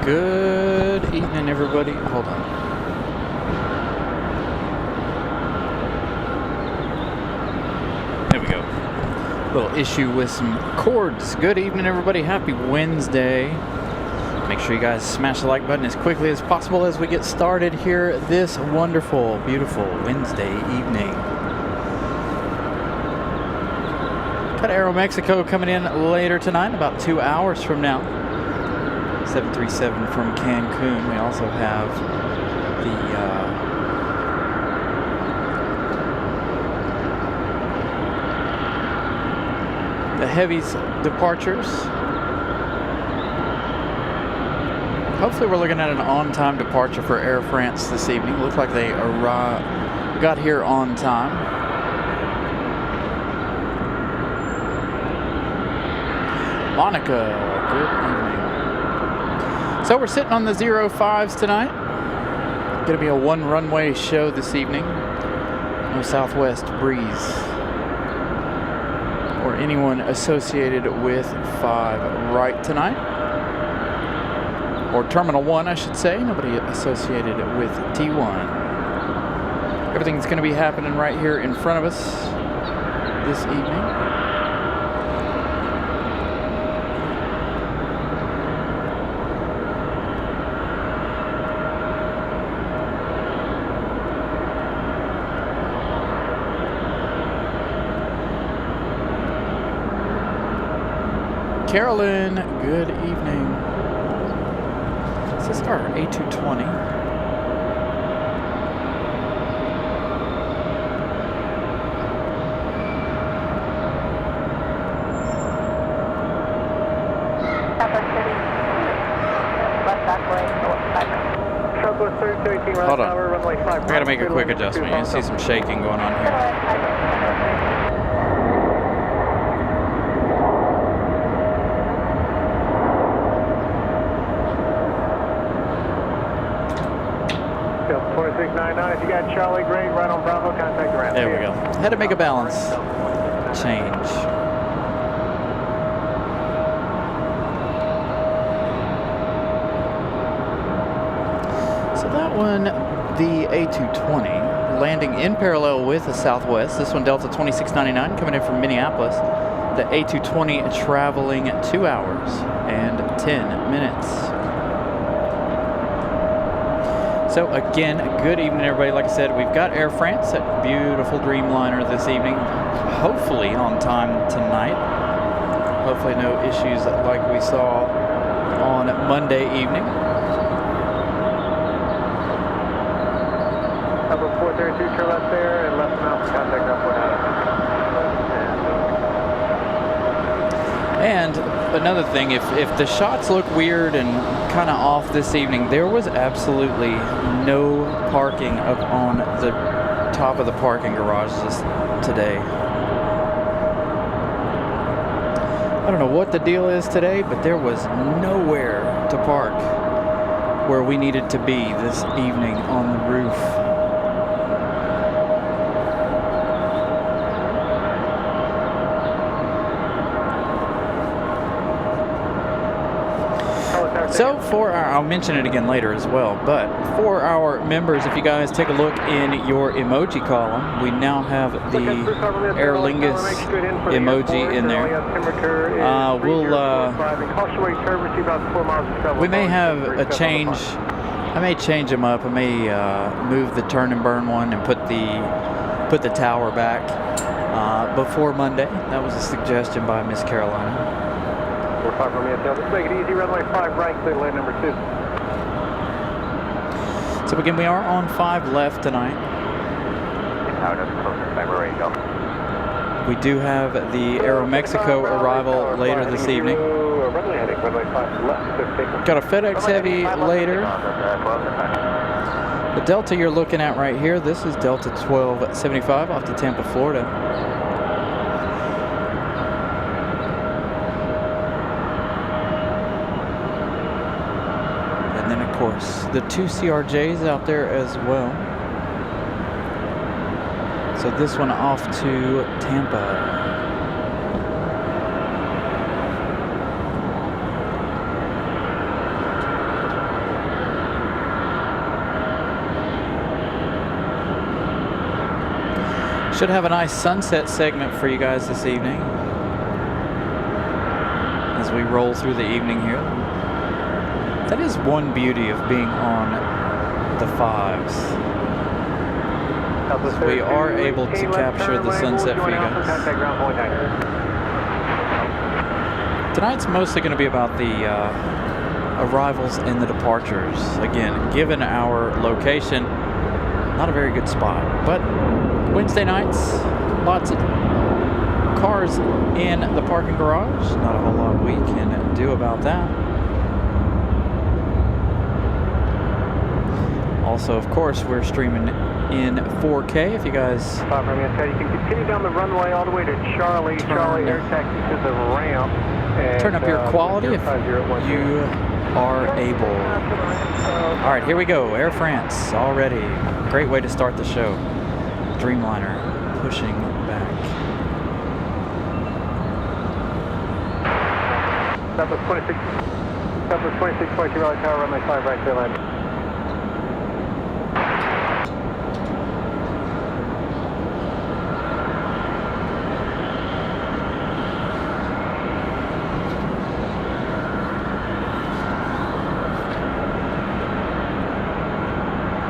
Good evening, everybody. Hold on. There we go. Little issue with some cords. Good evening, everybody. Happy Wednesday. Make sure you guys smash the like button as quickly as possible as we get started here this wonderful, beautiful Wednesday evening. Got Aero Mexico coming in later tonight, about 2 hours from now. 737 from Cancun. We also have the heavies departures. Hopefully we're looking at an on-time departure for Air France this evening. Looks like they got here on time. Monica, good evening. So we're sitting on the 05s tonight. Going to be a one runway show this evening. No southwest breeze or anyone associated with 5 right tonight. Or Terminal 1, I should say. Nobody associated with T1. Everything's going to be happening right here in front of us this evening. Carolyn, good evening. Is this our A220? Hold on. I gotta make a quick adjustment. You can see some shaking going on here. If you got Charlie, great. Right on Bravo, contact the ramp. There we go. Had to make a balance change. So that one, the A220, landing in parallel with the Southwest. This one, Delta 2699, coming in from Minneapolis. The A220 traveling 2 hours and 10 minutes. So again, good evening, everybody. Like I said, we've got Air France, that beautiful Dreamliner this evening. Hopefully on time tonight. Hopefully no issues like we saw on Monday evening. Number 432, turn left there and left mount for contact up 1. And another thing, if the shots look weird and kind of off this evening, there was absolutely no parking up on the top of the parking garages today. I don't know what the deal is today, but there was nowhere to park where we needed to be this evening on the roof. So for our, I'll mention it again later as well, but for our members, if you guys take a look in your emoji column, we now have the Aer Lingus emoji in there. We may have a change. I may change them up. I may move the turn and burn one and put the tower back before Monday. That was a suggestion by Miss Carolina. 5 from Let's make it easy. Runway 5 right, clear lane number 2. So again, we are on 5 left tonight. We do have the Aero Mexico arrival later this evening. Got a FedEx Heavy later. The Delta you're looking at right here, this is Delta 1275 off to Tampa, Florida. Of course, the 2 CRJs out there as well. So this one off to Tampa. Should have a nice sunset segment for you guys this evening as we roll through the evening here. That is one beauty of being on the 5s. We are able to capture the sunset for you guys. Tonight's mostly going to be about the arrivals and the departures. Again, given our location, not a very good spot, but Wednesday nights, lots of cars in the parking garage. Not a whole lot we can do about that. Also, of course, we're streaming in 4K. If you guys you can continue down the runway all the way to Charlie. Charlie air taxi to the ramp. And, turn up your quality if you are able. All right, here we go. Air France already. Great way to start the show. Dreamliner pushing back. Southwest 26.2 Raleigh Tower, runway 5 right, clear land.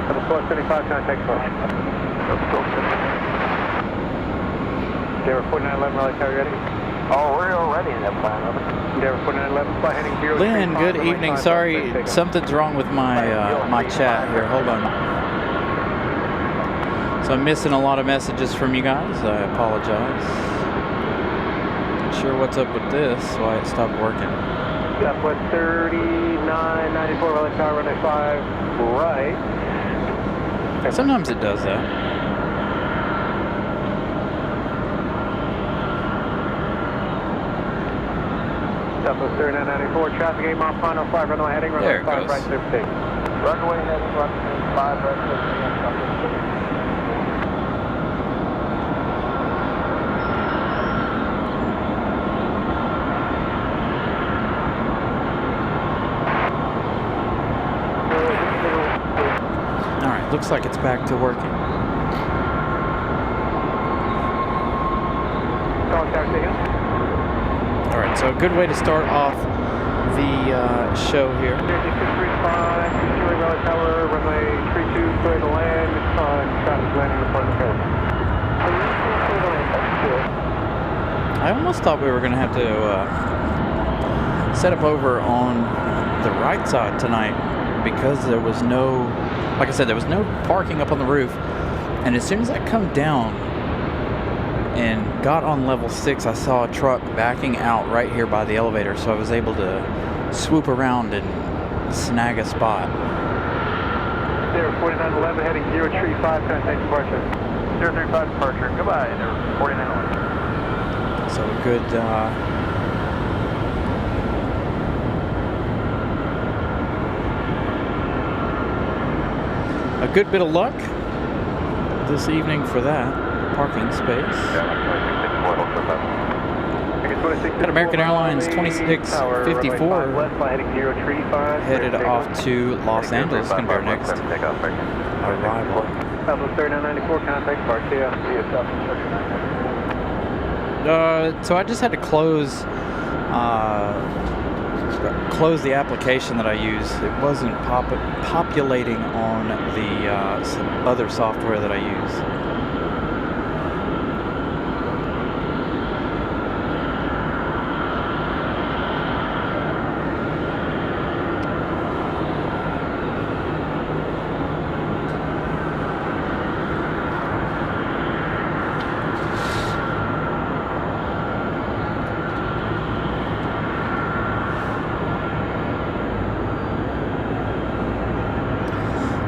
Southwest 75, contact close. Endeavor 4911, Raleigh Tower, ready? Oh, we're already in that plan of it. Endeavor 4911, fly heading 035. Lynn, good evening. Sorry, something's wrong with my my chat here. Hold on. So I'm missing a lot of messages from you guys. I apologize. Not sure what's up with this. Why it stopped working. Southwest 3994, Raleigh Tower, runway 5 right. Sometimes it does that. Southwest 3994, traffic 8 mile final 5, runway heading, runway 5 right, clear for take. Runway heading, runway 5 right, clear for take. Looks like it's back to working. All right, so a good way to start off the show here. I almost thought we were going to have to set up over on the right side tonight because there was no, like I said, there was no parking up on the roof. And as soon as I come down and got on level 6, I saw a truck backing out right here by the elevator. So I was able to swoop around and snag a spot. 4911 heading 035, contact departure. 035 departure. Goodbye. 4911. So a good bit of luck this evening for that parking space. Got American Airlines 2654 headed off to Los Angeles. Going to be our next arrival. So I just had to close the application that I use. It wasn't populating on the some other software that I use.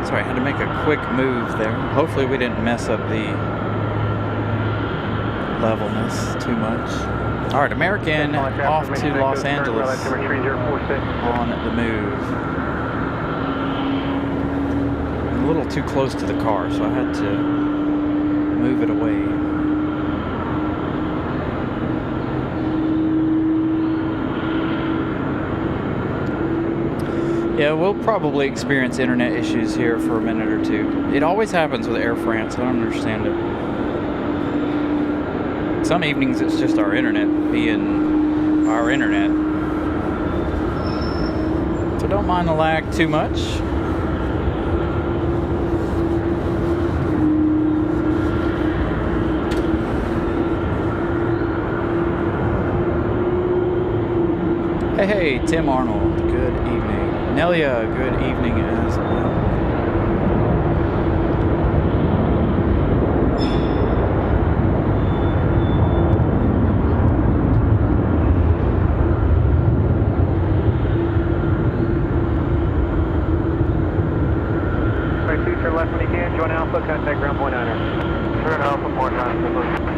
Sorry, I had to make a quick move there. Hopefully we didn't mess up the levelness too much. All right, American off to Los Angeles on the move. I'm a little too close to the car, so I had to move it away. Yeah, we'll probably experience internet issues here for a minute or two. It always happens with Air France. I don't understand it. Some evenings it's just our internet being our internet. So don't mind the lag too much. Hey, Tim Arnold, good evening. Nelia, good evening as well. Turn left when you can. Join Alpha. Contact ground point niner. Turn Alpha point niner.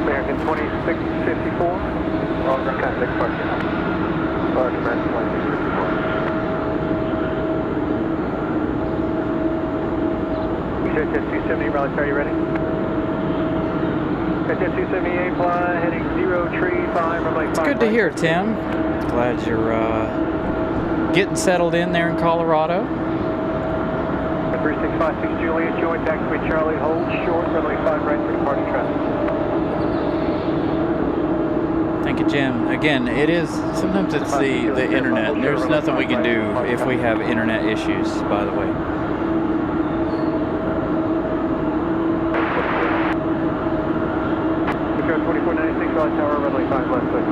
American 2654. Contact parking. American 2654. You said 270, Raleigh, are you ready? SS 278, fly, heading 035, runway 5. It's good to hear, Tim. Glad you're getting settled in there in Colorado. 3656 Juliet, join taxiway Charlie, hold short, runway 5 right for departing traffic. Thank you, Jim. Again, it is, sometimes it's the internet. There's nothing we can do if we have internet issues, by the way. Echo 2496, Raleigh Tower, runway 5 left, please.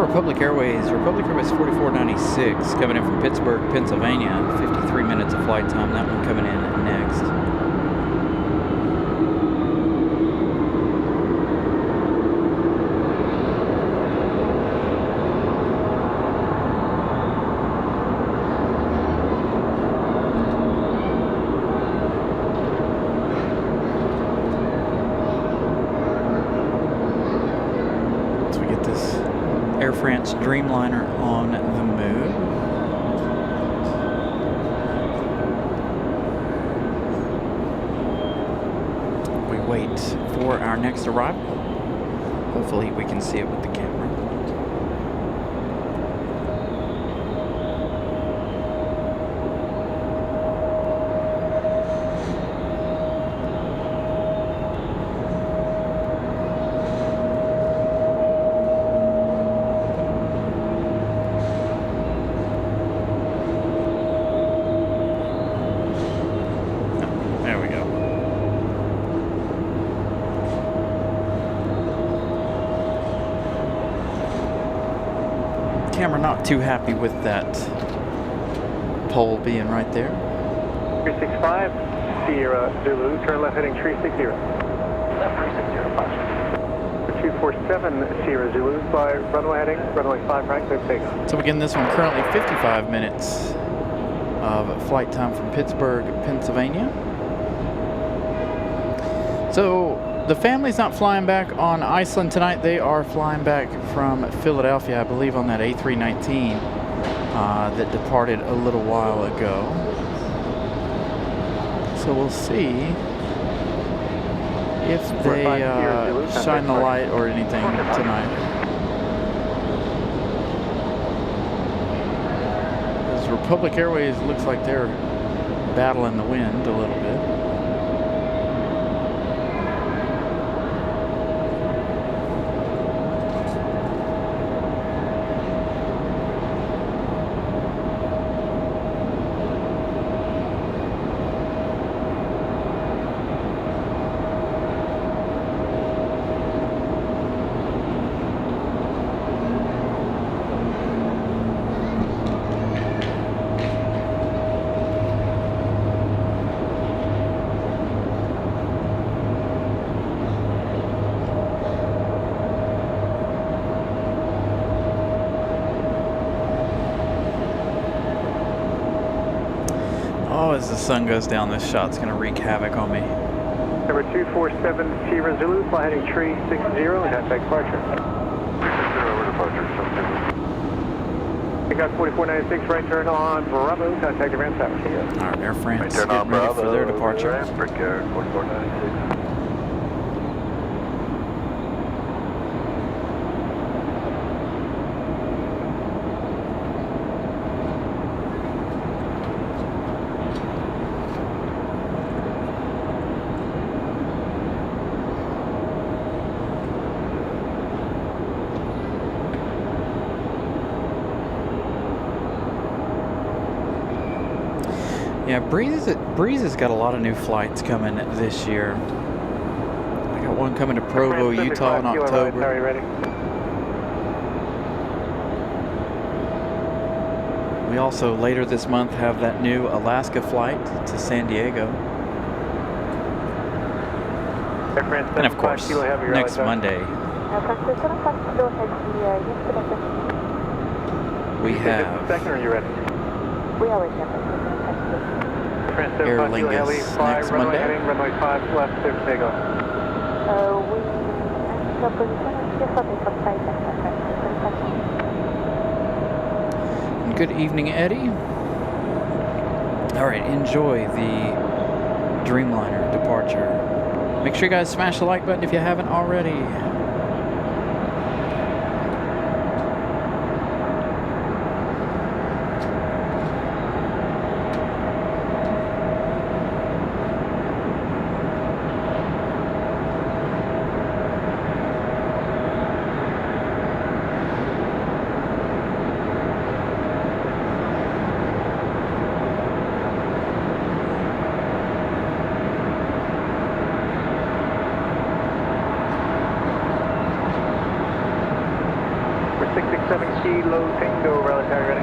Republic Airways 4496 coming in from Pittsburgh, Pennsylvania. 53 minutes of flight time. That one coming in next. Air France Dreamliner on the move. We wait for our next arrival. Hopefully we can see it with the camera. Camera not too happy with that pole being right there. 365 Sierra Zulu, turn left heading 360. Left 360, 247 Sierra Zulu, fly runway heading, runway 5 right, clear takeoff. So again, this one currently 55 minutes of flight time from Pittsburgh, Pennsylvania. So the family's not flying back on Iceland tonight. They are flying back from Philadelphia, I believe, on that A319 that departed a little while ago. So we'll see if they shine the light or anything tonight. As Republic Airways looks like they're battling the wind a little bit. As the sun goes down, this shot's going to wreak havoc on me. Number 247 Sierra Zulu, fly heading 360 and contact departure. 360 departure, I got 4496, right turn on Bravo, contact Durham Tower. All right, Air France turn getting on ready Bravo, for their departure. Brick Air 4496. Yeah, Breeze has got a lot of new flights coming this year. I got one coming to Provo, Utah in October. Are you ready? We also, later this month, have that new Alaska flight to San Diego. And of course, next Monday, we have Second, are you ready? We always have Aer Lingus next Monday. Heading runway 5 left, clear for takeoff. We have position And good evening, Eddie. All right, enjoy the Dreamliner departure. Make sure you guys smash the like button if you haven't already. Kilo Tango, Raleigh Tower, ready?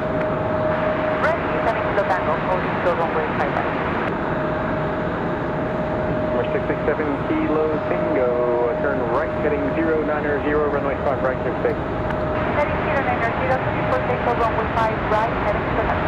Ready, 7 Kilo Tango, holding still runway 5 right. Number 667 Kilo Tango, turn right, heading 090, runway 5 right, clear for takeoff. Heading 090, for takeoff, runway 5 right, heading to the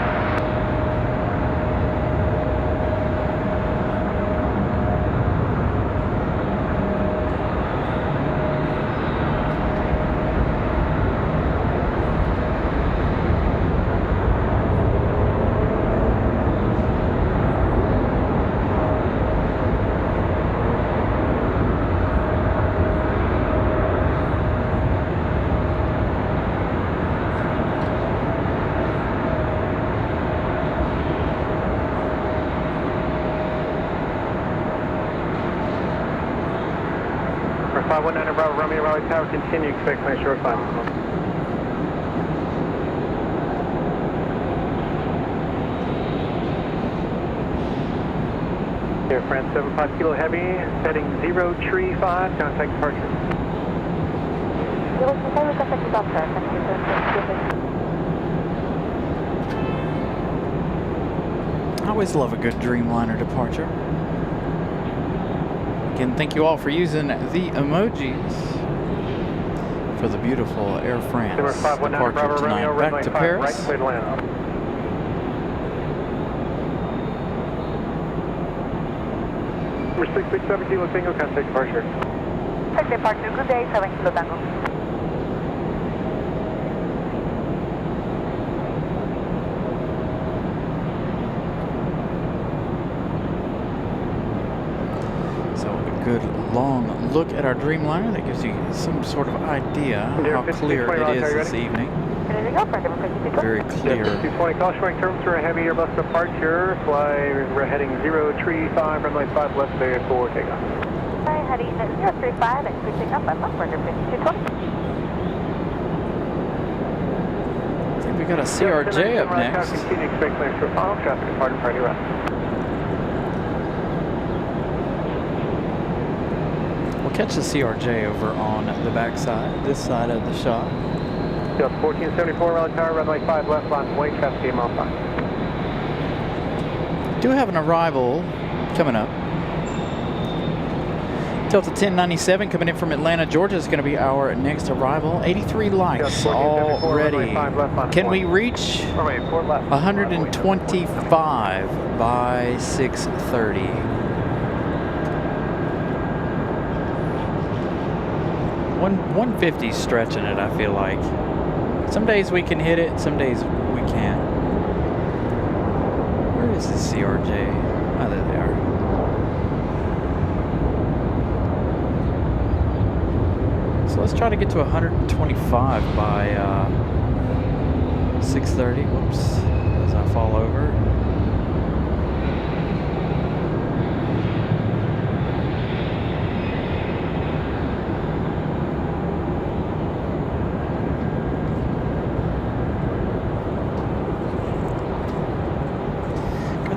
Number 519 Bravo Romeo, Raleigh Tower, continue, expect my short climb. Air France 75 Kilo Heavy, heading 035, contact departure. 035, contact departure. I always love a good Dreamliner departure. Again, thank you all for using the emojis for the beautiful Air France departure tonight back to Paris. Number 667 Kilo Tango, contact departure. Contact departure, good day, 7 Kilo Tango. So a good long look at our Dreamliner. That gives you some sort of idea how clear it is this evening. Ready to go, friend, 52. Very clear. 220, call showing terms for a heavy Airbus departure. We're heading 035, runway 5 left there for takeoff. Hi, heading 035, and switching up, I'm up, runway 5220. I think we got a CRJ up next. Continue, expect clearance for final traffic departing party rest. We'll catch the CRJ over on the back side, this side of the shop. 1474 Raleigh Tower, runway 5 left, line way, traffic game on 5. Do have an arrival coming up. Delta 1097 coming in from Atlanta, Georgia is going to be our next arrival. 83 lights already. Can we reach 125 by 6:30? 150 stretching it, I feel like. Some days we can hit it, some days we can't. Where is this CRJ? Oh, there they are. So let's try to get to 125 by 6:30. Whoops, as I fall over.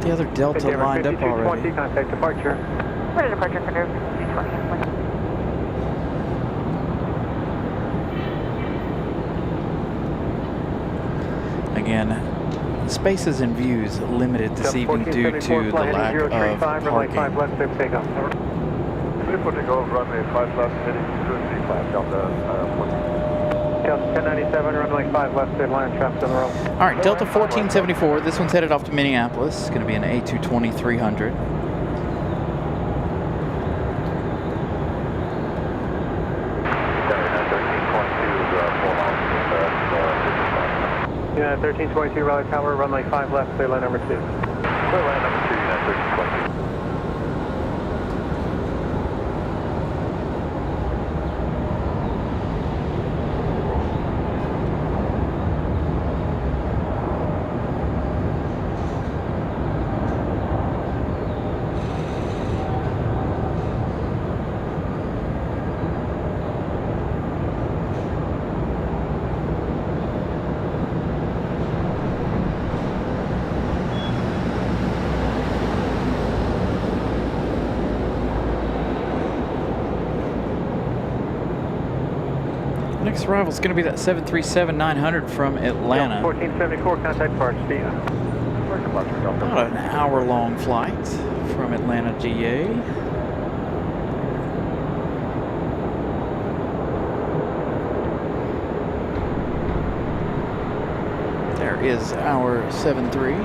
The other Delta lined up already. Contact departure. Ready to departure for 5220. Again, spaces and views limited this evening due to the lack of parking. Putting over runway 5 left, heading 235, Delta 1097, runway 5 left, line traffic on the road. All right, Delta 1474. This one's headed off to Minneapolis. It's going to be an A220-300. Unit 1322 Raleigh Tower, runway 5 left, clear line number 2. Clear line number 2, Unit 1322. Next arrival is going to be that 737-900 from Atlanta. 1474, contact departure, Steve. About an hour-long flight from Atlanta, GA. There is our 73.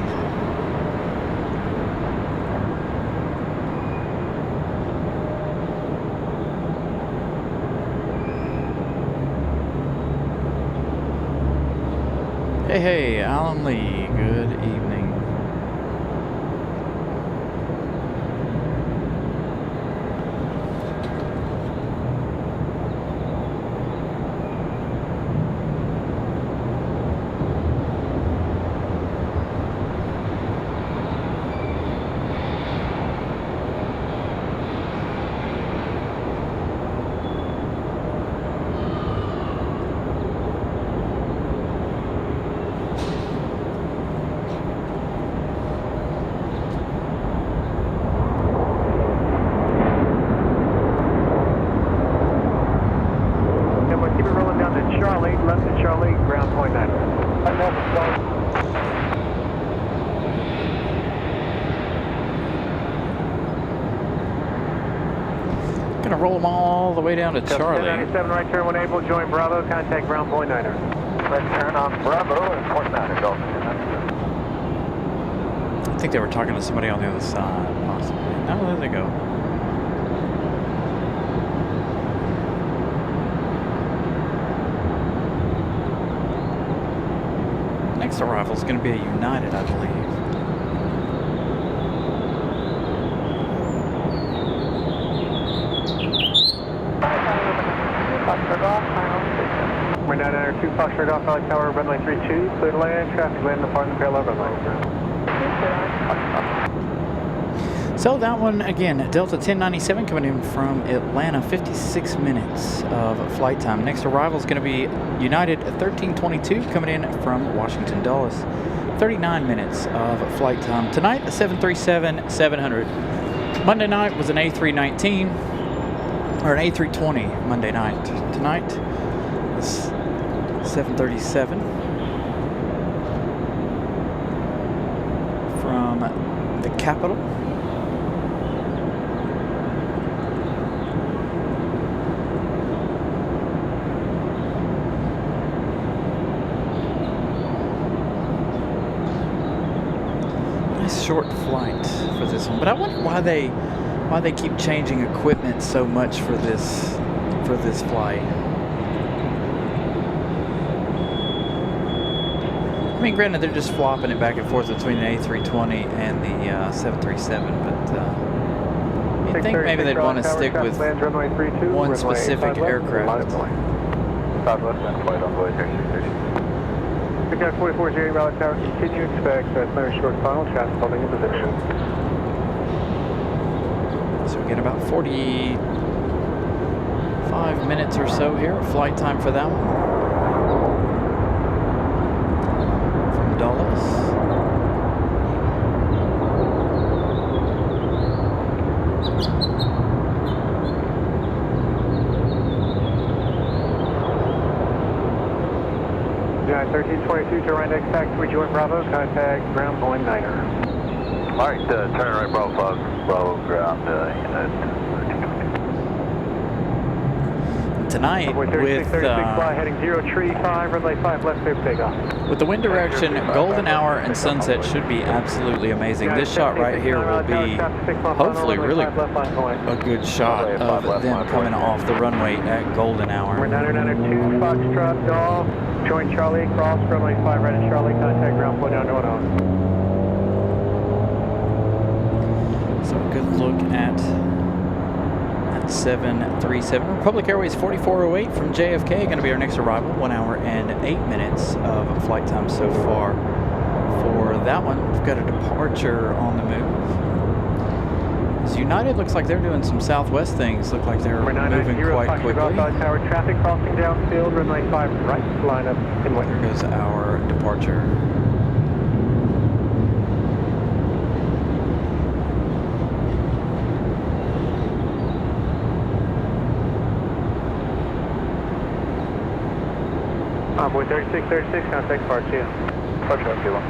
Hey, Alan Lee, good evening. Gonna roll them all the way down to Charlie. 97 right turn when able, join Bravo, contact ground point 9er. Right turn on Bravo and point 9er, Delta. I think they were talking to somebody on the other side, possibly. Oh, there they go. next arrival is going to be a United, I believe. We're 992 Foxtrot Golf, Raleigh Tower, runway 32, clear to land, traffic land departing the parallel runway. So that one, again, Delta 1097 coming in from Atlanta, 56 minutes of flight time. Next arrival is going to be United 1322 coming in from Washington Dulles, 39 minutes of flight time. Tonight, the 737-700. Monday night was an A319, or an A320 Monday night. Tonight, this 737 from the capital. Nice short flight for this one, but I wonder why they keep changing equipment so much for this flight. I mean, granted, they're just flopping it back and forth between the A320 and the 737, but you'd think maybe they'd want to stick with one specific aircraft. Southwest and flight on board taxi station. Big Guy 4408 Raleigh Tower, continue to expect clear short final, traffic holding in position. So we get about 45 minutes or so here, flight time for that one. Dulles. Yeah, 1322 to Rand X-Pac 3 Joint Bravo, contact ground 19er. Alright, turn right Bravo ground, Tonight with heading 035, runway 5 left clear takeoff. With the wind direction, golden hour and sunset should be absolutely amazing. This shot right here will be hopefully really a good shot of them coming off the runway at golden hour. We're 992 Foxtrot Golf, join Charlie, cross runway 5 right at Charlie, contact ground point down to 10. So a good look at 737. Republic Airways 4408 from JFK, going to be our next arrival. 1 hour and 8 minutes of flight time so far for that one. We've got a departure on the move. As United looks like they're doing some Southwest things. Look like they're moving quite quickly. Tower, traffic crossing downfield, runway 5 right, line up in way. There goes our departure. Boy 3636, contact part 2. Part 2, Kilo.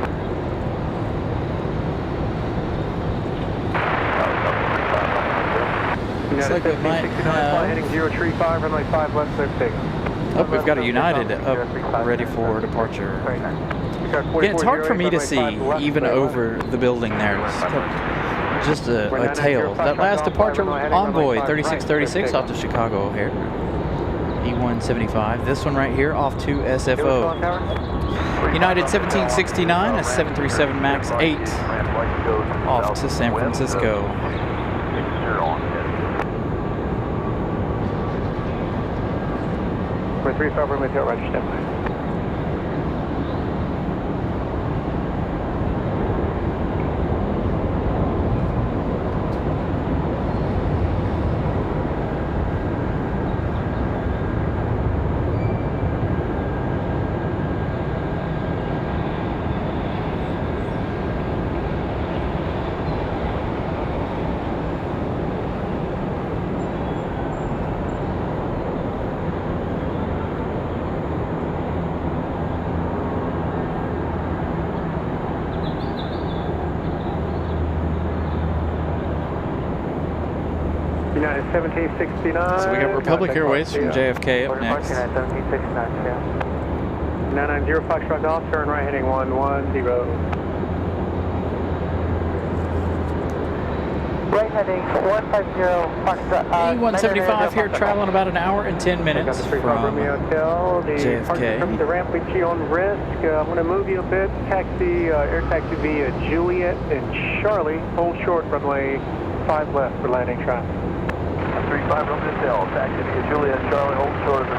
Looks like we might have... heading 035, runway 5 left clear takeoff. Oh, we've got a United up ready for departure. Yeah, it's hard for me to see even over the building there. It's just a tail. That last departure, Envoy 3636 off to Chicago O'Hare. E175. This one right here off to SFO. United 1769, a 737 MAX 8 off to San Francisco. We're 35 runway tail right, stand by. United 1769. So we got Republic Airways from JFK up next. 990 Foxtrot Golf, turn right heading 110. Right heading 150 A175 here, traveling about an hour and 10 minutes from JFK. From the ramp we see on risk. I'm going to move you a bit. Taxi, air taxi via Juliet and Charlie. Hold short, runway 5 left for landing traffic. 35 Romeo Hotel, taxi via Juliet, Charlie, hold short of the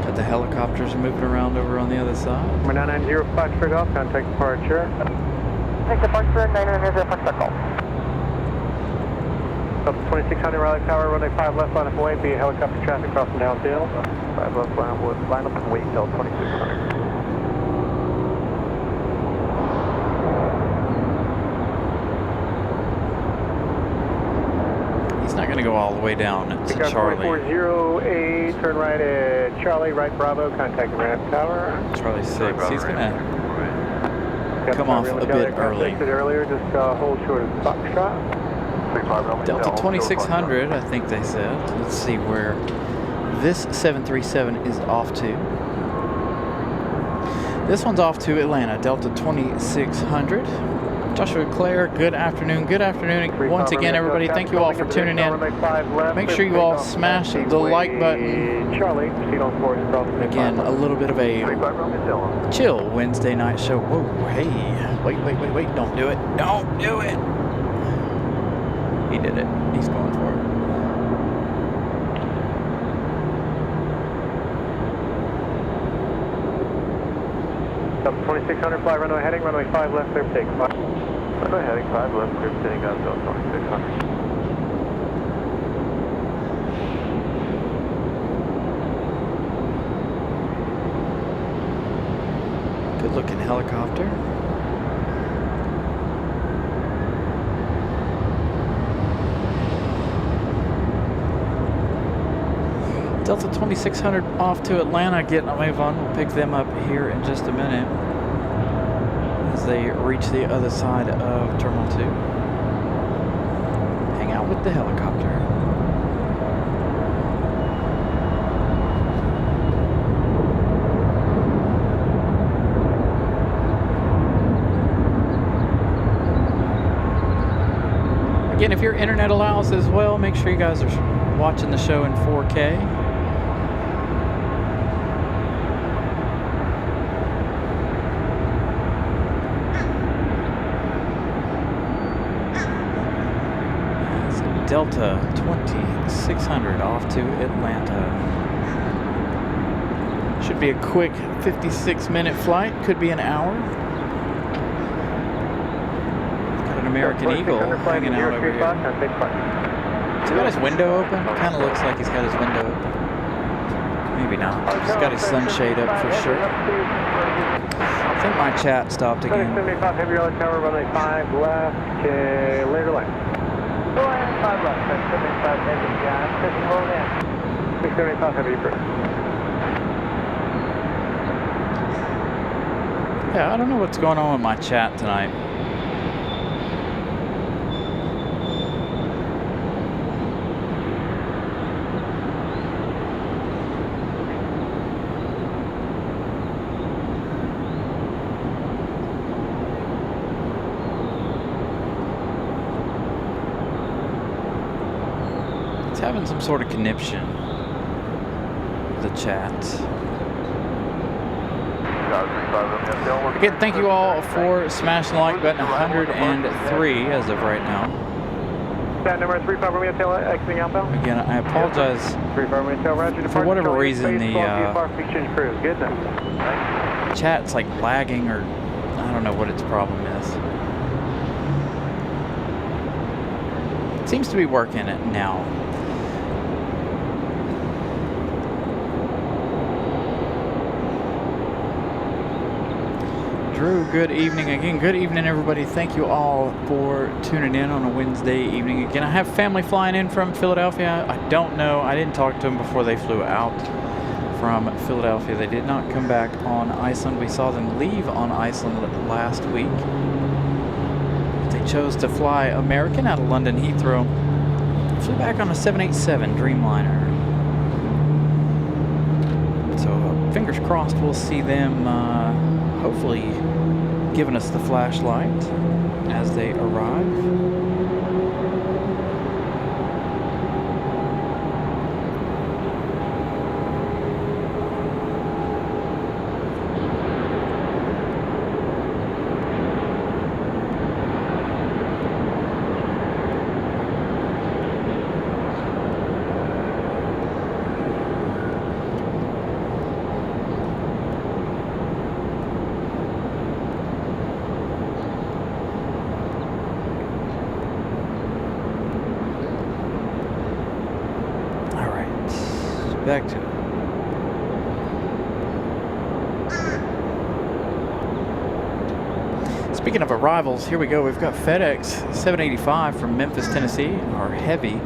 But the helicopters are moving around over on the other side. Number 990 Foxtrot Golf, contact departure. Take departure, 990 Foxtrot Golf. Up 2600 Raleigh Tower, runway 5 left, line up and wait via helicopter traffic crossing downfield. 5 left, line up and wait till 2600. He's not going to go all the way down to Charlie. 4408, turn right at Charlie, right Bravo, contact the ramp tower. Charlie 6. He's going to come off a bit early. Earlier, just hold short of Foxtrot. Delta 2600, I think they said. Let's see where this 737 is off to. This one's off to Atlanta, Delta 2600. Joshua Claire, good afternoon. Good afternoon once again, everybody. Thank you all for tuning in. Make sure you all smash the like button. Again, a little bit of a chill Wednesday night show. Whoa, hey, wait, don't do it. Don't do it. He did it. He's going for it. Up 2600, fly runway heading, runway 5 left, clear for takeoff. Runway heading 5 left, clear for takeoff, Delta 2600. Good looking helicopter. Delta 2600 off to Atlanta, getting a move on. We'll pick them up here in just a minute as they reach the other side of Terminal 2. Hang out with the helicopter. Again, if your internet allows as well, make sure you guys are watching the show in 4K. Delta 2600 off to Atlanta. Should be a quick 56-minute flight. Could be an hour. Got an American Eagle hanging out over here. Has he got his window open? Kind of looks like he's got his window open. Maybe not. He's got his sunshade up for sure. I think my chat stopped again. 75 Heavy Raleigh Tower, runway 5 left, later line. 5 left, 75 heavy, taking hold in. 675 heavy approach. Yeah, I don't know what's going on with my chat tonight. Having some sort of conniption. The chat. Again, thank you all for smashing the like button. 103 as of right now. Stand number 35 Romeo Tail exiting outbound. Again, I apologize. 35 Romeo Tail, Roger. For whatever reason, the chat's like lagging, or I don't know what its problem is. It seems to be working it now. Drew, good evening again. Good evening, everybody. Thank you all for tuning in on a Wednesday evening. Again, I have family flying in from Philadelphia. I don't know. I didn't talk to them before they flew out from Philadelphia. They did not come back on Iceland. We saw them leave on Iceland last week. They chose to fly American out of London Heathrow. Flew back on a 787 Dreamliner. So fingers crossed we'll see them hopefully giving us the flashlight as they arrive. Back to it. Speaking of arrivals, here we go. We've got FedEx 785 from Memphis, Tennessee, our heavy.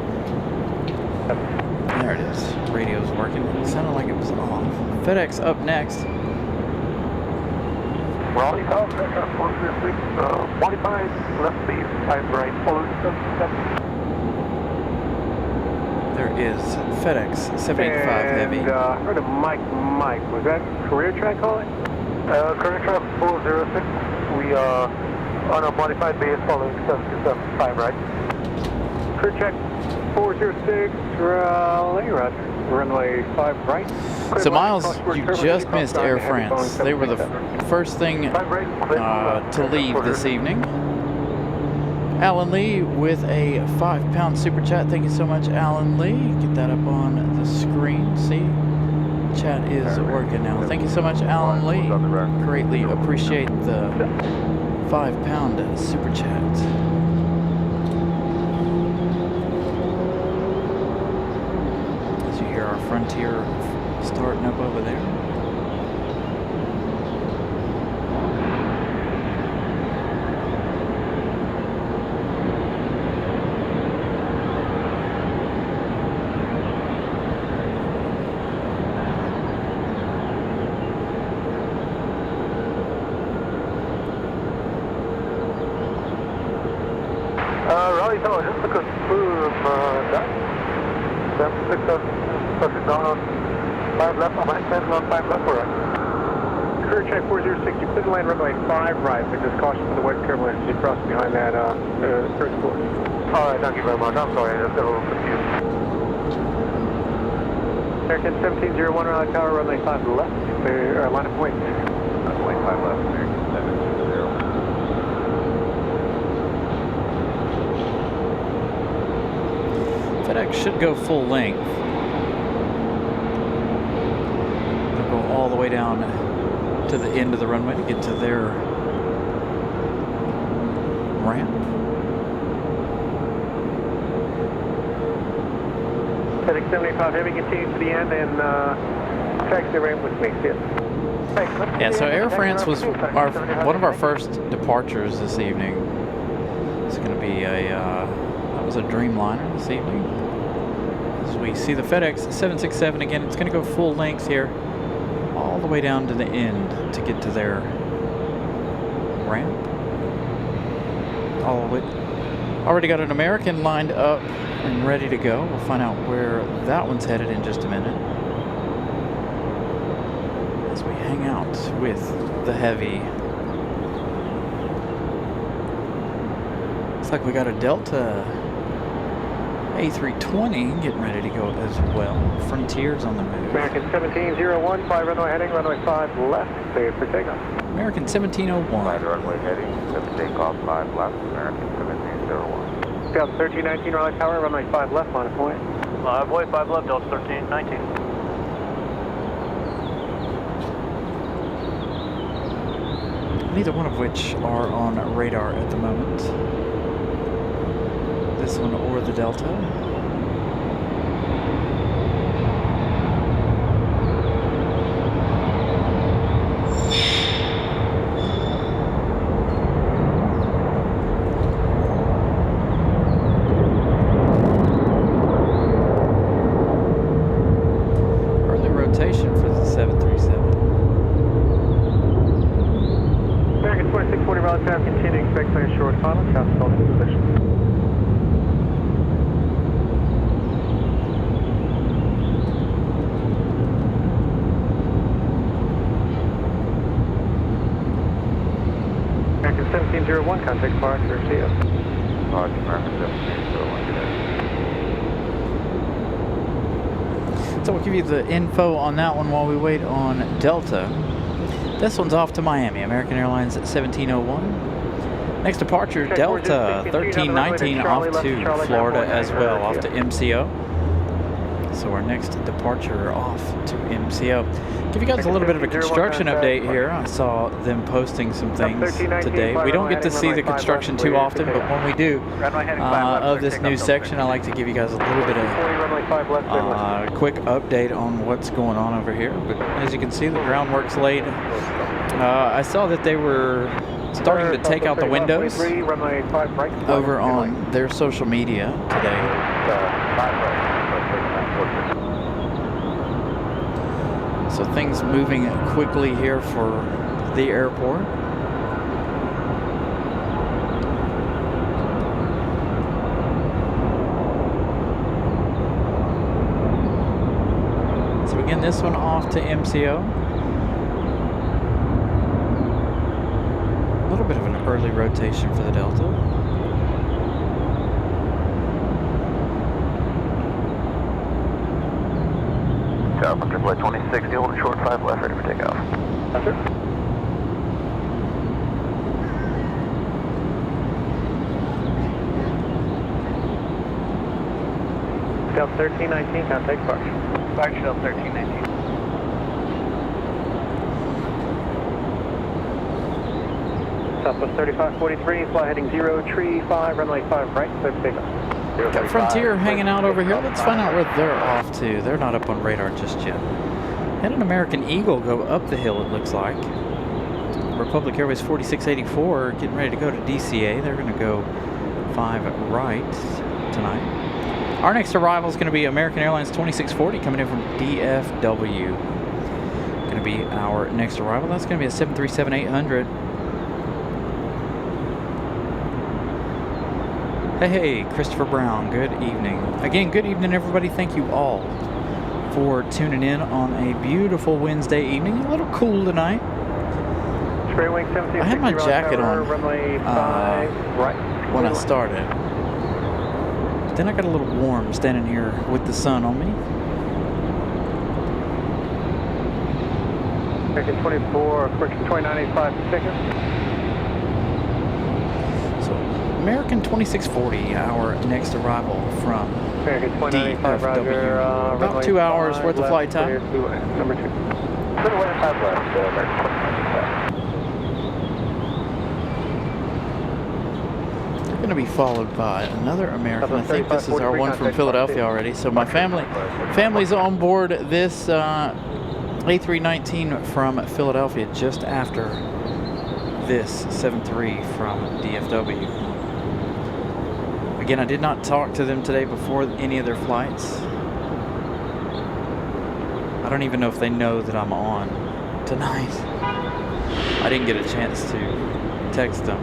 There it is. Radio's working. It sounded like it was off. FedEx up next. Raleigh, South, 45, left base, 5 right, following 7. There is FedEx 785 heavy. And I heard a Mike. Was that career track calling? Career track 406. We are on a modified base following 725 right. Career track 406, Raleigh, roger. Runway 5 right. So Miles, you just missed Air France. They were the first thing to leave this evening. Alan Lee with a 5-pound super chat. Thank you so much, Alan Lee. Get that up on the screen. See, chat is working now. Thank you so much, Alan Lee. Greatly appreciate the 5-pound super chat. As you hear our Frontier starting up over there. Raleigh, so just to confirm that. 767, down on 5 left, on my 10 on 5 left, correct. Career check 406, you couldn't land runway 5 right, but just caution for the wet turbulence as you cross behind that first course. Alright, thank you very much. I'm sorry, I just got a little confused. American 1701, Raleigh Tower, runway 5 left, line of point. Runway 5 left, American 720. FedEx should go full length. They'll go all the way down to the end of the runway to get to their ramp. FedEx 75 Heavy, continue to the end and taxi the ramp with me. Yes. Yeah, so Air France was one of our first departures this evening. It's going to be that was a Dreamliner this evening. As we see the FedEx 767 again, it's going to go full length here, all the way down to the end to get to their ramp. Already got an American lined up and ready to go. We'll find out where that one's headed in just a minute. As we hang out with the heavy. Looks like we got a Delta A320 getting ready to go as well. Frontier's on the move. American 1701, 5 runway heading, runway 5 left, clear for takeoff. American 1701. 5 runway heading, 7 takeoff, 5 left, American 1701. Delta 1319, Raleigh Tower, runway 5 left, line of point. Runway 5 left, Delta 1319. Neither one of which are on radar at the moment. This one or the Delta. Early rotation for the 737. American 2640, Raleigh Tower, continue, expect clear short final, count to position. American 1701, contact departure, see you. American 1701, good day. So we'll give you the info on that one while we wait on Delta. This one's off to Miami, American Airlines 1701. Next departure, Delta 1319 off to Florida as well, off to MCO. So our next departure off to MCO. Give you guys a little bit of a construction update here. I saw them posting some things today. We don't get to see the construction too often, but when we do, of this new section, I like to give you guys a little bit of quick update on what's going on over here. But as you can see, the groundwork's laid. I saw that they were starting to take out the windows over on their social media today. So things moving quickly here for the airport. So again, this one off to MCO. A little bit of an early rotation for the Delta. Tower Flight 2060, hold a short 5 left, ready for takeoff. Yes, sir. Delta 1319, contact departure. Departure Delta 1319. Southwest 3543, fly heading 035, runway 5 right, clear for takeoff. Got Frontier hanging out over here. Let's find out where they're off to. They're not up on radar just yet. Had an American Eagle go up the hill, it looks like. Republic Airways 4684 getting ready to go to DCA. They're going to go 5 right tonight. Our next arrival is going to be American Airlines 2640 coming in from DFW. Going to be our next arrival. That's going to be a 737-800. Hey, Christopher Brown, good evening. Again, good evening, everybody. Thank you all for tuning in on a beautiful Wednesday evening. A little cool tonight. I had my jacket on right. when I started. Then I got a little warm standing here with the sun on me. American 24, correction 2985 seconds. American 2640, our next arrival from DFW. About 2 hours worth of flight time. Number 2. They're going to be followed by another American. I think this is our one from Philadelphia already. So my family's on board this A319 from Philadelphia just after this 73 from DFW. Again, I did not talk to them today before any of their flights. I don't even know if they know that I'm on tonight. I didn't get a chance to text them.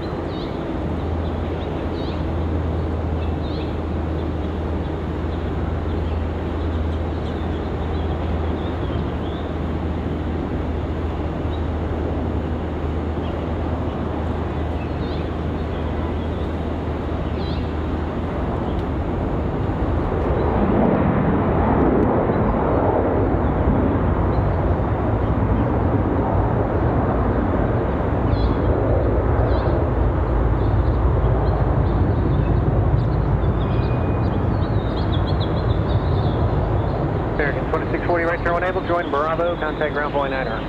Join Bravo, contact ground point 9er.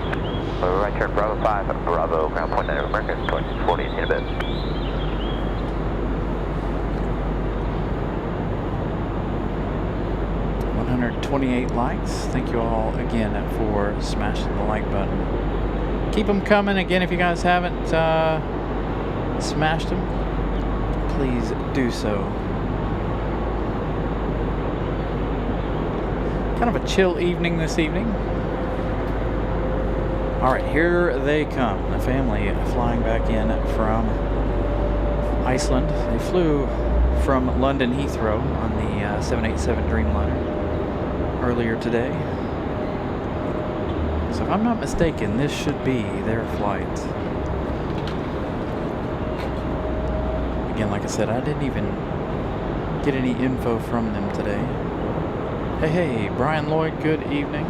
Right turn Bravo 5, Bravo, ground point 9er, American 2640, in a bit. 128 likes. Thank you all again for smashing the like button. Keep them coming. Again, if you guys haven't smashed them, please do so. Kind of a chill evening this evening. All right, here they come. The family flying back in from Iceland. They flew from London Heathrow on the 787 Dreamliner earlier today. So if I'm not mistaken, this should be their flight. Again, like I said, I didn't even get any info from them today. Hey, Brian Lloyd, good evening.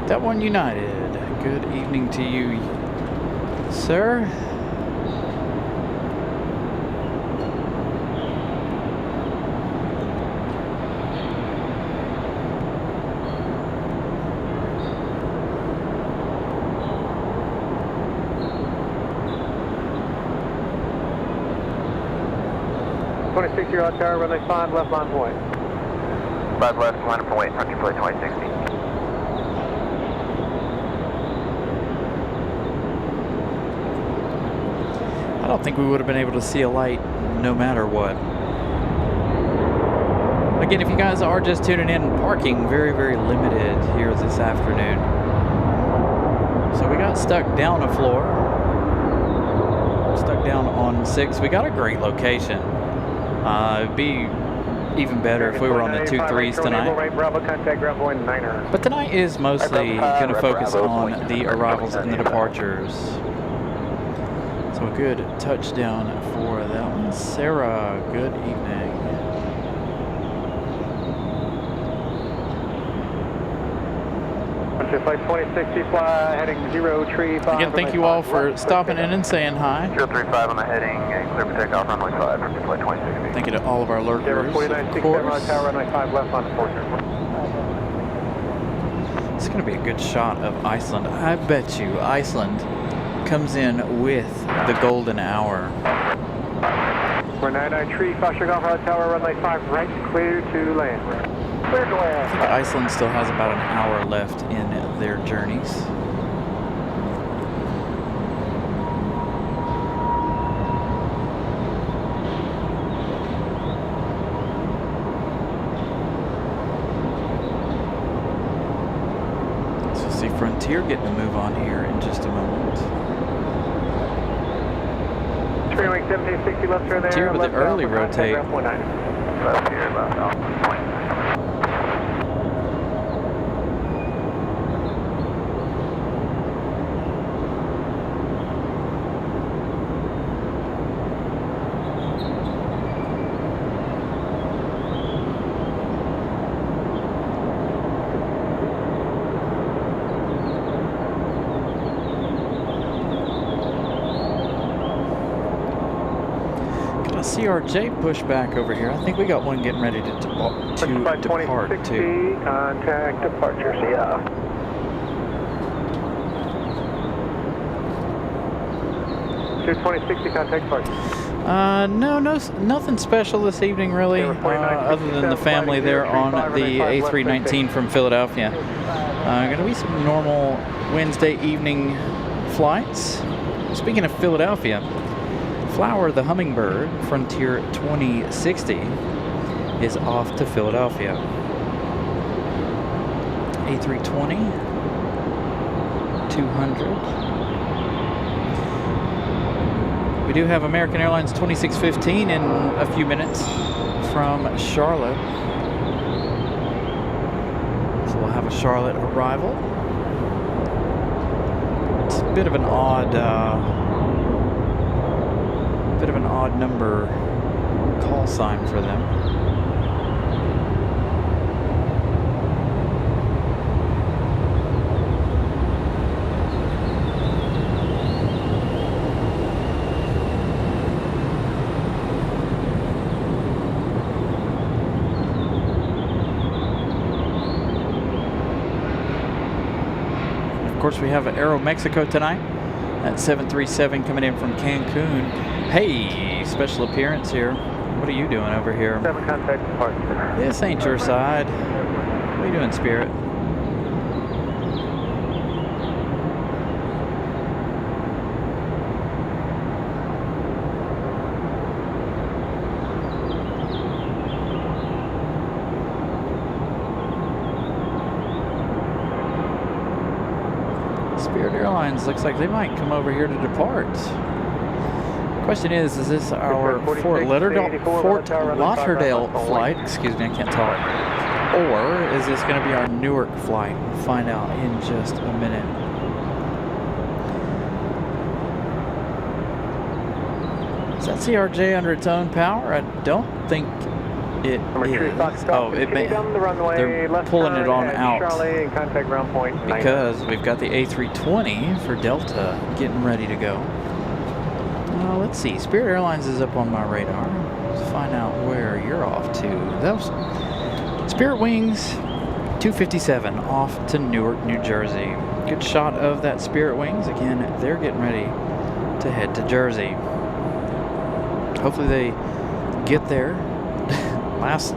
That one United, good evening to you, sir. You're on tower, runway 5, left line point. 5 left, line up point, Hunter flight 2060. I don't think we would have been able to see a light no matter what. Again, if you guys are just tuning in, parking very, very limited here this afternoon. So we got stuck down a floor. Stuck down on 6. We got a great location. It'd be even better if we were on the 2-3s tonight. But tonight is mostly going to focus on the arrivals and the departures. So a good touchdown for that one. Sarah, good evening. Flight 2060, fly heading 035. Again, thank you all for stopping in and saying hi. 035 on the heading, clear for takeoff, runway 5, Hunter flight 2060. Thank you to all of our lurkers, of course. Tower, runway 5, left on departure. It's going to be a good shot of Iceland. I bet you Iceland comes in with the golden hour. We're 99 Foster Golf Tower, runway 5, right, clear to land. Clear to land. I think Iceland still has about an hour left in their journeys. So see Frontier getting a move on here in just a moment. 3 wing 1760 left turn there. Frontier with the early rotate. Left here, left off, point. CRJ pushback over here. I think we got one getting ready to depart too. Contact departure, yeah. 2060, contact departure. No, nothing special this evening really, other than the family there on the A319 from Philadelphia. Going to be some normal Wednesday evening flights. Speaking of Philadelphia, Flower the Hummingbird Frontier 2060 is off to Philadelphia. A320 200. We do have American Airlines 2615 in a few minutes from Charlotte. So we'll have a Charlotte arrival. It's a bit of an odd number call sign for them. Of course, we have Aero Mexico tonight at 737 coming in from Cancun. Hey, special appearance here. What are you doing over here? 7 contact departure. This ain't your side. What are you doing, Spirit? Spirit Airlines looks like they might come over here to depart. Question is this our Fort Lauderdale flight? Excuse me, I can't talk. Or is this going to be our Newark flight? We'll find out in just a minute. that CRJ under its own power? I don't think it is. Oh, it may. They're pulling it on out because we've got the A320 for Delta getting ready to go. Let's see. Spirit Airlines is up on my radar. Let's find out where you're off to. Those Spirit Wings 257 off to Newark, New Jersey. Good shot of that Spirit Wings. Again, they're getting ready to head to Jersey. Hopefully they get there. Last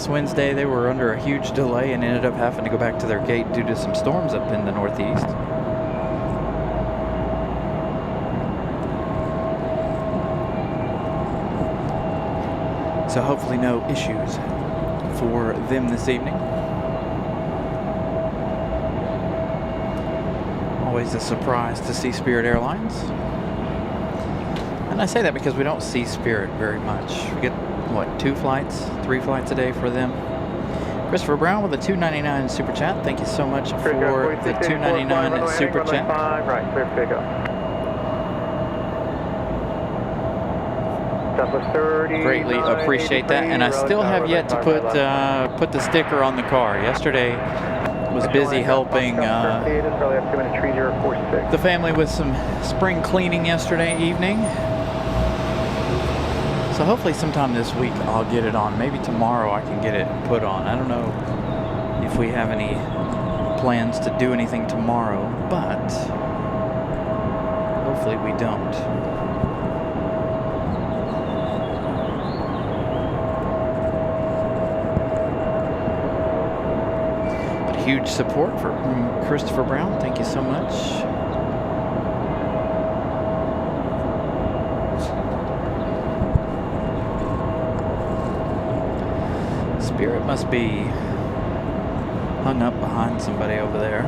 Wednesday they were under a huge delay and ended up having to go back to their gate due to some storms up in the Northeast. So hopefully no issues for them this evening. Always a surprise to see Spirit Airlines. And I say that because we don't see Spirit very much. We get, what, 3 flights a day for them. Christopher Brown with a $2.99 super chat. Thank you so much for the $2.99 super chat. Right, clear to take off. Greatly appreciate that, and I still have yet to put the sticker on the car. Yesterday was busy helping the family with some spring cleaning yesterday evening. So hopefully sometime this week I'll get it on. Maybe tomorrow I can get it put on. I don't know if we have any plans to do anything tomorrow, but hopefully we don't. Huge support for Christopher Brown. Thank you so much. Spirit must be hung up behind somebody over there.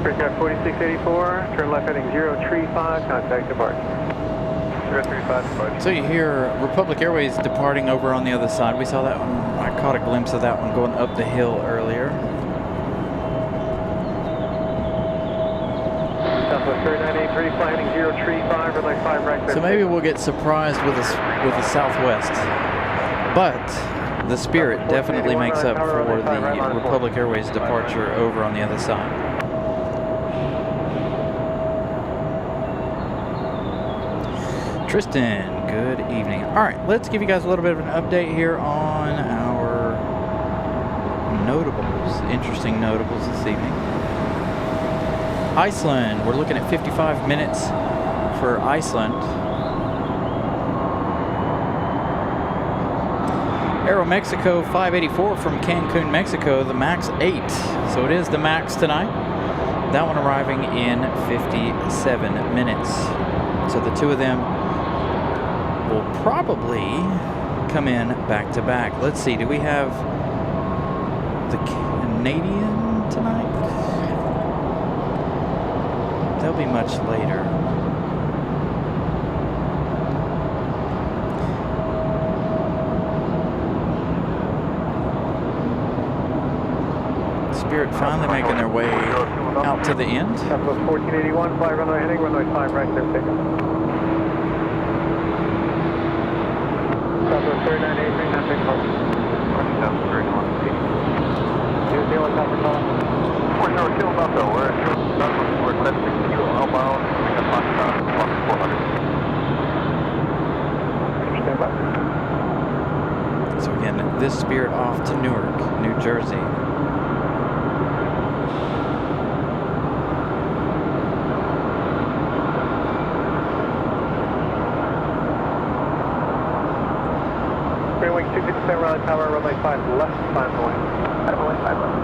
Aircraft 4684, turn left heading 035, contact departure. 035 departure. So you hear Republic Airways departing over on the other side. We saw that one. I caught a glimpse of that one going up the hill earlier. Southwest 3983, flying 035, red light 5 right. So maybe we'll get surprised with the Southwest. But the Spirit definitely makes up for the Republic Airways departure over on the other side. Tristan, good evening. All right, let's give you guys a little bit of an update here on our notables, interesting notables this evening. Iceland, we're looking at 55 minutes for Iceland. Aeromexico 584 from Cancun, Mexico, the MAX 8. So it is the MAX tonight. That one arriving in 57 minutes. So the two of them will probably come in back to back. Let's see, do we have the Canadian tonight? They'll be much later. Spirit finally making their way out to the end. Southwest 1481, fly runway heading, runway 5 right, clear takeoff. Southwest 3983, not big call. Southwest 31. Here's the only number call. 40 kill Buffalo, we're at Southwest, we're at 60 kilo outbound, we got Foxtrot, 400. Stand by. So again, this Spirit off to Newark, New Jersey. Wing 257, Raleigh Tower, runway 5 left, 5 away. 5 away, 5 left.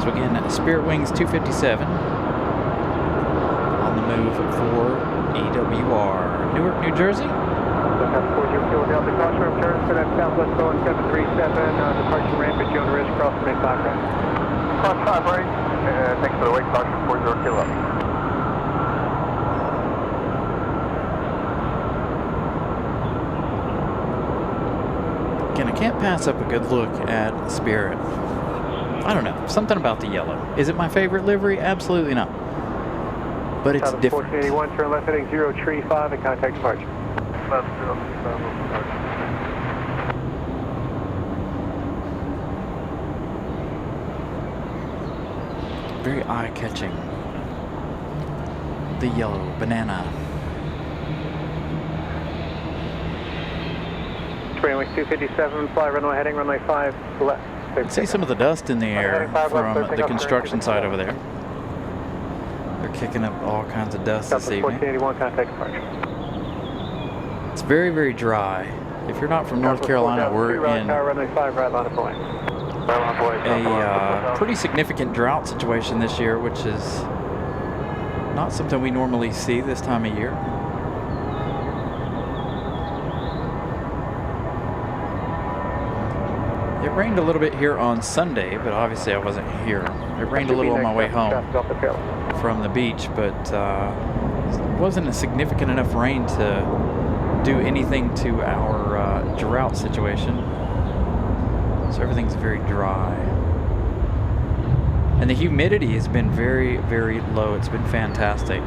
So again, Spirit Wings 257 on the move for EWR. Newark, New Jersey. Look up 40 Delta, cross ramp turns for that Southwest Boeing 737, departure ramp at Jonah Ridge, cross the clock right. Cross 5 right, thanks for the wake, caution 40 kilo. I can't pass up a good look at Spirit. I don't know, something about the yellow. Is it my favorite livery? Absolutely not. But it's different. 1481, turn left heading 035 and contact departure. Left 035, departure. Very eye-catching. The yellow banana. Runway 257, fly runway heading runway 5 left. I see some of the dust in the air from the construction site over there. They're kicking up all kinds of dust this evening. 1481, contact departure. It's very, very dry. If you're not from North Carolina, we're in runway 5 right line of point. a pretty significant drought situation this year, which is not something we normally see this time of year. It rained a little bit here on Sunday, but obviously I wasn't here. It rained a little on my way home from the beach, but it wasn't a significant enough rain to do anything to our drought situation. So everything's very dry. And the humidity has been very, very low. It's been fantastic.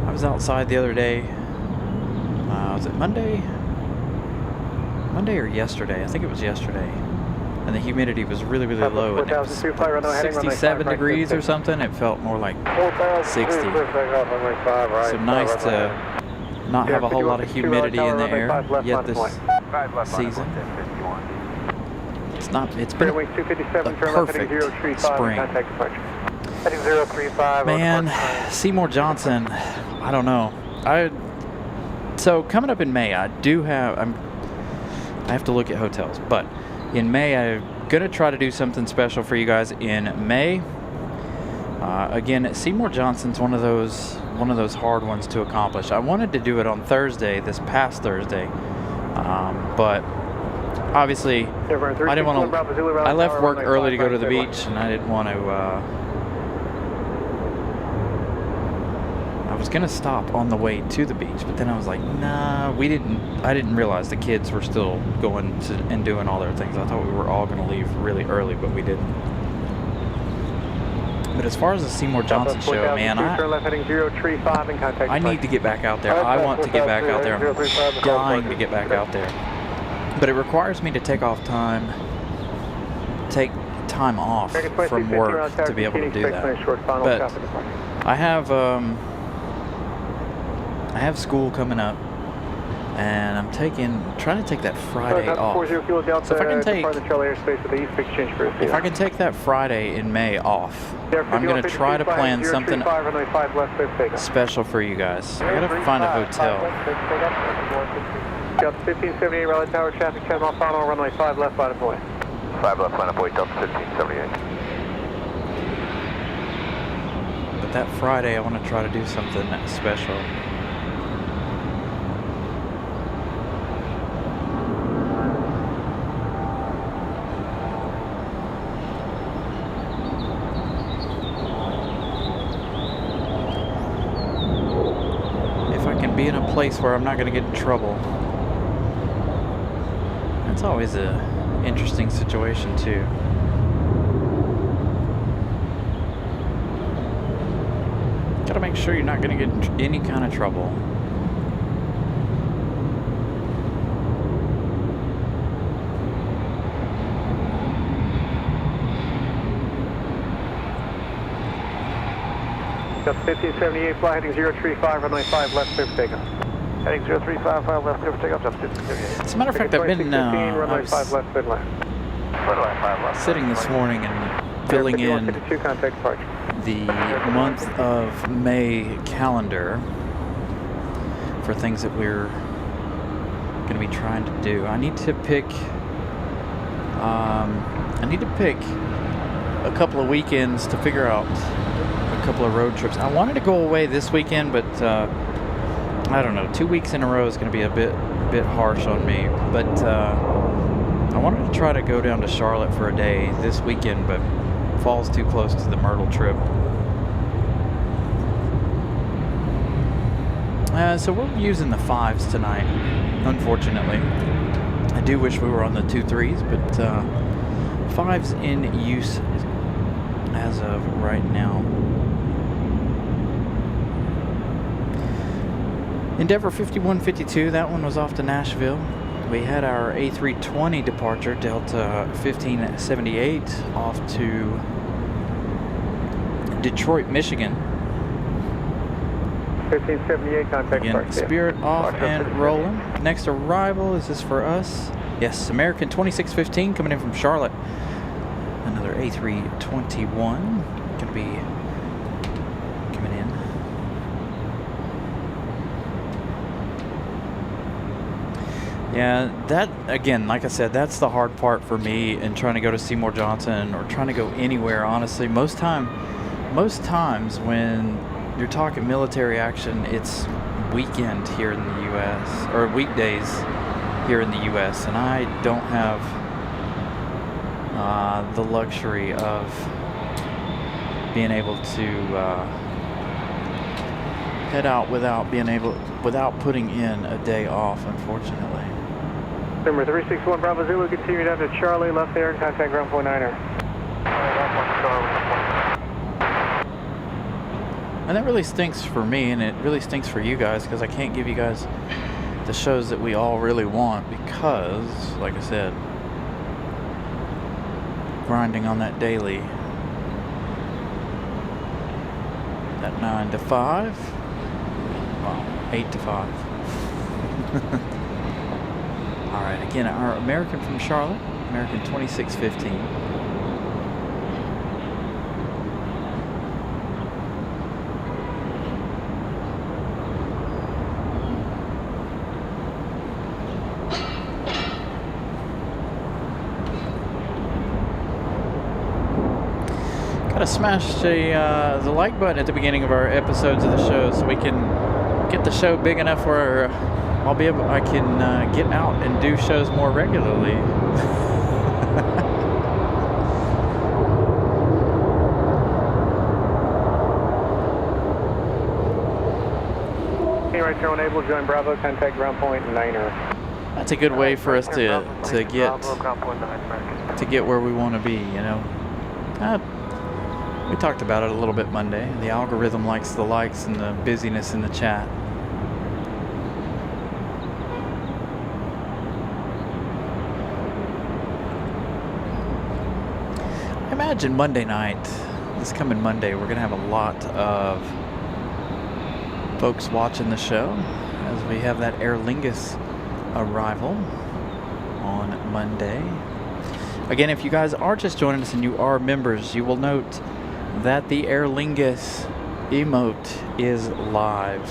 I was outside the other day. Was it Monday? Monday or yesterday? I think it was yesterday. And the humidity was really, really low. And it was 67 degrees or something. It felt more like 60. So nice to not have a whole lot of humidity in the air yet this season. It's been a perfect spring. Man, Seymour Johnson, I don't know. So coming up in May, I have to look at hotels, but in May I'm gonna try to do something special for you guys in May. Again, Seymour Johnson's one of those hard ones to accomplish. I wanted to do it on Thursday, this past Thursday, but obviously I didn't want to. I left work early to go to the beach, and I didn't want to. I was gonna stop on the way to the beach, but then I was like, nah, I didn't realize the kids were still going to and doing all their things. I thought we were all gonna leave really early, but we didn't. But as far as the Seymour Johnson show, man, I need to get back out there. I want to get back out there. I'm dying to get back out there. But it requires me to take time off from work to be able to do that. But I have school coming up, and I'm trying to take that Friday off. So if I can take that Friday in May off, I'm going to try to plan something special for you guys. I got to find a hotel. 1578 Raleigh Tower, traffic 10 mile final, runway 5 left line of point. 5 left line of point, Delta 1578. But that Friday, I want to try to do something special. Be in a place where I'm not going to get in trouble. That's always a interesting situation too. Got to make sure you're not going to get in any kind of trouble. That's 1578, fly heading 035, runway 5 left, clear for takeoff. Heading 035, 5 left, clear for takeoff, just 1578. As a matter of fact, I've been runway 5 left, clear line. Sitting this morning and filling in the month of May calendar for things that we're going to be trying to do. I need to pick a couple of weekends to figure out a couple of road trips. I wanted to go away this weekend, but I don't know. 2 weeks in a row is going to be a bit harsh on me. But I wanted to try to go down to Charlotte for a day this weekend, but falls too close to the Myrtle trip. So we're using the 5s tonight, unfortunately. I do wish we were on the 2-3s, but 5s in use as of right now. Endeavor 5152, that one was off to Nashville. We had our A320 departure, Delta 1578, off to Detroit, Michigan. 1578, contact Again, Spirit off and rolling. Next arrival, is this for us? Yes, American 2615 coming in from Charlotte. Another A321 gonna be coming in. Yeah, that, again, like I said, that's the hard part for me in trying to go to Seymour Johnson or trying to go anywhere, honestly. Most times when you're talking military action, it's weekend here in the U.S. or weekdays here in the U.S. and I don't have the luxury of being able to head out without putting in a day off, unfortunately. Number 361 Bravo Zulu, continue down to Charlie, left there, contact ground point 9er. And that really stinks for me, and it really stinks for you guys, because I can't give you guys the shows that we all really want, because, like I said, grinding on that daily. That 9 to 5. Well, 8 to 5. Alright, again, our American from Charlotte, American 2615. Gotta smash the like button at the beginning of our episodes of the show so we can get the show big enough where I can get out and do shows more regularly. Hey, right there on able, join Bravo, contact ground point 9er. That's a good way for us to get where we want to be, you know. We talked about it a little bit Monday. The algorithm likes the likes and the busyness in the chat. I imagine Monday night, this coming Monday, we're going to have a lot of folks watching the show as we have that Aer Lingus arrival on Monday. Again, if you guys are just joining us and you are members, you will note that the Aer Lingus emote is live.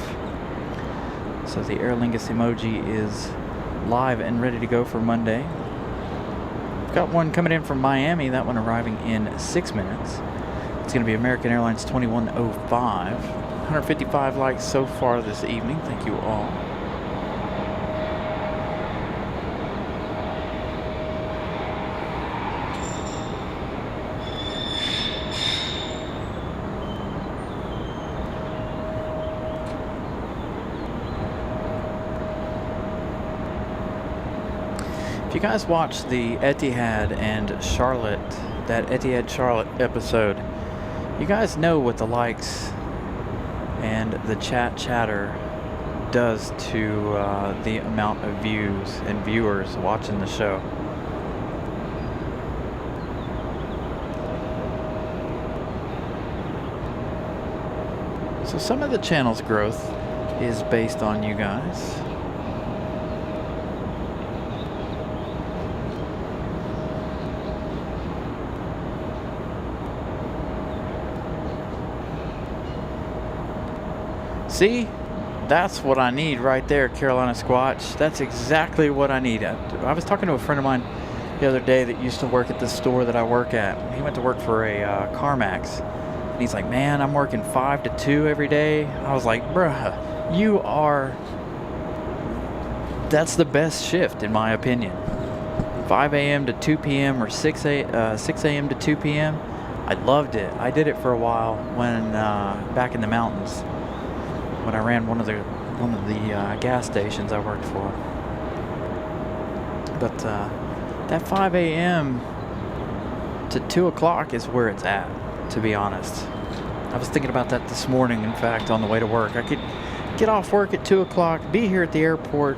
So the Aer Lingus emoji is live and ready to go for Monday. We've got one coming in from Miami, that one arriving in 6 minutes. It's going to be American Airlines 2105. 155 likes so far this evening. Thank you all. If you guys watched the Etihad and Charlotte, that Etihad Charlotte episode, you guys know what the likes and the chatter does to the amount of views and viewers watching the show. So some of the channel's growth is based on you guys. See, that's what I need right there, Carolina Squatch. That's exactly what I need. I was talking to a friend of mine the other day that used to work at the store that I work at. He went to work for a CarMax. And he's like, man, I'm working 5 to 2 every day. I was like, bruh, that's the best shift in my opinion. 5 a.m. to 2 p.m. or 6 a.m. to 2 p.m. I loved it. I did it for a while when back in the mountains. When I ran one of the one of the gas stations I worked for. But that 5 a.m. to 2 o'clock is where it's at, to be honest. I was thinking about that this morning, in fact, on the way to work. I could get off work at 2 o'clock, be here at the airport,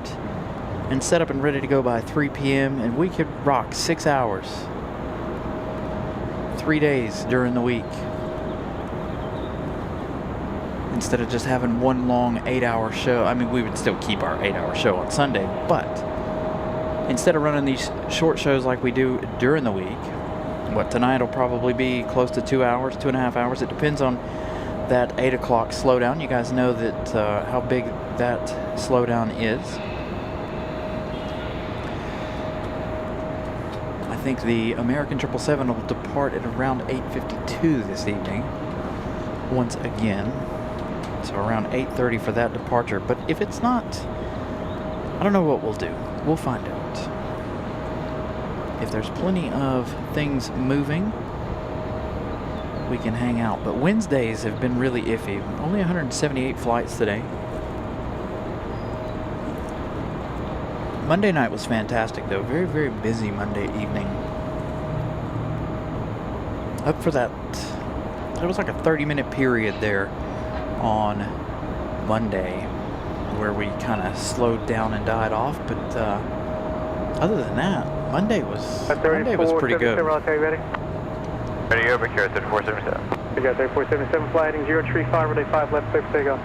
and set up and ready to go by 3 p.m., and we could rock 6 hours. 3 days during the week. Instead of just having one long 8-hour show. I mean, we would still keep our 8-hour show on Sunday, but instead of running these short shows like we do during the week, what tonight will probably be close to 2 hours, 2.5 hours. It depends on that 8 o'clock slowdown. You guys know that how big that slowdown is. I think the American 777 will depart at around 8:52 this evening. Once again. So around 8:30 for that departure. But if it's not, I don't know what we'll do. We'll find out. If there's plenty of things moving, we can hang out. But Wednesdays have been really iffy. Only 178 flights today. Monday night was fantastic though. Very, very busy Monday evening. Up for that, it was like a 30-minute period there on Monday where we kind of slowed down and died off, but other than that, Monday was pretty good. Ready? Ready over here at 477. We got 3477 flight heading 035, runway 5 left, clear for takeoff.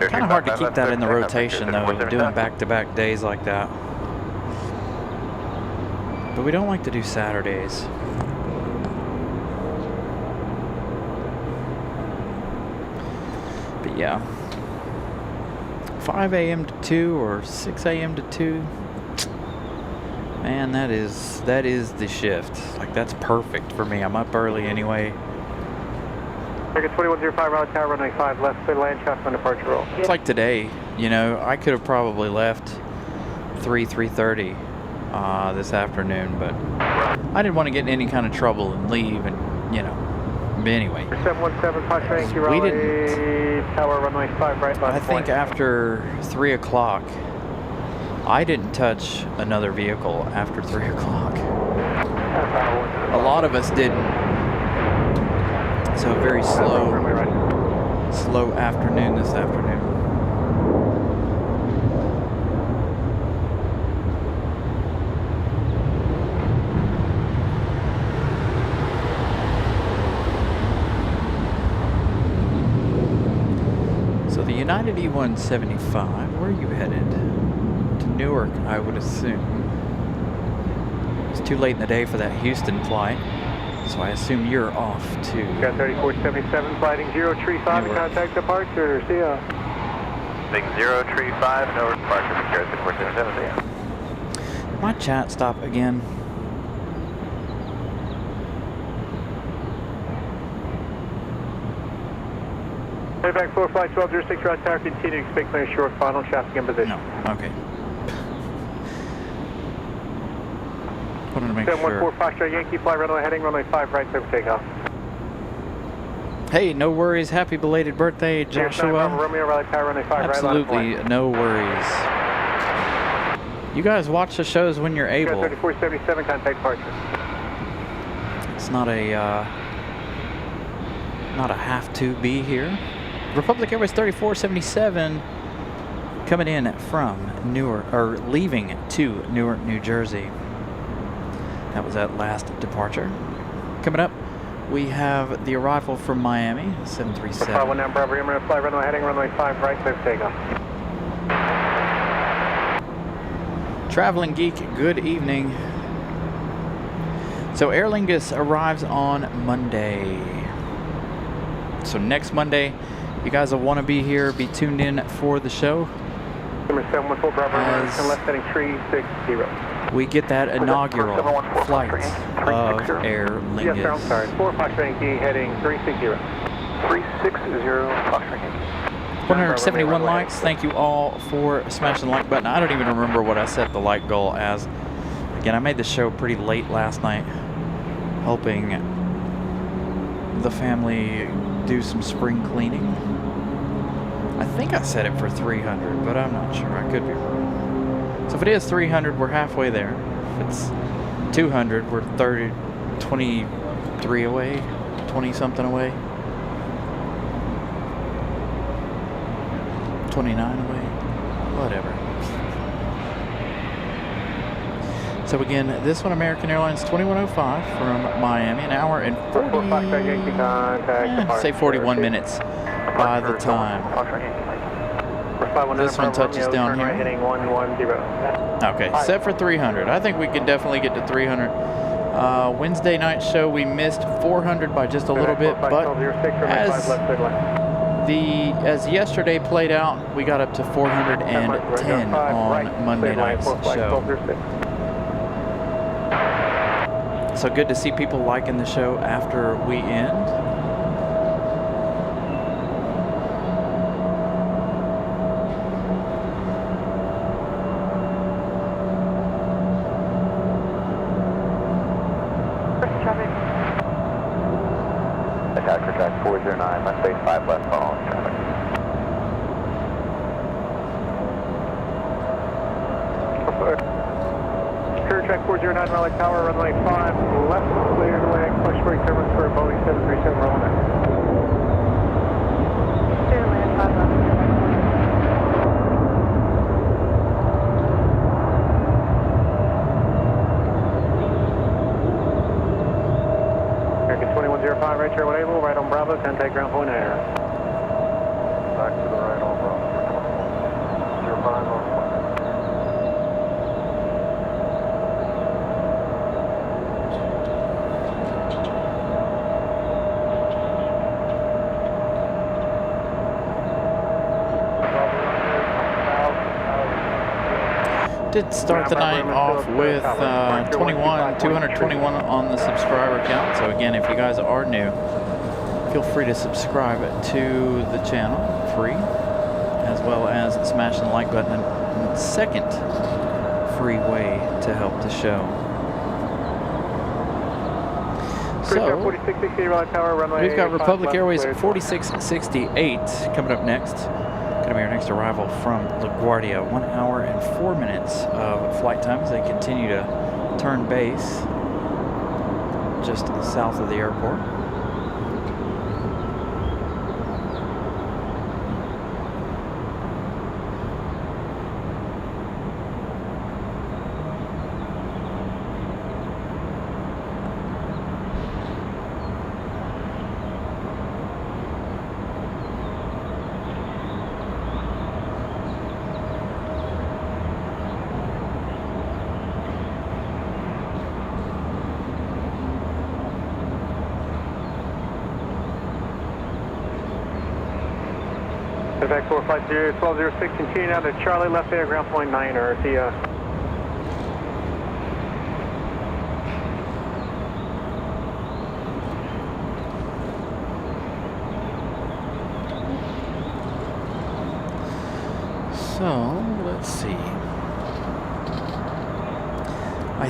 Kind of hard to keep that in the rotation though, doing back-to-back days like that. But we don't like to do Saturdays. But yeah, 5 a.m. to 2 or 6 a.m. to 2. Man, that is the shift. Like, that's perfect for me. I'm up early anyway. Target 2105, Raleigh Tower, runway 5 left, clear land, shotgun departure roll. It's like today, you know, I could have probably left 3:30 this afternoon, but I didn't want to get in any kind of trouble and leave, and you know. But anyway, 717, posture rank, Raleigh Tower, runway 5 right, left. I think after 3 o'clock, I didn't touch another vehicle after 3 o'clock. A lot of us didn't. So very slow afternoon this afternoon. So the United E-175, where are you headed? To Newark, I would assume. It's too late in the day for that Houston flight. So I assume you're off too. Got 3477 flighting 035 and contact departure. See ya. Big 035, no departure for Carrot 477. See ya. My chat stop again. Headback 4 flight 1206 Raleigh Tower, continue to expect clear short final traffic in position. No, okay. Wanted to make sure. 714 Foxtrot Yankee, fly runway heading, runway 5 right, clear for takeoff. Hey, no worries. Happy belated birthday, Joshua. Romeo, Raleigh Tower, runway 5 Absolutely, right, no worries. You guys watch the shows when you're able. 3477, contact departure. It's not a have to be here. Republic Airways 3477 coming in from Newark, or leaving to Newark, New Jersey. That was that last departure. Coming up, we have the arrival from Miami, 737. 519 Bravo, you're going to fly runway heading, runway 5 right, clear for takeoff. Traveling Geek, good evening. So Aer Lingus arrives on Monday. So next Monday, you guys will want to be here, be tuned in for the show. Number 714 Bravo, left heading 360. We get that inaugural flight of Aer Lingus. Yes, sir, I'm sorry. 4 Foxtrot Yankee heading 360. 360 Foxtrot Yankee. 171 likes. Thank you all for smashing the like button. I don't even remember what I set the like goal as. Again, I made the show pretty late last night, helping the family do some spring cleaning. I think I set it for 300, but I'm not sure. I could be wrong. So if it is 300, we're halfway there. If it's 200, we're 23 away, 20 something away, 29 away, whatever. So again, this one, American Airlines 2105 from Miami, an hour and 41 minutes by the time this one touches down here. Okay, set for 300. I think we can definitely get to 300. Wednesday night show, we missed 400 by just a little bit, but as yesterday played out, we got up to 410 on Monday night's show. So good to see people liking the show after we end. Attacker track 409, left base 5 left, following traffic. Career track 409, Raleigh Tower, runway 5 left, cleared away, push brake turbines for Boeing 737, rolling in. Clear land 5 left. American 2105, right chair 1 able, right on Bravo, contact ground point air. Back to the right on Bravo. 05 on. Did start the night off with 221 on the subscriber count. So again, if you guys are new, feel free to subscribe to the channel, free, as well as smashing the like button. And second free way to help the show. So we've got Republic Airways 4668 coming up next. Going to be our next arrival from LaGuardia. 1 hour and 4 minutes of flight time as they continue to turn base just south of the airport. FedEx 450 1206, continue now to Charlie, left air, ground point 9, or see ya. So, let's see. I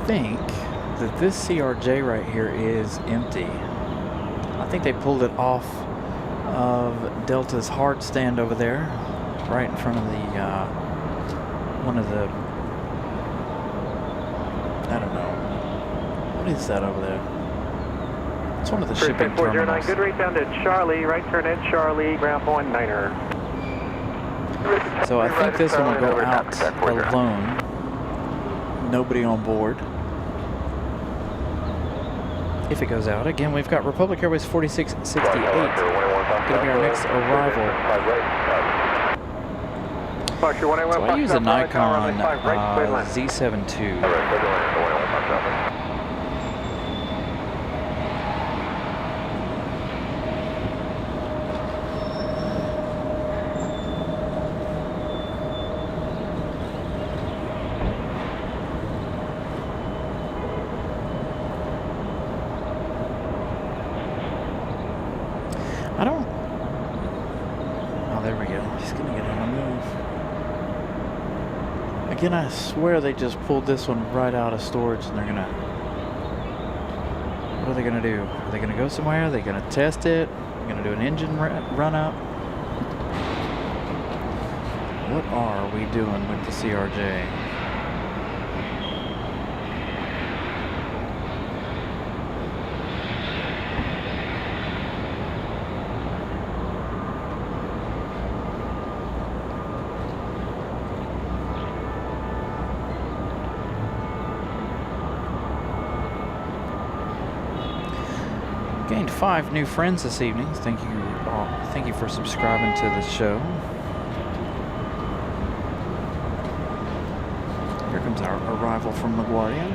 think that this CRJ right here is empty. I think they pulled it off of Delta's hard stand over there, right in front of the, one of the, I don't know, what is that over there? It's one of the shipping terminals. Good rate down to Charlie, right turn at Charlie, ground point 9er. So I think this one will go out alone. Nobody on board. If it goes out. Again, we've got Republic Airways 4668. Going to be our next arrival. So I use a Nikon Z7 II. I don't. Oh, there we go. He's gonna get on a move. Again, I swear they just pulled this one right out of storage, and they're gonna. What are they gonna do? Are they gonna go somewhere? Are they gonna test it? Are they gonna do an engine run up? What are we doing with the CRJ? Gained 5 new friends this evening. Thank you all. Thank you for subscribing to the show. Here comes our arrival from LaGuardia.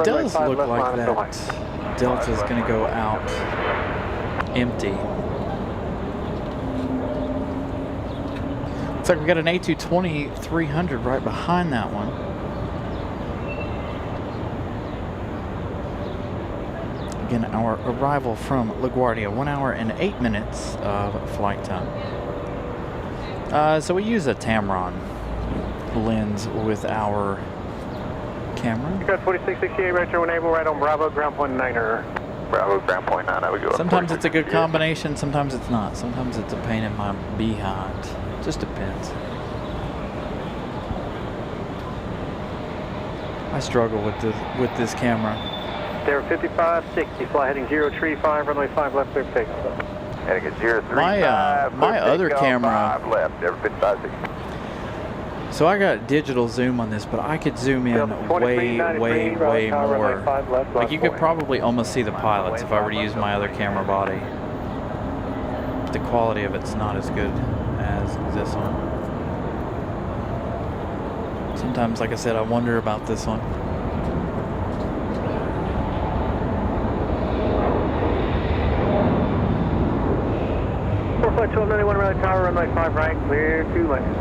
Does look like that Delta's going to go out empty. Looks like we got an A220-300 right behind that one. Again, our arrival from LaGuardia, 1 hour and 8 minutes of flight time. So we use a Tamron lens with our camera. You got 4668 retro enable right on Bravo, ground point 9er. Bravo, ground point 9, I would go up. Sometimes it's a good combination, sometimes it's not. Sometimes it's a pain in my behind. Just depends. I struggle with this camera. There 5560, fly heading 035, runway 5 left, clear for takeoff. Heading at 035. My other camera. 5 left, there 5560. So I got digital zoom on this, but I could zoom in way more. Like you could probably almost see the pilots if I were to use my other camera body. The quality of it's not as good as this one. Sometimes, like I said, I wonder about this one. Flight 1291 Raleigh Tower, runway 5 right, clear to land.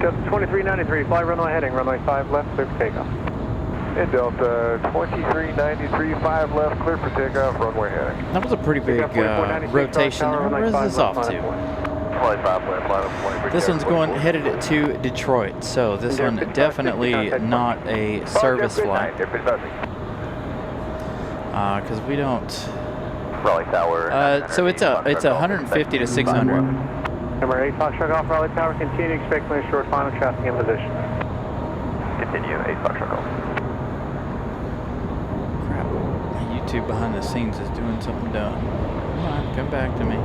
Delta 2393, fly runway heading, runway 5 left, clear for takeoff. And Delta 2393, 5 left, clear for takeoff, runway heading. That was a pretty big rotation. Where is this off to? This one's headed to Detroit, so this one definitely not a service flight. Because we don't. Raleigh Tower. So it's a 150 to 600. Number 8 Foxtrot off Raleigh Tower, continue, expect a short final traffic in position. Continue, 8 Foxtrot off. Crap, YouTube behind the scenes is doing something dumb. Come on, come back to me.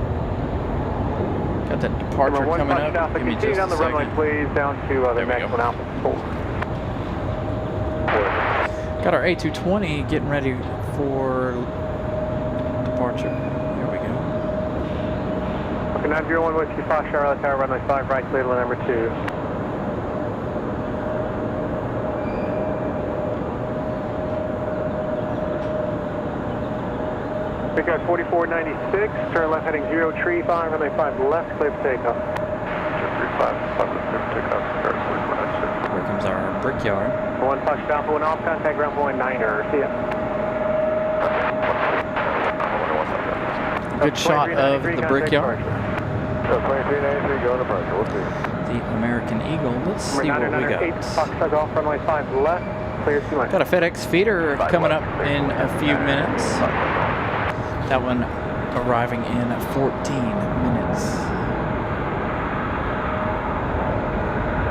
Got that departure coming up. Give me just down the runway, please, down to the next one, Alpha 4. Got our A220 getting ready for departure. There we go. Okay, 901 Whiskey Foxtrot, Raleigh Tower, runway 5 right, clear to number 2. We got 4496, turn left heading 035, runway 5 left, clear for takeoff. 035, 5 left, clear for takeoff, start 4496. Here comes our brickyard. 1 Foxtrot Alpha 1 off, contact ground point 9er, see ya. Good shot of the brickyard. 2393, going to departure, we'll see. The American Eagle. Let's see what we got. Foxtrot off, runway 5 left, clear to land. Got a FedEx feeder coming up in a few minutes. That one arriving in 14 minutes.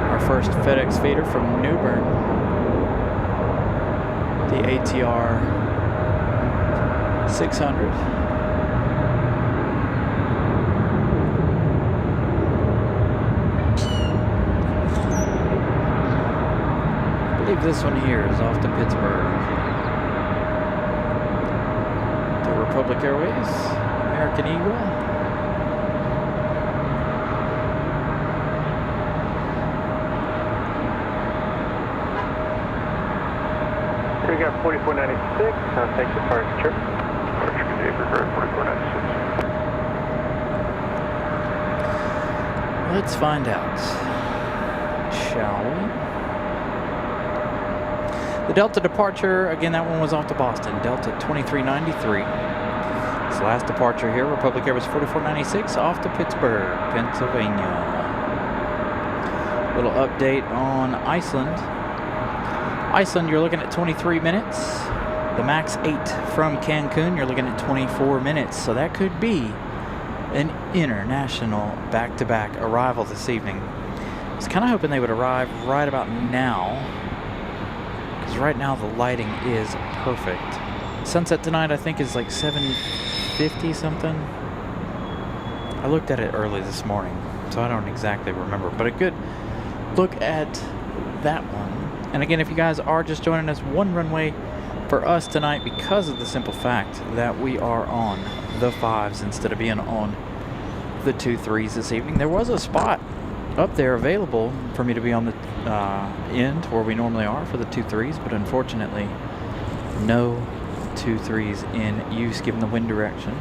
Our first FedEx feeder from New Bern. The ATR 600. believe this one here is off to Pittsburgh. To Republic Airways, American Eagle. We got 4496. Thanks for departure. Departure today for 4496. Let's find out, shall we? The Delta departure, again, that one was off to Boston. Delta 2393. This last departure here, Republic Airways 4496, off to Pittsburgh, Pennsylvania. Little update on Iceland. Iceland, you're looking at 23 minutes. The MAX 8 from Cancun, you're looking at 24 minutes. So that could be an international back-to-back arrival this evening. I was kind of hoping they would arrive right about now, because right now the lighting is perfect. Sunset tonight I think is like 7:50 something. I looked at it early this morning, so I don't exactly remember, but a good look at that one. And again, if you guys are just joining us, one runway for us tonight because of the simple fact that we are on the 5s instead of being on the 2-3s this evening. There was a spot up there available for me to be on the end where we normally are for the 2-3s, but unfortunately no 2-3s in use given the wind direction.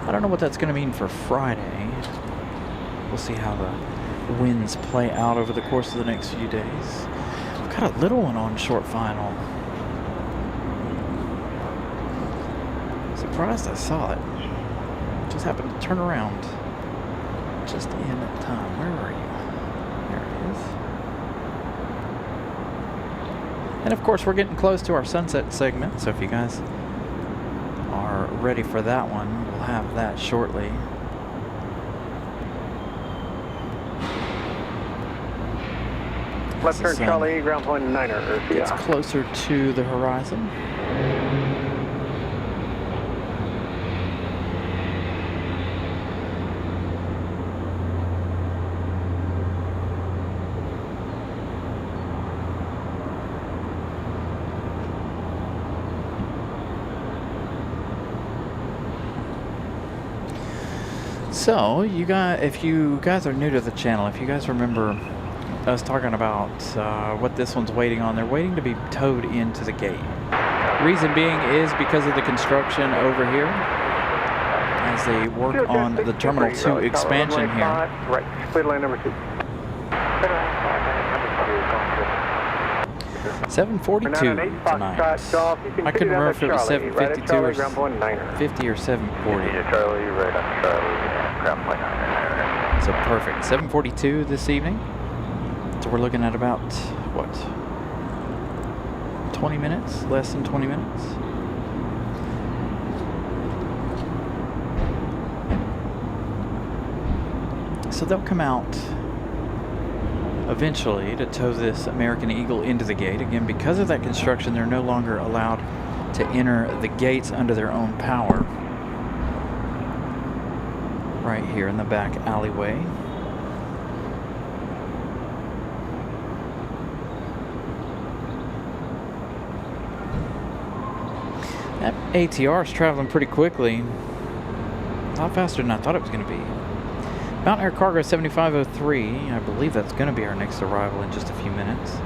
I don't know what that's going to mean for Friday. We'll see how the winds play out over the course of the next few days. I've got a little one on short final. Surprised I saw it. Just happened to turn around just in time. Where are you? There it is. And of course we're getting close to our sunset segment, so if you guys are ready for that one, we'll have that shortly. Left turn Charlie, ground point 9er. Gets closer to the horizon. So, if you guys are new to the channel, if you guys remember us talking about what this one's waiting on, they're waiting to be towed into the gate. Reason being is because of the construction over here as they work on the Terminal 2 expansion here. Right, split line number 2. 742 tonight. I couldn't remember if it was 752 or 50 or 740. Charlie, right on Charlie, ground point 9. So perfect. 742 this evening. So we're looking at about, what, 20 minutes? Less than 20 minutes? So they'll come out eventually to tow this American Eagle into the gate. Again, because of that construction, they're no longer allowed to enter the gates under their own power. Right here in the back alleyway. That ATR is traveling pretty quickly. A lot faster than I thought it was going to be. Mountain Air Cargo 7503. I believe that's going to be our next arrival in just a few minutes.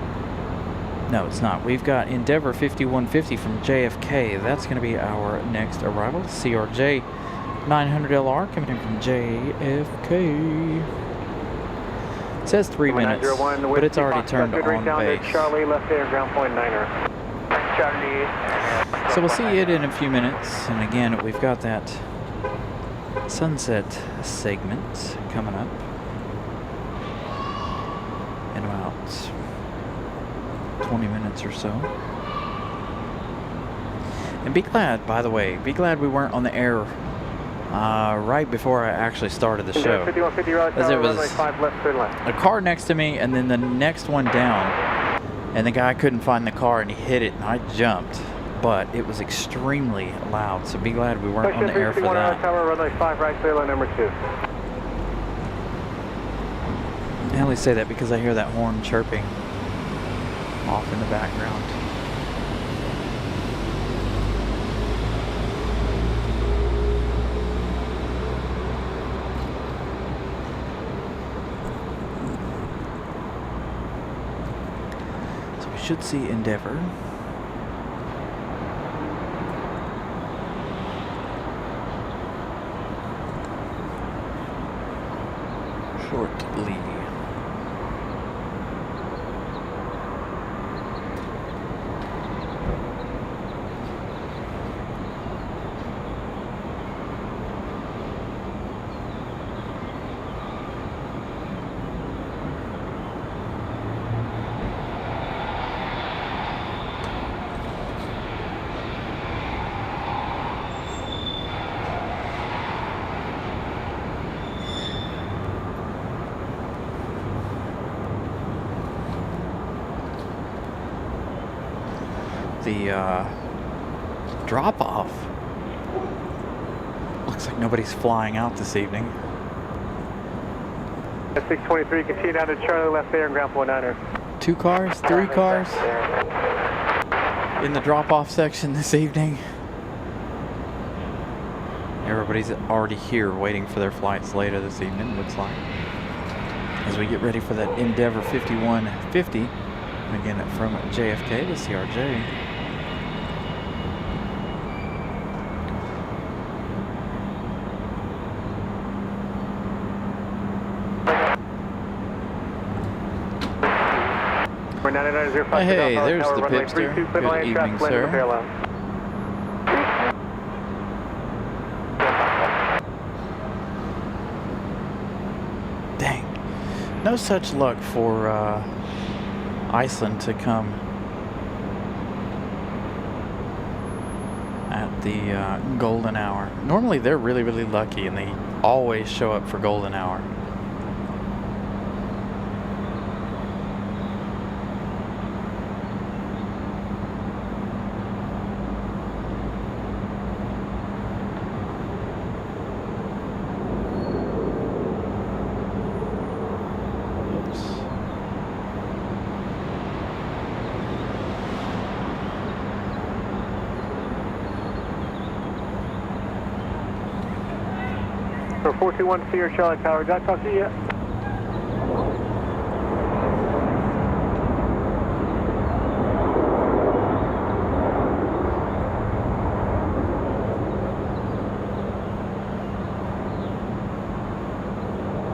No, it's not. We've got Endeavor 5150 from JFK. That's going to be our next arrival. CRJ 900LR coming in from JFK. It says 3 minutes, but it's already turned on base. Charlie, left air, ground point 9er. Charlie. So we'll see it in a few minutes. And again, we've got that sunset segment coming up in about 20 minutes or so. And be glad, by the way, be glad we weren't on the air right before I actually started the show. As it was a car next to me and then the next one down, and the guy couldn't find the car and he hit it and I jumped. But it was extremely loud, so be glad we weren't on the air for that. Tower, runway 5 right, clear line number 2. I only say that because I hear that horn chirping off in the background. So we should see Endeavour. Shortly. The drop-off. Looks like nobody's flying out this evening. 623, continue down to Charlie, left there, and ground 19er. 2 cars, 3 cars in the drop-off section this evening. Everybody's already here waiting for their flights later this evening, looks like. As we get ready for that Endeavour 5150, again from JFK to CRJ. Hey, there's the Pipster. Good evening, sir. Dang. No such luck for Iceland to come at the golden hour. Normally they're really, really lucky and they always show up for golden hour. For 421 Sierra Charlie Tower, did I talk to you yet?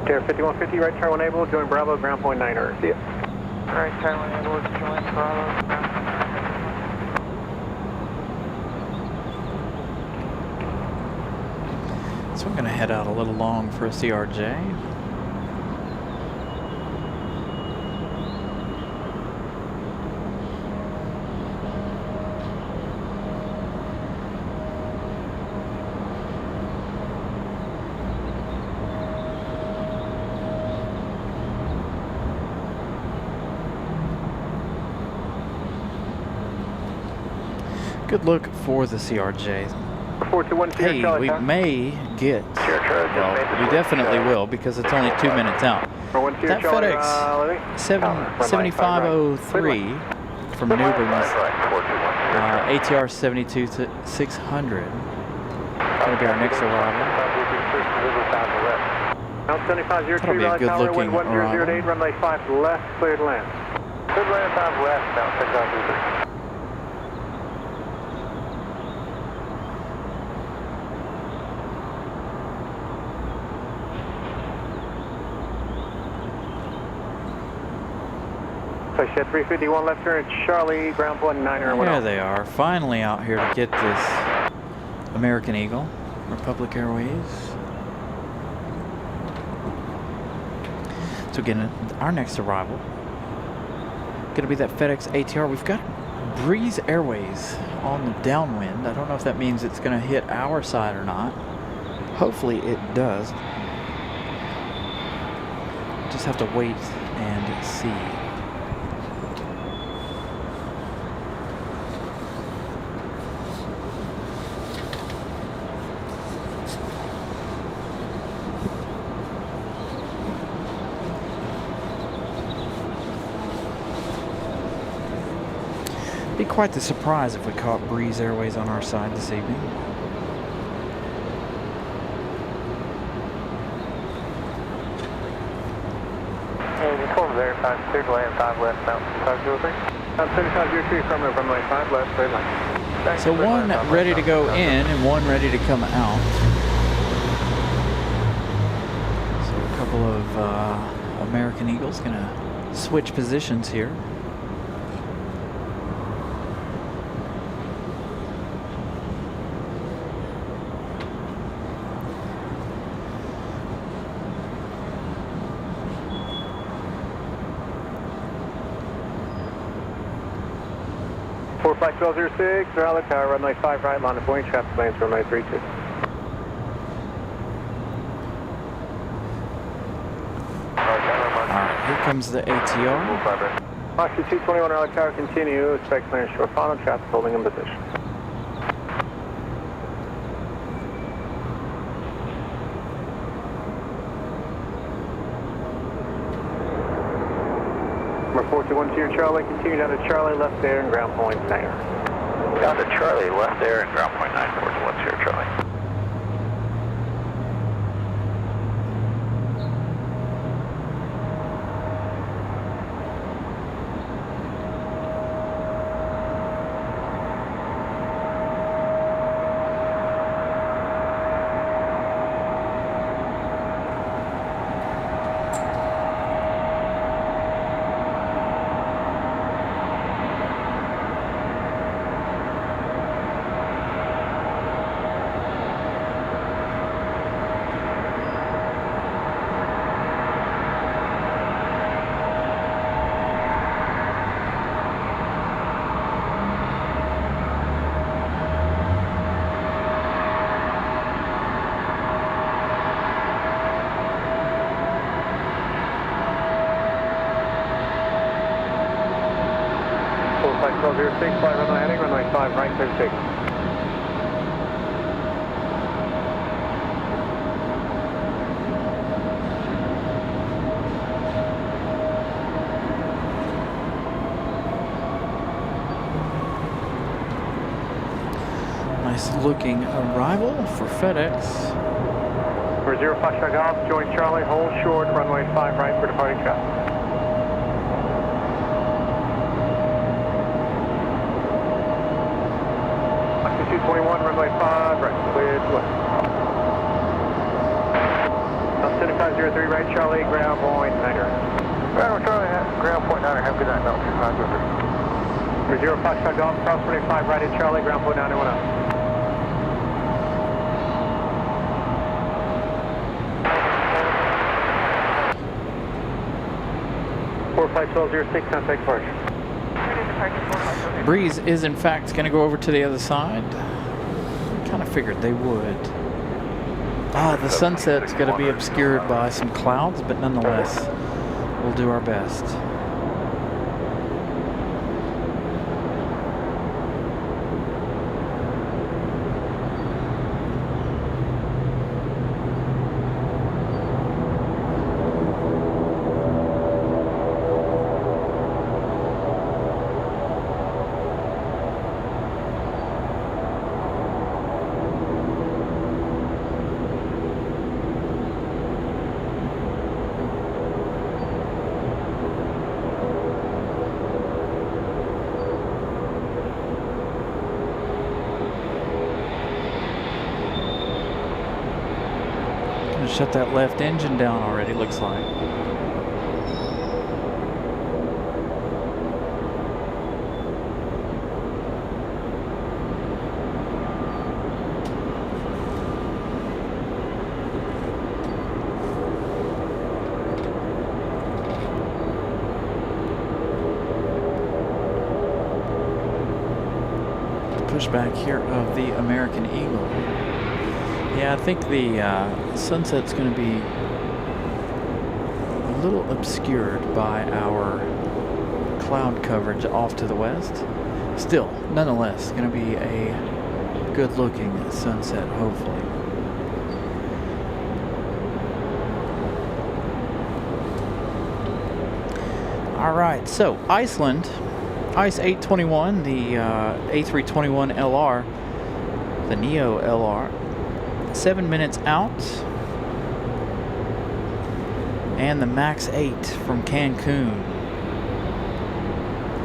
Air 5150, right turn 1 able, join Bravo, ground point 9er. See ya. Right turn 1 able, join Bravo, ground. So we're going to head out a little long for a CRJ. Good look for the CRJ. 421 Hey, we may get, well, we definitely will because it's only 2 minutes out. That FedEx 7503 from Newbern's ATR 72600 going to be our next arrival. That'll be a good looking arrival. Runway 5 left, cleared land. Cleared land 5 left, now 623. Shed 351 left turn at Charlie, ground 19er. There they are, finally out here to get this American Eagle, Republic Airways. So again, our next arrival, going to be that FedEx ATR. We've got Breeze Airways on the downwind. I don't know if that means it's going to hit our side or not. Hopefully it does. Just have to wait and see. quite the surprise if we caught Breeze Airways on our side this evening. And 12 there, 5 clear to land, 5 left, mountain 503. 7503 from runway 5 left, clear line. So one ready to go in and one ready to come out. So a couple of American Eagles gonna switch positions here. Flight 1206, Raleigh Tower, runway 5 right, line of Boeing, traffic lanes, runway 32. Alright, here comes the ATR. Foxtrot 221, Raleigh Tower, continue, expect clearance short final, traffic holding in position. Number 4212 Charlie, continue down to Charlie, left air and ground point 9. Down to Charlie, left air and ground point 9, 4210 Charlie. Flight 1206, flight runway heading, runway 5 right, clear to take. Nice looking arrival for FedEx. For 0 Foxtrot Golf, join Charlie, hold short, runway 5 right for departing traffic. Foxtrot 221, runway 5 right, clear to left. 7503 right, Charlie, ground point 9er. Ground Charlie, ground point 9er, have a good night, Mountain 503. For 0 Foxtrot Golf, cross runway 5 right at Charlie, ground point 9er, 1 up. Flight 1206, contact departure. Breeze is in fact going to go over to the other side. Kind of figured they would. The sunset's going to be obscured by some clouds, but nonetheless, we'll do our best. Shut that left engine down already, looks like. Pushback here of the American Eagle. Yeah, I think the sunset's going to be a little obscured by our cloud coverage off to the west. Still, nonetheless, going to be a good-looking sunset, hopefully. All right, so Iceland ICE 821, the A321LR, the Neo LR, 7 minutes out. And the MAX 8 from Cancun,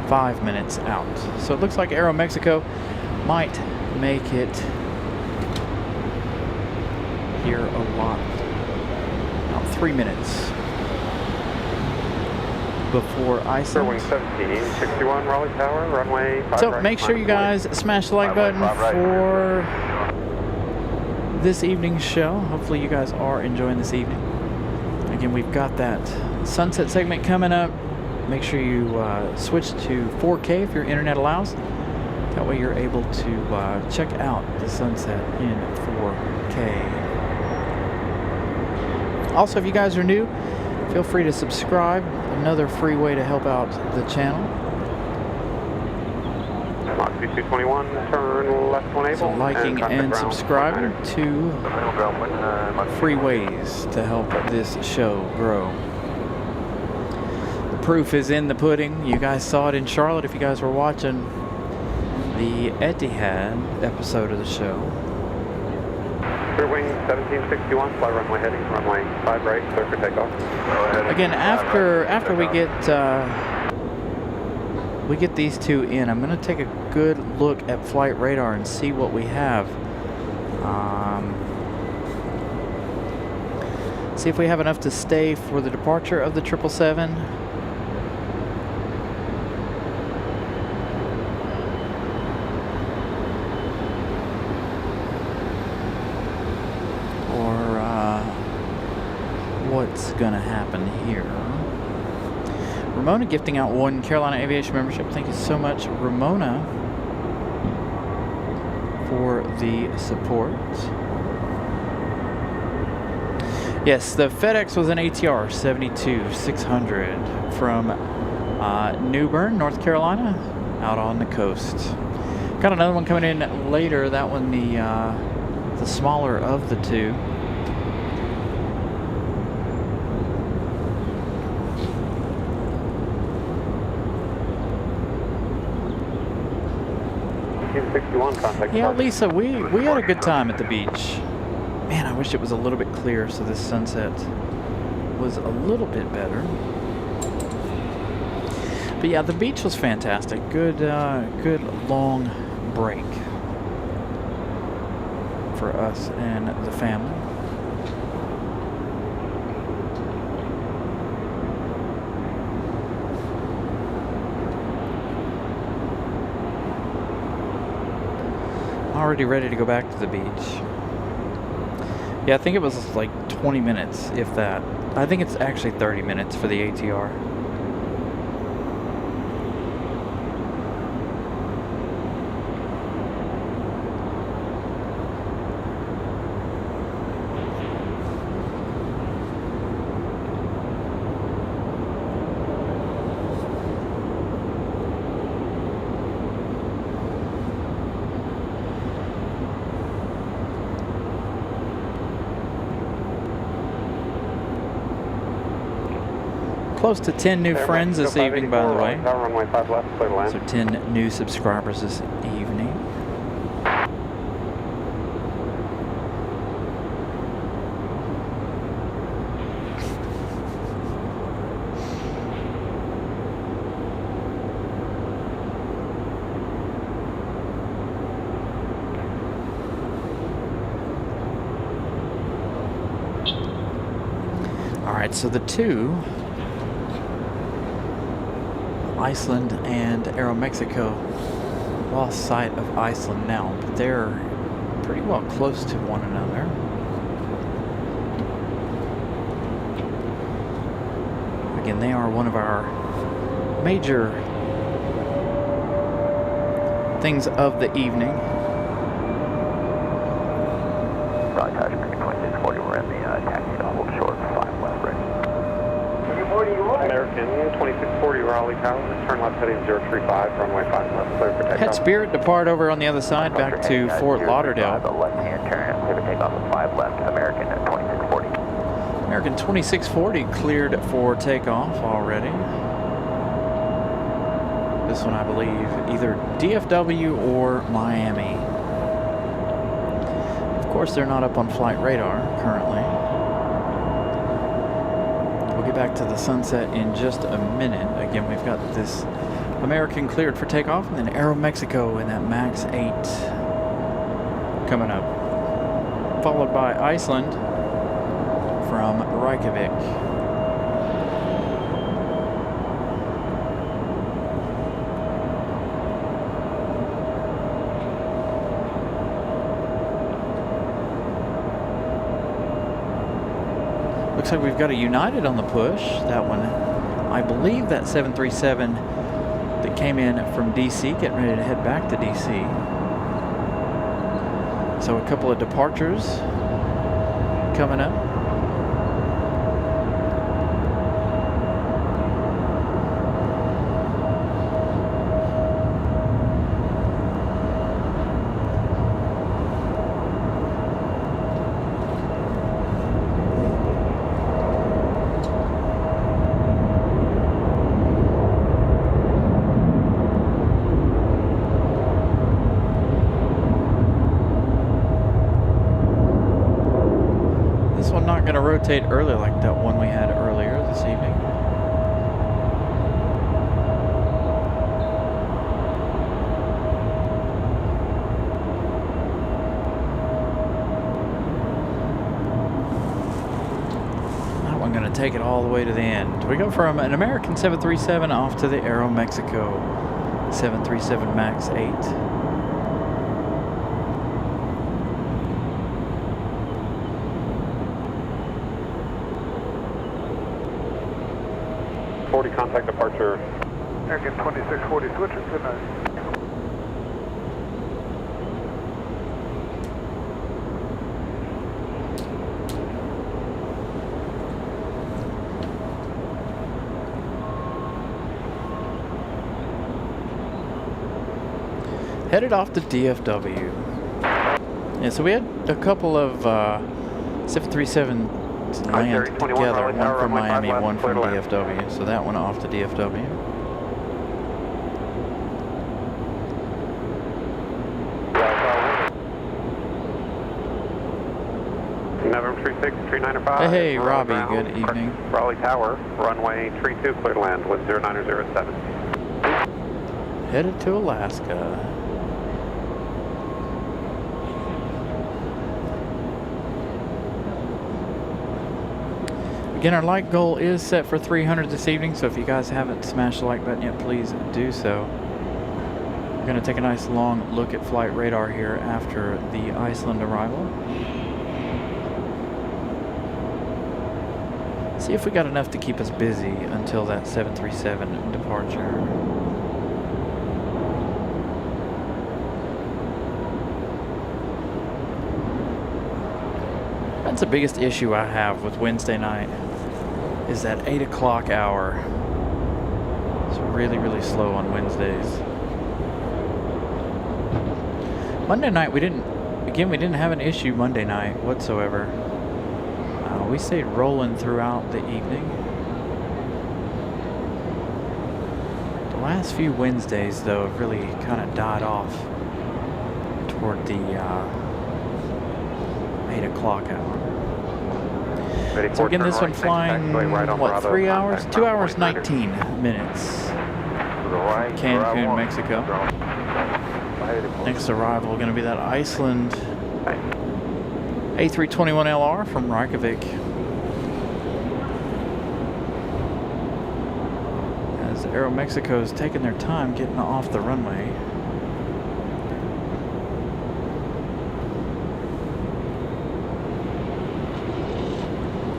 5 minutes out. So it looks like Aeromexico might make it here a lot. About 3 minutes before Iceland. Wing 1761 Raleigh Tower, runway 5 So right, make sure you guys smash the like button for this evening's show. Hopefully you guys are enjoying this evening. Again, we've got that sunset segment coming up. Make sure you switch to 4K if your internet allows. That way you're able to check out the sunset in 4K. Also, if you guys are new, feel free to subscribe. Another free way to help out the channel. Mach 221, turn left one able. So liking and subscribing, 2 free ways to help this show grow. The proof is in the pudding. You guys saw it in Charlotte if you guys were watching the Etihad episode of the show. Clear wing 1761, fly runway heading, runway 5 right, clear for takeoff. Again, after we get these two in, I'm going to take a good look at flight radar and see what we have. See if we have enough to stay for the departure of the 777. What's gonna happen here? Ramona gifting out 1 Carolina Aviation membership. Thank you so much, Ramona, for the support. Yes, the FedEx was an ATR 72-600 from New Bern, North Carolina, out on the coast. Got another one coming in later. That one, the smaller of the two. Yeah, Lisa, we had a good time at the beach. Man, I wish it was a little bit clearer so this sunset was a little bit better. But yeah, the beach was fantastic. Good long break for us and the family. Already ready to go back to the beach. Yeah, I think it was like 20 minutes, if that. I think it's actually 30 minutes for the ATR. Close to 10 new friends this evening, by the way. Runway 5 left, clear to land. So 10 new subscribers this evening. All right, so the two, Iceland and Aeromexico, lost sight of Iceland now, but they're pretty well close to one another. Again, they are one of our major things of the evening. Raleigh Tower, 2640, we're in the taxi to hold short, 5 left, right. American 2640 Raleigh Tower, turn left heading 035, runway 5 left, clear for takeoff. Had Spirit depart over on the other side back to Fort Lauderdale. The left-hand turn, clear for takeoff at 5 left, American at 2640. American 2640 cleared for takeoff already. this one, I believe. Either DFW or Miami. Of course, they're not up on flight radar currently. We'll get back to the Sunset in just a minute. Again, we've got this American cleared for takeoff, and then Aeromexico in that MAX 8 coming up. Followed by Iceland from Reykjavik. Looks like we've got a United on the push. That one, I believe that 737 that came in from DC, getting ready to head back to DC. So a couple of departures coming up. Going to rotate early like that one we had earlier this evening. That one going to take it all the way to the end. We go from an American 737 off to the Aeromexico 737 MAX 8. 40 contact departure. American 2640 switcher, good night. Headed off to DFW. Yeah, so we had a couple of 737 land together, one from Miami, one from DFW. So that one off to DFW. November 36, 395. Hey, Robbie, good evening. Raleigh Tower, runway 32, clear to land, with 0907. Headed to Alaska. Again, our like goal is set for 300 this evening, so if you guys haven't smashed the like button yet, please do so. We're going to take a nice long look at flight radar here after the Iceland arrival. See if we got enough to keep us busy until that 737 departure. That's the biggest issue I have with Wednesday night, is that 8 o'clock hour. It's really, really slow on Wednesdays. Monday night, we didn't have an issue Monday night whatsoever. We stayed rolling throughout the evening. The last few Wednesdays, though, have really kind of died off toward the 8 o'clock hour. So again, this one flying, what, 3 hours? 2 hours, 19 minutes. Cancun, Mexico. Next arrival going to be that Iceland A321LR from Reykjavik. As Aeromexico is taking their time getting off the runway.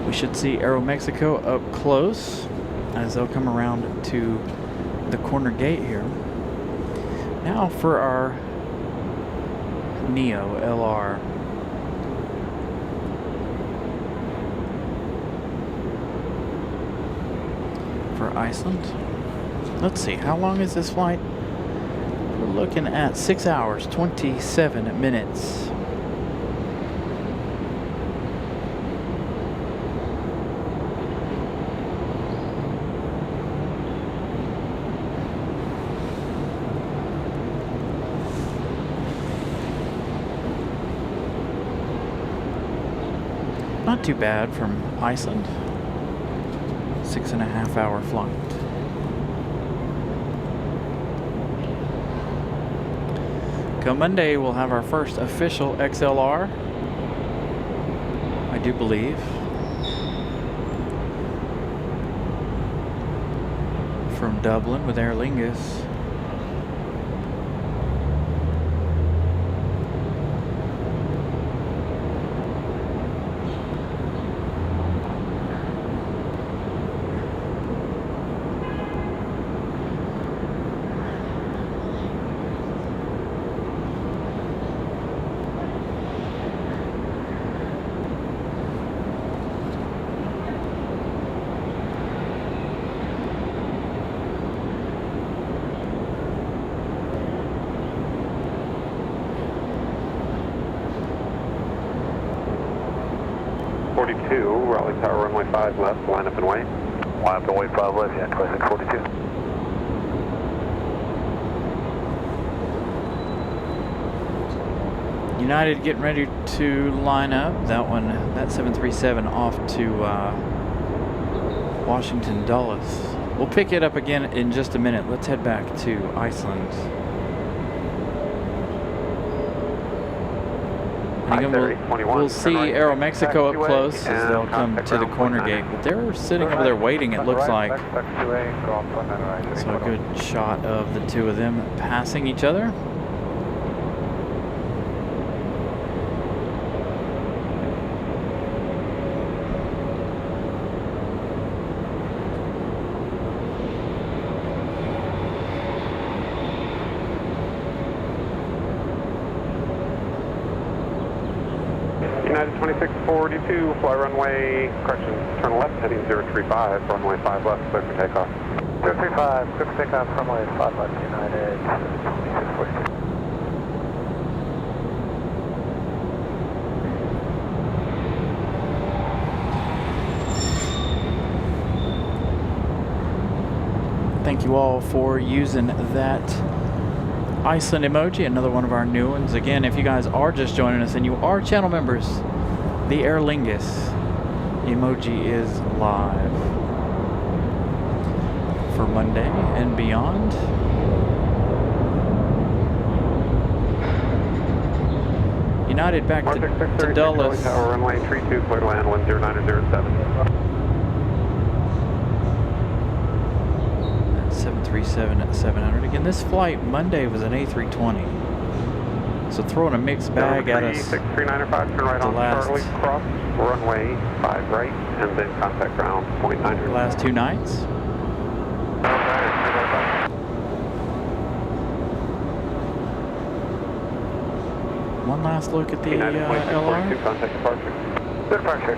We should see Aeromexico up close as they'll come around to the corner gate here. Now for our Neo LR. For Iceland. Let's see, how long is this flight? We're looking at 6 hours, 27 minutes. Not too bad from Iceland. 6.5 hour flight. Come Monday, we'll have our first official XLR, I do believe, from Dublin with Aer Lingus. Raleigh Tower, runway 5 left, line up and wait. Line up and wait 5 left, yeah, 2642. United getting ready to line up. That one, that 737 off to Washington Dulles. We'll pick it up again in just a minute. Let's head back to Iceland. And again, we'll see Aeromexico up close as they'll come to the corner gate. But they're sitting over there waiting, it looks like. So a good shot of the two of them passing each other. United 2642, fly runway, correction, turn left, heading 035, runway 5 left, clear for takeoff. 035, clear for takeoff, runway 5 left, United 2642. Thank you all for using that Iceland emoji, another one of our new ones. Again, if you guys are just joining us and you are channel members, the Aer Lingus emoji is live for Monday and beyond. United back to Dulles. Tower, runway 32, clear to land 10907. 737 at 700. Again, this flight Monday was an A320. So throwing a mixed bag at us. 6395, turn right on Charlie, cross, runway 5 right, and then contact ground, 0.9. Last 2 nights. One last look at the LR. Contact departure. Departure,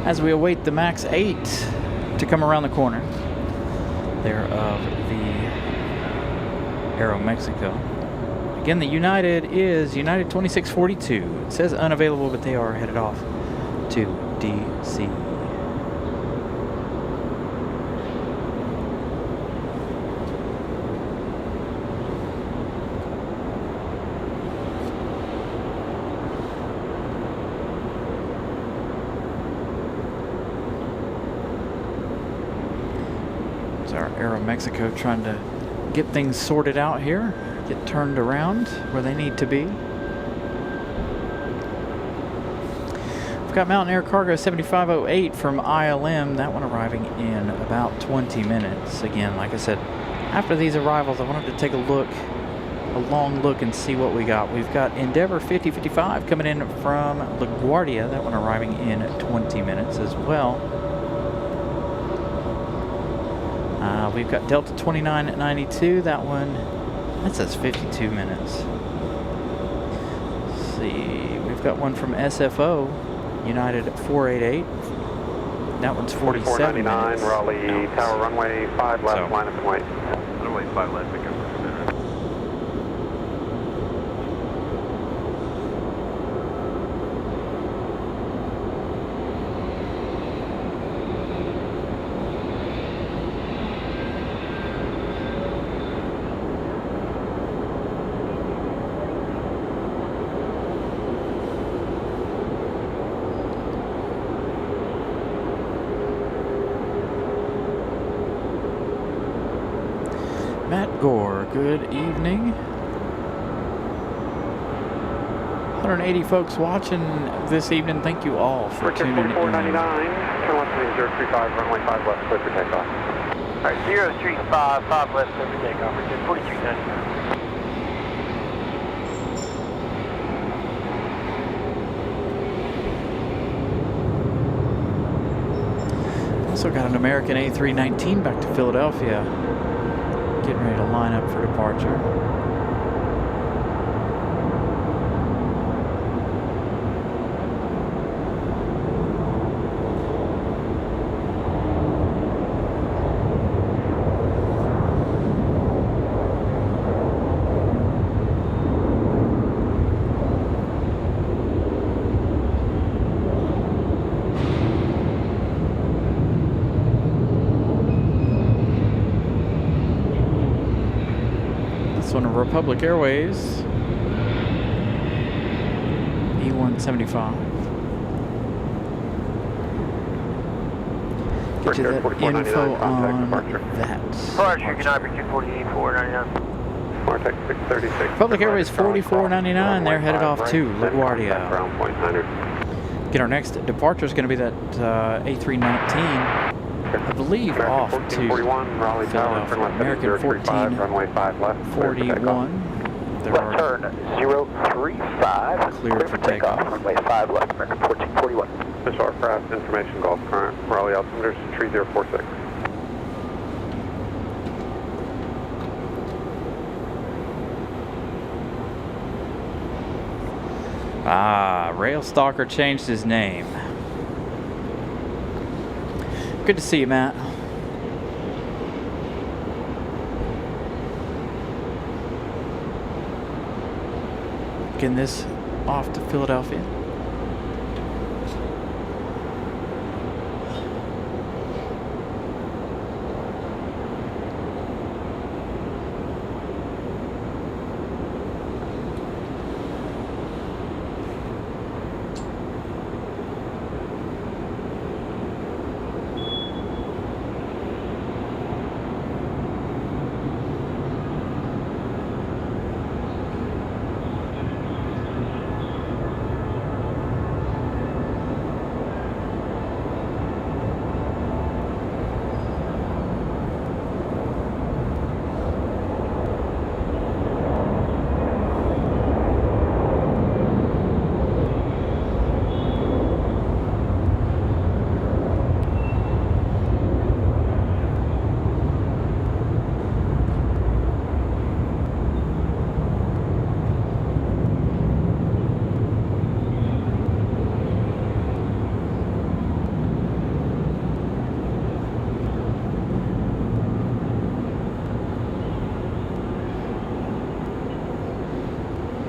As we await the MAX 8 to come around the corner there of the Aeromexico. Again, the United is United 2642. It says unavailable, but they are headed off to DC. Our Aeromexico trying to get things sorted out here, get turned around where they need to be. We've got Mountain Air Cargo 7508 from ILM, that one arriving in about 20 minutes. Again, like I said, after these arrivals, I wanted to take a long look and see what we got. We've got Endeavor 5055 coming in from LaGuardia, that one arriving in 20 minutes as well. We've got Delta 2992, that one, that says 52 minutes. Let's see, we've got one from SFO, United 488, that one's 47 minutes. Raleigh Tower, runway 5 left, line up and wait. Runway 5 left, pick up for a minute. Good evening. 180 folks watching this evening. Thank you all for tuning in. 4499, turn left to 035, runway 5 left, clear for takeoff. All right, 035, 5 left, clear for takeoff. We're doing 4399. Also got an American A319 back to Philadelphia. Getting ready to line up for departure. This one of Republic Airways, E175. Get you that info on that. Departure, United 248, 499. Martech 636. Republic Airways 4499. They're headed off to LaGuardia. Ground point 100. Get our next departure is going to be that A319. I believe off to 1441, Raleigh Tower, turn left American 035, runway 5 left, clear for takeoff. 41. There Left are turn 035, cleared for takeoff. Runway 5 left, American 1441. This aircraft information Gulf current, Raleigh altimeters 3046. Rail Stalker changed his name. Good to see you, Matt. Getting this off to Philadelphia.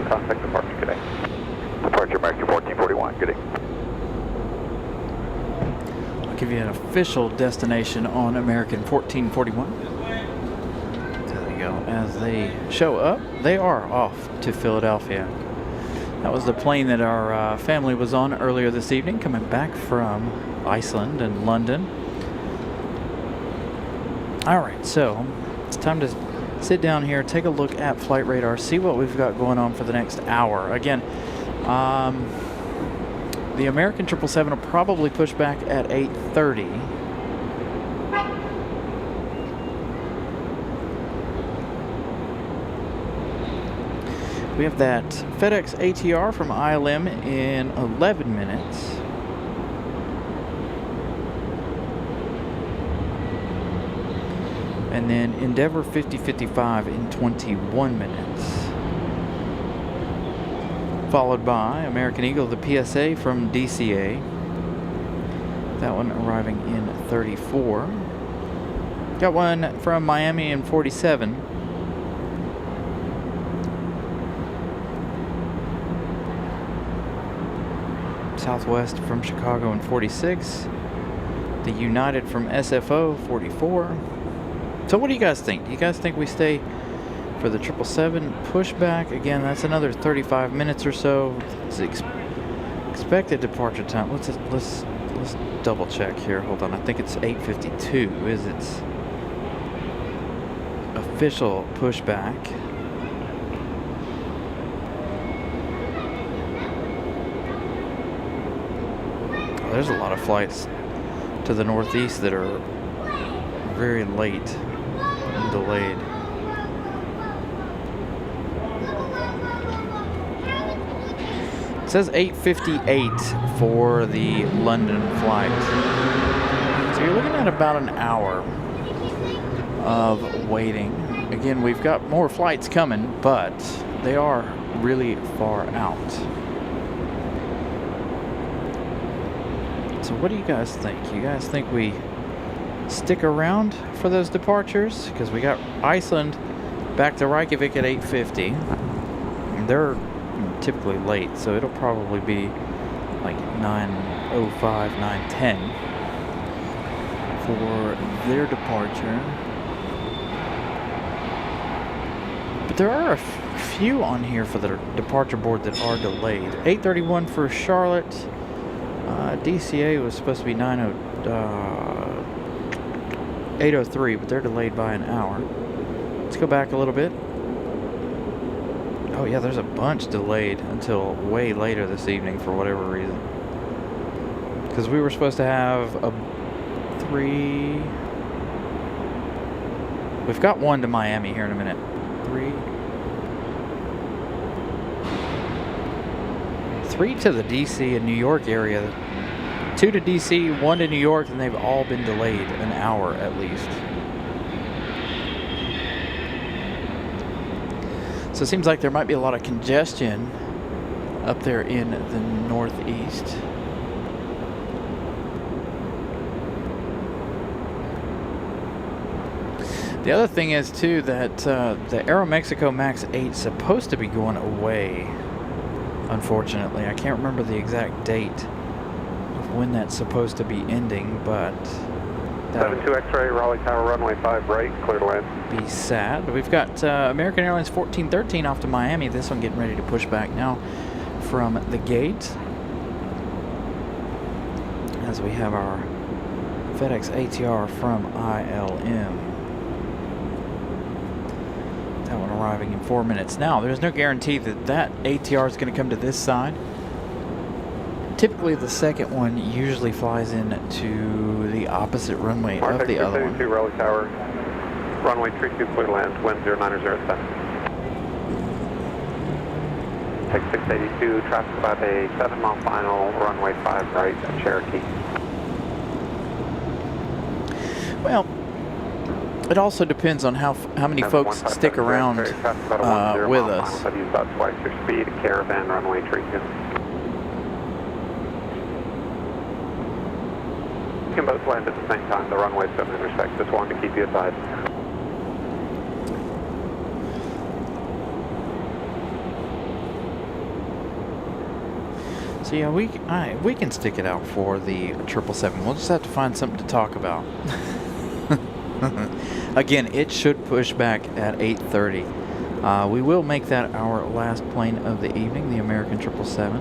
Contact departure, good day. Departure American 1441, good day. I'll give you an official destination on American 1441. There you go. As they show up, they are off to Philadelphia. That was the plane that our family was on earlier this evening, coming back from Iceland and London. All right, so it's time to sit down here, take a look at flight radar, see what we've got going on for the next hour. Again, the American 777 will probably push back at 8:30. We have that FedEx ATR from ILM in 11 minutes. And then Endeavor 5055 in 21 minutes. Followed by American Eagle, the PSA from DCA. That one arriving in 34. Got one from Miami in 47. Southwest from Chicago in 46. The United from SFO, 44. So what do you guys think? Do you guys think we stay for the 777 pushback? Again, that's another 35 minutes or so. It's expected departure time. Let's double check here. Hold on. I think it's 8:52. Is it official pushback. Oh, there's a lot of flights to the northeast that are very late and delayed. It says 8:58 for the London flight. So you're looking at about an hour of waiting. Again, we've got more flights coming, but they are really far out. So what do you guys think? You guys think we stick around for those departures? Because we got Iceland back to Reykjavik at 8:50. They're typically late, so it'll probably be like 9:05, 9:10 for their departure. But there are a few on here for the departure board that are delayed. 8:31 for Charlotte. DCA was supposed to be 8:03, but they're delayed by an hour. Let's go back a little bit. Oh yeah, there's a bunch delayed until way later this evening for whatever reason. Because we were supposed to have a 3... We've got one to Miami here in a minute. 3 to the DC and New York area. 2 to DC, 1 to New York, and they've all been delayed an hour at least. So it seems like there might be a lot of congestion up there in the northeast. The other thing is too that the Aeromexico Max 8 is supposed to be going away. Unfortunately, I can't remember the exact date of when that's supposed to be ending, but 72 X-ray, Raleigh Tower, runway 5 right, clear to land. Be sad. We've got American Airlines 1413 off to Miami. This one getting ready to push back now from the gate. As we have our FedEx ATR from ILM. That one arriving in 4 minutes. Now, there's no guarantee that that ATR is going to come to this side. Typically, the second one usually flies in to the opposite runway of the other one. Raleigh Tower, runway 32, clear to land, wind 0907. Take 682, traffic about a 7-mile final, runway 5 right, Cherokee. Well, it also depends on how many folks stick around with us. Use about twice your speed, caravan, runway 32. You can both land at the same time. The runways don't intersect. Just wanted to keep you advised. So yeah, we can stick it out for the 777. We'll just have to find something to talk about. Again, it should push back at 8:30. We will make that our last plane of the evening, the American 777.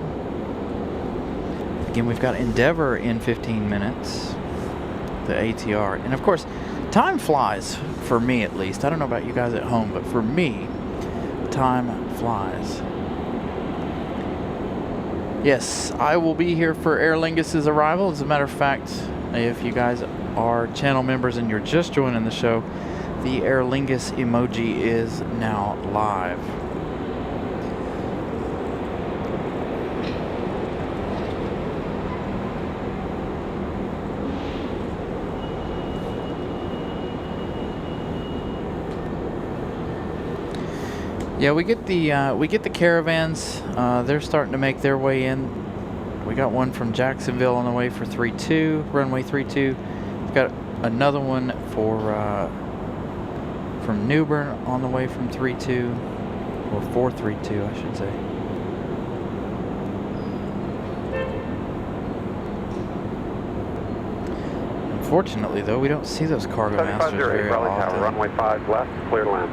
Again, we've got Endeavor in 15 minutes, the ATR. And of course, time flies, for me at least. I don't know about you guys at home, but for me, time flies. Yes, I will be here for Aer Lingus' arrival. As a matter of fact, if you guys are channel members and you're just joining the show, the Aer Lingus emoji is now live. Yeah, we get the caravans. They're starting to make their way in. We got one from Jacksonville on the way for 32, runway 32. We've got another one for from Newbern on the way from 32, or 432, I should say. Unfortunately, though, we don't see those cargo masters very often. Runway 5 left, clear to land.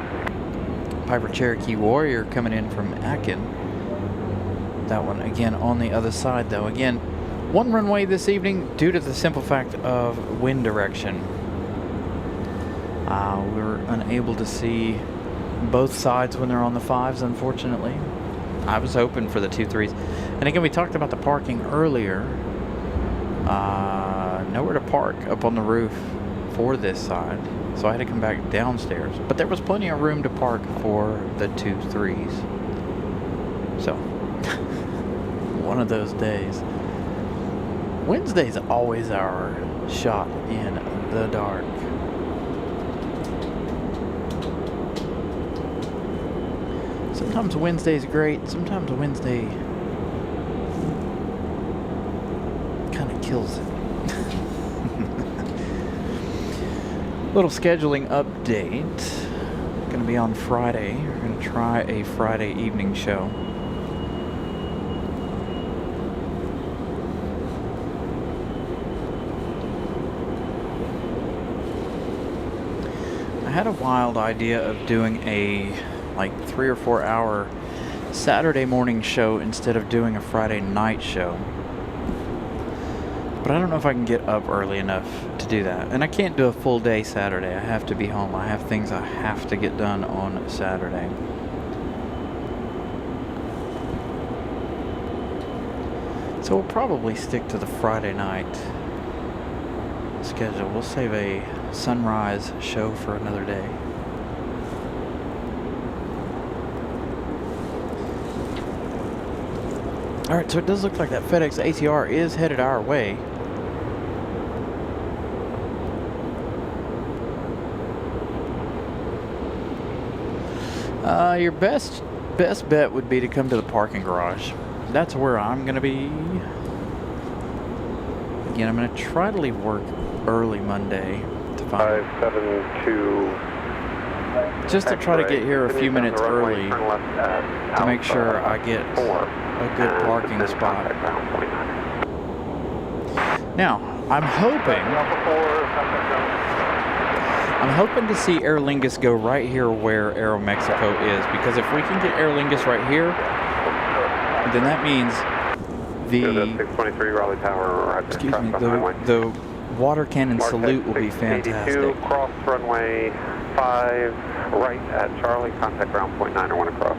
Piper Cherokee Warrior coming in from Akin. That one again on the other side, though. Again, one runway this evening due to the simple fact of wind direction. We're unable to see both sides when they're on the 5s, unfortunately. I was hoping for the 2-3s. And again, we talked about the parking earlier. Nowhere to park up on the roof for this side, so I had to come back downstairs. But there was plenty of room to park for the 2-3s. So, one of those days. Wednesday's always our shot in the dark. Sometimes Wednesday's great, sometimes Wednesday kind of kills it. Little scheduling update. Going to be on Friday. We're going to try a Friday evening show. I had a wild idea of doing a like 3 or 4 hour Saturday morning show instead of doing a Friday night show. But I don't know if I can get up early enough to do that. And I can't do a full day Saturday. I have to be home. I have things I have to get done on Saturday. So we'll probably stick to the Friday night schedule. We'll save a sunrise show for another day. Alright, so it does look like that FedEx ATR is headed our way. Your best bet would be to come to the parking garage. That's where I'm going to be. Again, I'm going to try to leave work early Monday to find 572. just to try to get here a few minutes early to make sure I get a good parking spot. Now, I'm hoping to see Aer Lingus go right here where Aeromexico is, because if we can get Aer Lingus right here, then that means the 623 Raleigh Tower. the water cannon salute will be fantastic. 82, cross runway 5 right at Charlie, contact ground point 9 or 1 across.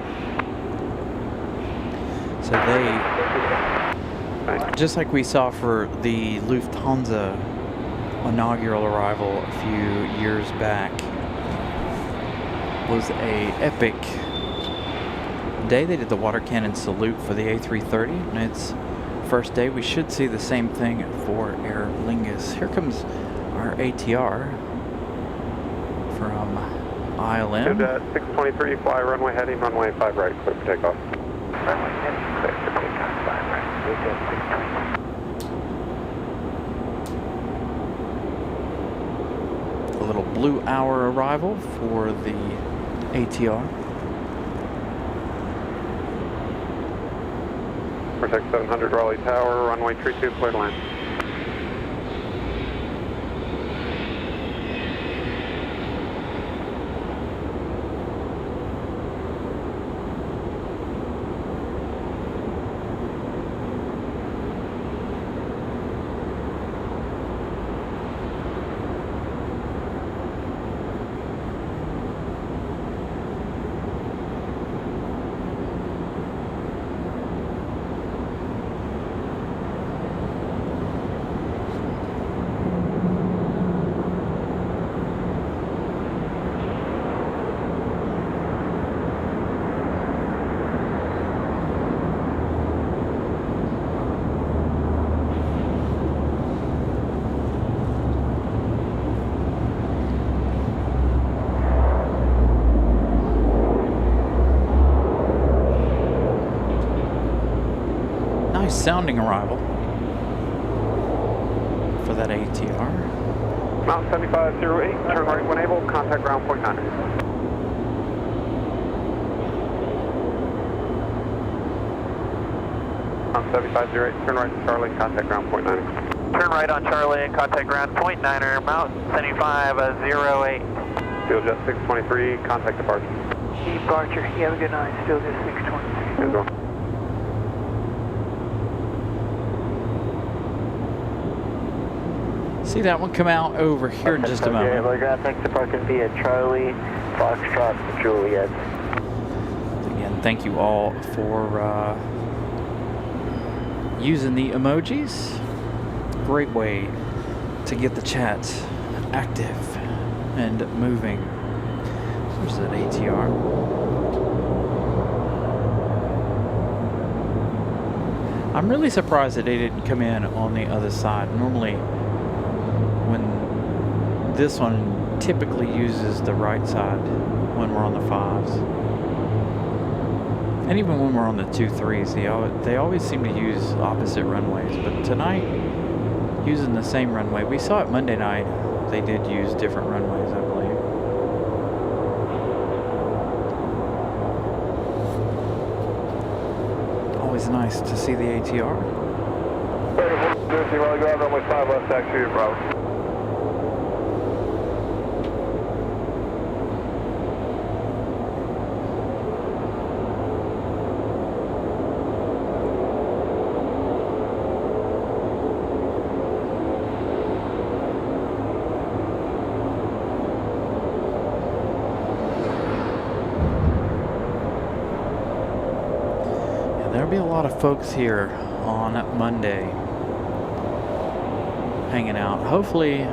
So they, just like we saw for the Lufthansa inaugural arrival a few years back, was a epic day. They did the water cannon salute for the A330, and it's first day. We should see the same thing for Aer Lingus. Here comes our ATR from ILM. 623, fly runway heading, runway 5 right, clear for takeoff. Runway heading, clear for takeoff, 5 right. We've got 620. A little blue hour arrival for the ATR. Protect 700 Raleigh Tower, runway 32, clear to land. Sounding arrival for that ATR. Mount 7508, turn right when able, contact ground point 9. Mount 7508, turn right to Charlie, contact ground point 9. Turn right on Charlie and contact ground point 9er, Mount 7508. Field jet 623, contact departure. Departure, you have a good night, still just 623. Good one. See that one come out over here in just a moment. Thanks to parking via Charlie, Foxtrot, Juliet. Again, thank you all for using the emojis. Great way to get the chat active and moving. There's that ATR. I'm really surprised that they didn't come in on the other side. Normally, when this one typically uses the right side when we're on the 5s. And even when we're on the 2-3s, they always seem to use opposite runways. But tonight, using the same runway. We saw it Monday night. They did use different runways, I believe. Always nice to see the ATR. Runway 5 left, taxi to Bravo. There'll be a lot of folks here on Monday hanging out. Hopefully,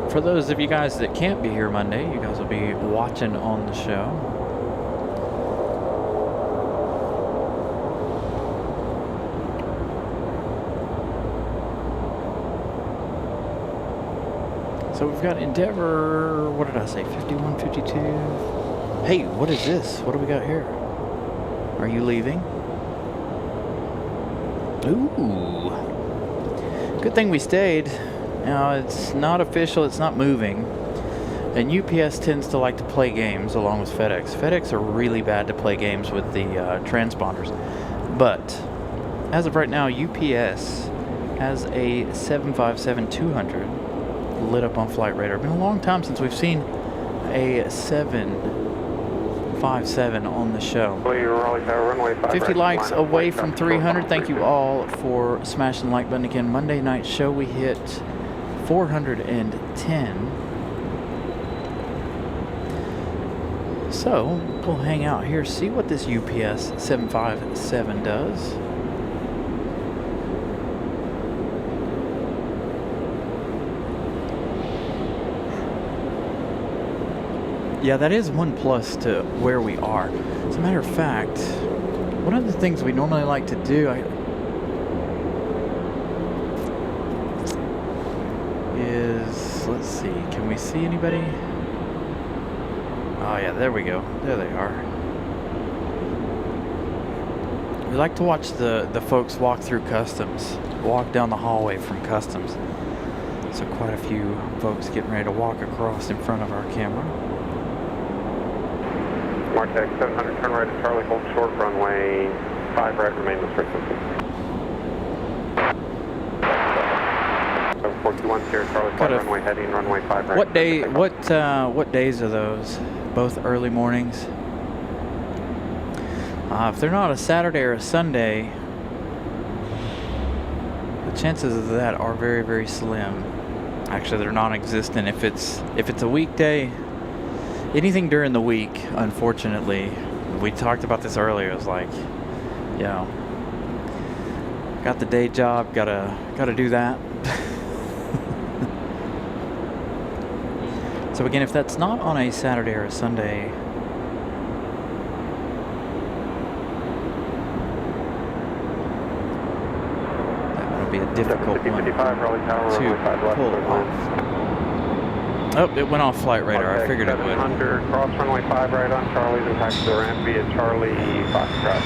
for those of you guys that can't be here Monday, you guys will be watching on the show. So we've got Endeavor, what did I say, 51, 52. Hey, what is this? What do we got here? Are you leaving? Ooh. Good thing we stayed. Now, it's not official, it's not moving. And UPS tends to like to play games along with FedEx. FedEx are really bad to play games with the transponders. But, as of right now, UPS has a 757-200 lit up on flight radar. It's been a long time since we've seen a 757 on the show. 50 likes away from 300. Thank you all for smashing the like button again. Monday night show, we hit 410. So we'll hang out here, see what this UPS 757 does. Yeah, that is one plus to where we are. As a matter of fact, one of the things we normally like to do is, let's see, can we see anybody? Oh yeah, there we go. There they are. We like to watch the folks walk through customs, walk down the hallway from customs. So quite a few folks getting ready to walk across in front of our camera. Martech 700, turn right at Charlie, hold short, runway 5 right, remain with frequency. 421 here, Charlie, flight runway heading, runway 5 right. What day? What days are those? Both early mornings. If they're not a Saturday or a Sunday, the chances of that are very, very slim. Actually, they're non-existent. If it's a weekday. Anything during the week, unfortunately, we talked about this earlier. It's like, you know, got the day job, gotta do that. So again, if that's not on a Saturday or a Sunday, that would be a difficult one to pull off. Oh, it went off flight radar. I figured it would. Under cross runway 5 right on Charlie's and taxi the ramp via Charlie Foxtrot.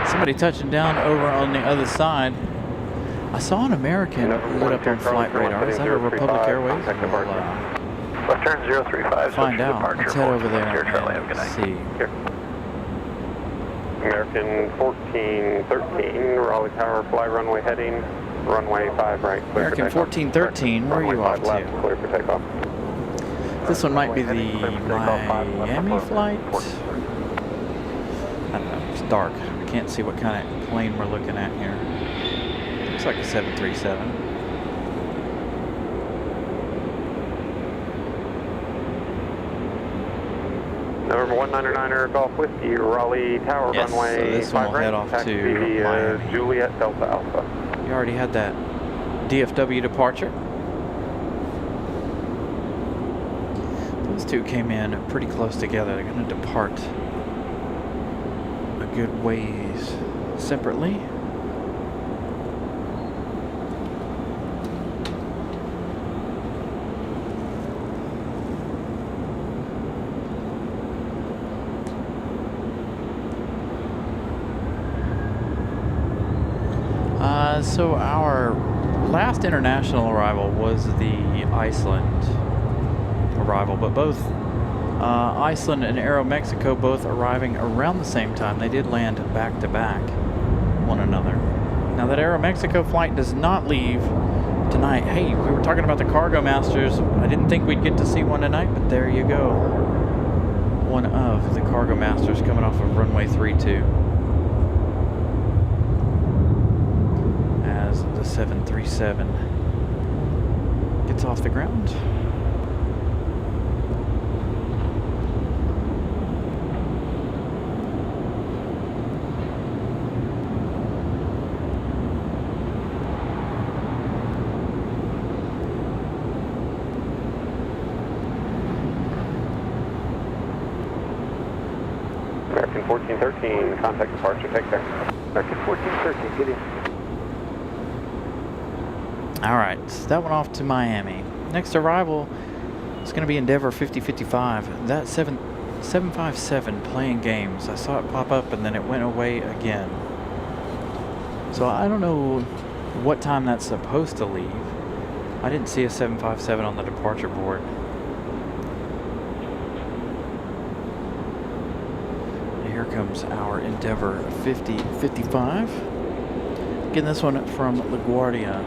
Somebody touching down over on the other side. I saw an American lit up on flight radar. Is that a Republic Airways? Left turn 035. Find out. Let's head over there and see. American 1413, Raleigh Tower, fly runway heading. Runway 5 right, clear American for 1413, where are you off left, to? clear for takeoff. This one might be the Miami flight. I don't know, it's dark. I can't see what kind of plane we're looking at here. Looks like a 737. November 199er Golf Whiskey, Raleigh Tower, Yes, runway so this one 5 will right, head off taxi, to Miami. Juliet Delta Alpha. You already had that DFW departure. Those two came in pretty close together. They're going to depart a good ways separately. So our last international arrival was the Iceland arrival, but both Iceland and Aeromexico both arriving around the same time. They did land back to back one another. Now that Aeromexico flight does not leave tonight. Hey, we were talking about the Cargo Masters. I didn't think we'd get to see one tonight, but there you go. One of the Cargo Masters coming off of runway 32. 737 gets off the ground. American 1413, contact departure, take care. American 1413, get in. All right, that one off to Miami. Next arrival is going to be Endeavor 5055. That 757 playing games. I saw it pop up and then it went away again. So I don't know what time that's supposed to leave. I didn't see a 757 on the departure board. Here comes our Endeavor 5055. Getting this one from LaGuardia.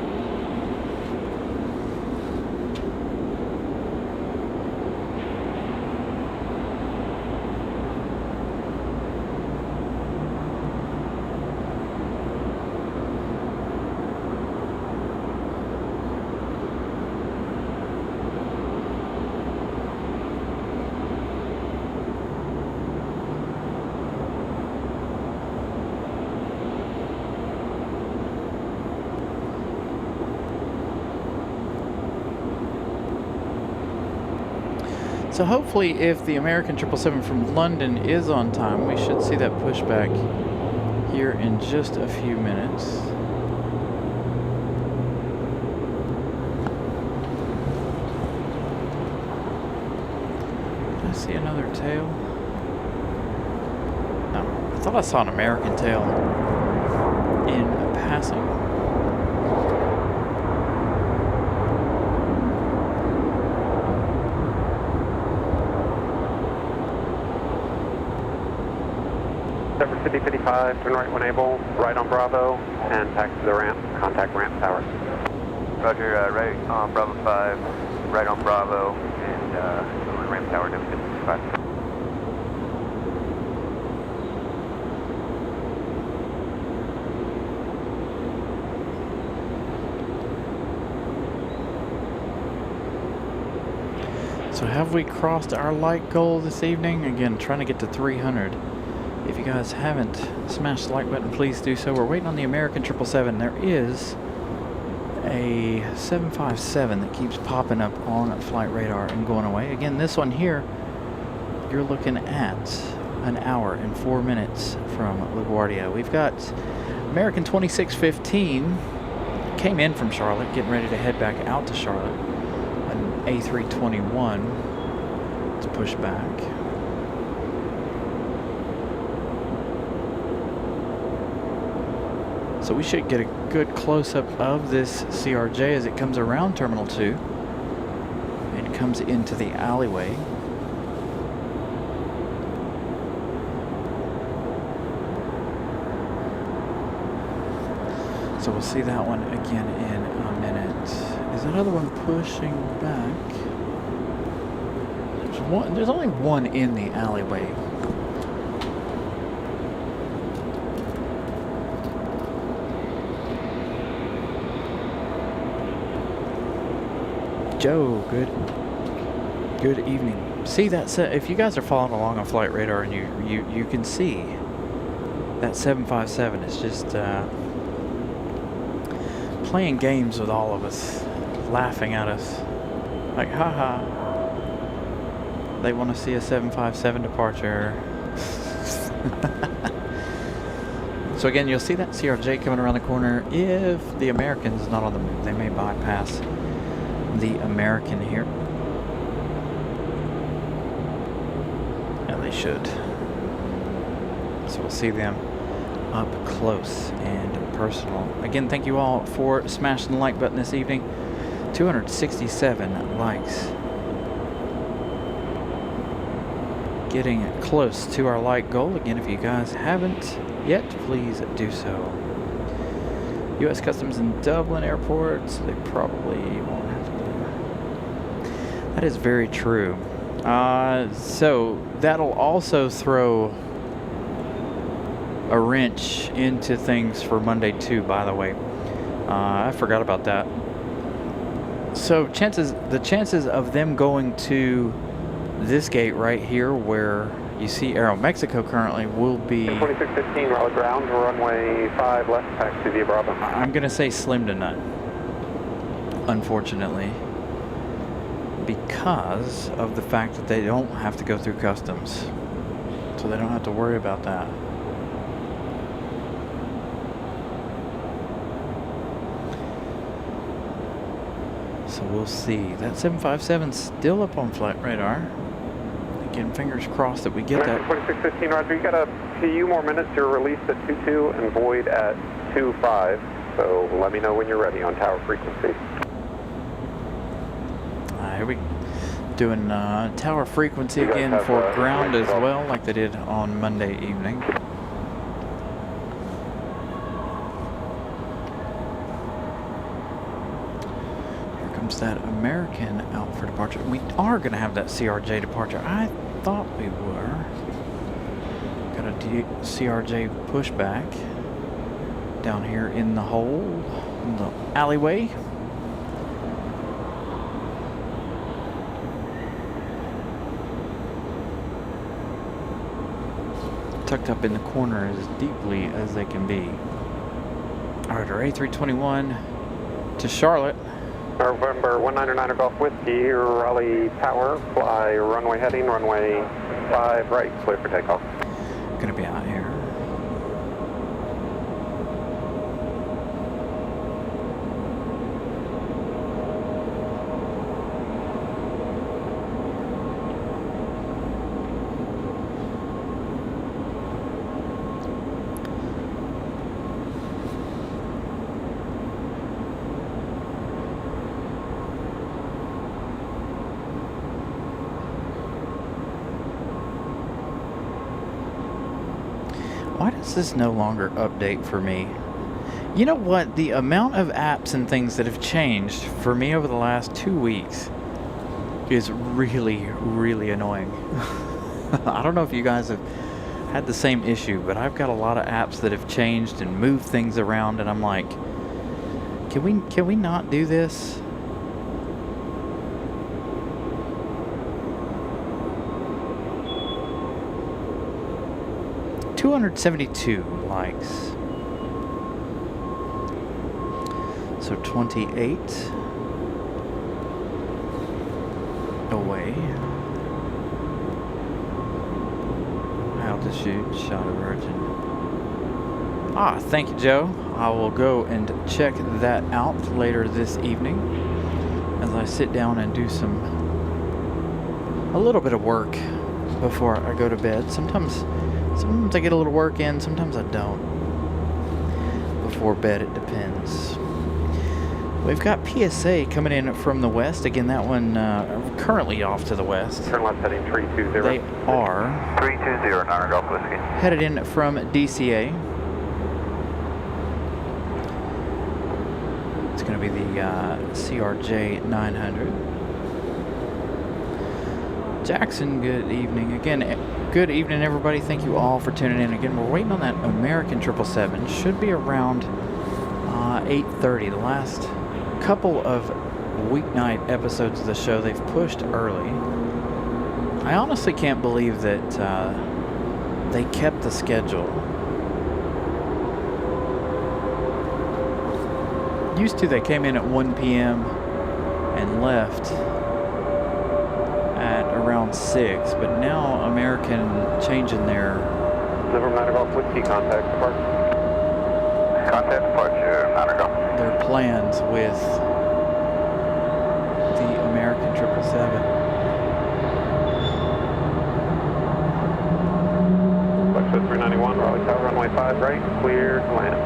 So hopefully if the American 777 from London is on time, we should see that pushback here in just a few minutes. Did I see another tail? No, I thought I saw an American tail in passing. Endeavor 5055, turn right when able, right on Bravo, and taxi to the ramp, contact ramp tower. Roger, right on Bravo 5, right on Bravo, and ramp tower, Endeavor 5055. So have we crossed our light goal this evening? Again, trying to get to 300. If you guys haven't smashed the like button, please do so. We're waiting on the American 777. There is a 757 that keeps popping up on flight radar and going away. Again, this one here, you're looking at an hour and 4 minutes from LaGuardia. We've got American 2615 came in from Charlotte, getting ready to head back out to Charlotte. An A321 to push back. So we should get a good close-up of this CRJ as it comes around Terminal 2 and comes into the alleyway. So we'll see that one again in a minute. Is another one pushing back? There's only one in the alleyway. Joe, good evening. See that if you guys are following along on Flight Radar and you can see that 757 is just playing games with all of us, laughing at us like, haha, they want to see a 757 departure. So again, you'll see that CRJ coming around the corner. If the American's not on the move, they may bypass the American here. They should. So we'll see them up close and personal. Again, thank you all for smashing the like button this evening. 267 likes. Getting close to our like goal. Again, if you guys haven't yet, please do so. U.S. Customs in Dublin Airport, so they probably won't have to do that. That is very true. So that'll also throw a wrench into things for Monday too, by the way. I forgot about that. So the chances of them going to this gate right here where you see Aeromexico currently will be 2615 Raleigh ground, runway 5 left, taxi via Bravo. I'm gonna say slim to none, unfortunately, because of the fact that they don't have to go through customs, so they don't have to worry about that. So we'll see. That 757's still up on Flight Radar. Again, fingers crossed that we get that. 2615 Roger, you got a few more minutes. You're released at 22 and void at 25. So let me know when you're ready on tower frequency. Here we doing tower frequency again for ground as well, like they did on Monday evening. Here comes that American out for departure. We are going to have that CRJ departure. I thought we were. Got a CRJ pushback down here in the hole, in the alleyway. Tucked up in the corner as deeply as they can be. Alright, our A321 to Charlotte. November 199 Golf Whiskey, Raleigh Tower, fly runway heading, runway 5 right, clear for takeoff. Gonna be out here. Why does this no longer update for me? You know what? The amount of apps and things that have changed for me over the last 2 weeks is really, really annoying. I don't know if you guys have had the same issue, but I've got a lot of apps that have changed and moved things around, and I'm like, can we not do this? $272 likes. So 28 away. Altitude, shot of Virgin. Thank you, Joe. I will go and check that out later this evening as I sit down and do a little bit of work before I go to bed. Sometimes I get a little work in, sometimes I don't. Before bed, it depends. We've got PSA coming in from the west. Again, that one currently off to the west. Turn left heading 320. They are 320, Niner Golf Whiskey. headed in from DCA. It's going to be the CRJ 900. Jackson, good evening. Again, good evening, everybody. Thank you all for tuning in. Again, we're waiting on that American 777. Should be around 8:30. The last couple of weeknight episodes of the show, they've pushed early. I honestly can't believe that they kept the schedule. Used to, they came in at 1 p.m. and left at around 6, but now American changing their Liver Mountain Golf Whiskey, contact departure. Contact departure, Mountain Golf. their plans with the American 777. Flex 391, Raleigh Tower, runway 5 right, clear to land.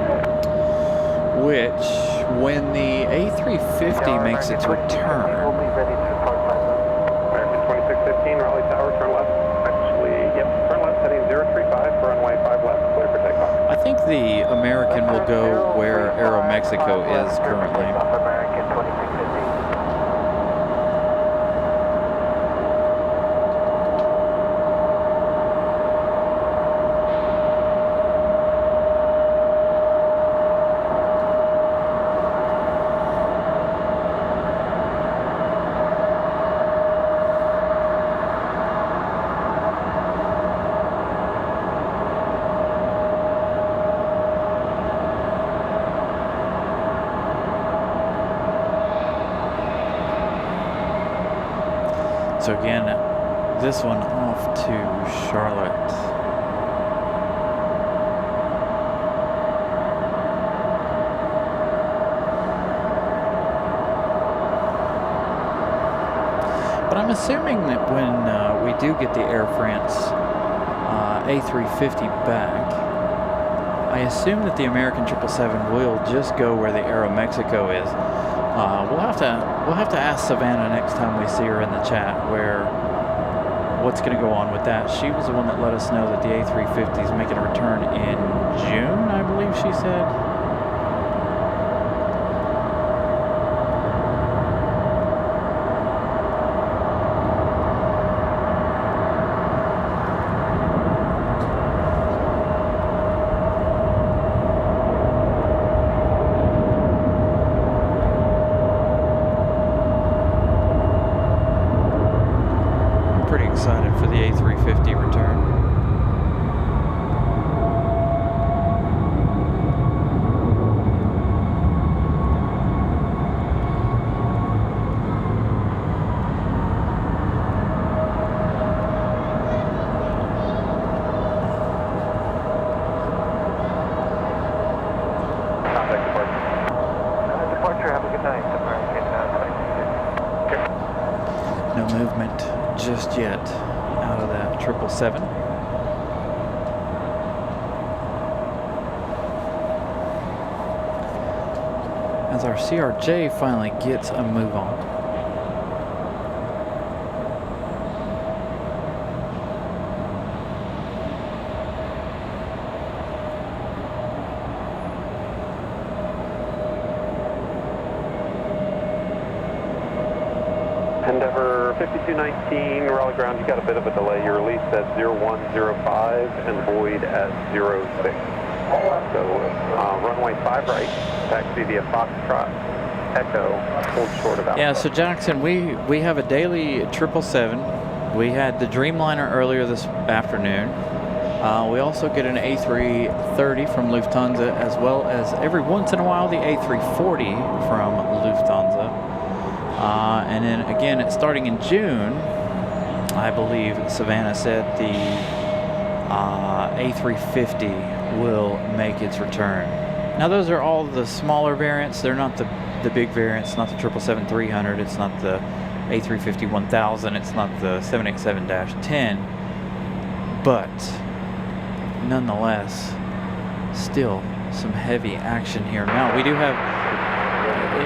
Which, when the A350 makes its return, We'll be ready to depart by American 2615, Raleigh Tower, turn left. Actually, yep, turn left, heading 035 for runway 5 left, clear for takeoff. I think the American will go where Aeromexico is currently. American 2615. So again, this one off to Charlotte. But I'm assuming that when we do get the Air France A350 back, I assume that the American 777 will just go where the Aeromexico is. We'll have to ask Savannah next time we see her in the chat what's going to go on with that. She was the one that let us know that the A350 is making a return in June, I believe she said. Excited for the A350 return. Contact departure. Departure, have a good night, American 2615. No movement just yet out of that 777. As our CRJ finally gets a move on. Endeavor 5219, Raleigh ground, you got a bit of a delay. You're released at 0105 and void at 06. So runway 5 right, taxi via Foxtrot, Echo, hold short of Alpha. Yeah, so Jackson, we have a daily 777. We had the Dreamliner earlier this afternoon. We also get an A330 from Lufthansa, as well as every once in a while the A340 from Lufthansa. And then again, it's starting in June, I believe Savannah said the A350 will make its return. Now those are all the smaller variants. They're not the big variants, not the 777-300, it's not the A350-1000, it's not the 787-10, but nonetheless, still some heavy action here. Now we do have,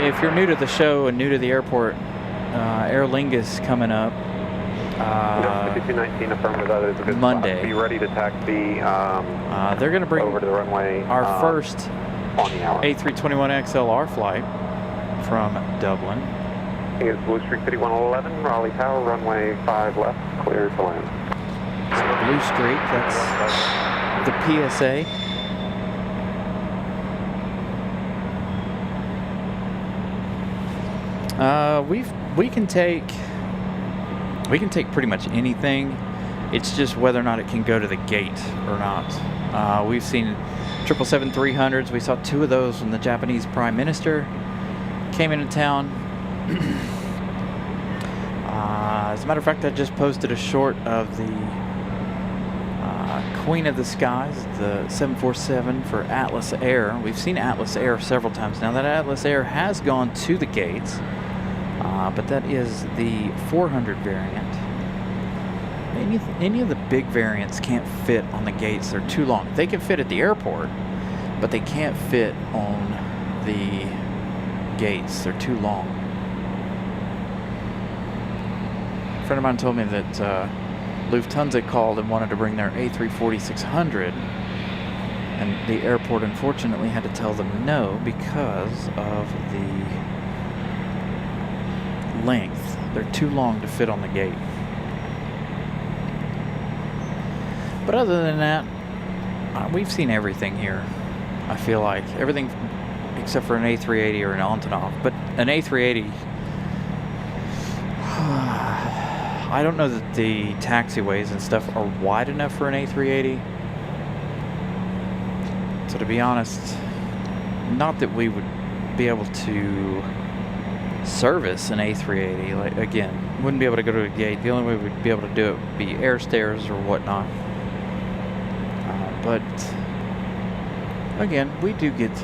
if you're new to the show and new to the airport, Aer Lingus coming up 5219, affirmative, that is a good Monday. Spot. Be ready to taxi they're going to bring over to the runway. our first on the hour. A321XLR flight from Dublin. Is Blue Streak 5111, Raleigh Tower, runway 5 left, clear to land. So Blue Streak, that's the PSA. We can take We can take pretty much anything. It's just whether or not it can go to the gate or not. We've seen 777-300s. We saw 2 of those when the Japanese Prime Minister came into town. As a matter of fact, I just posted a short of the Queen of the Skies, the 747 for Atlas Air. We've seen Atlas Air several times now. That Atlas Air has gone to the gates, but that is the 400 variant. Any of the big variants can't fit on the gates. They're too long. They can fit at the airport, but they can't fit on the gates. They're too long. A friend of mine told me that Lufthansa called and wanted to bring their A340-600, and the airport unfortunately had to tell them no because of the length. They're too long to fit on the gate. But other than that, we've seen everything here. I feel like everything except for an A380 or an Antonov. But an A380, I don't know that the taxiways and stuff are wide enough for an A380. So to be honest, not that we would be able to service an A380. Like, again, wouldn't be able to go to a gate. The only way we'd be able to do it would be air stairs or whatnot. But again, we do get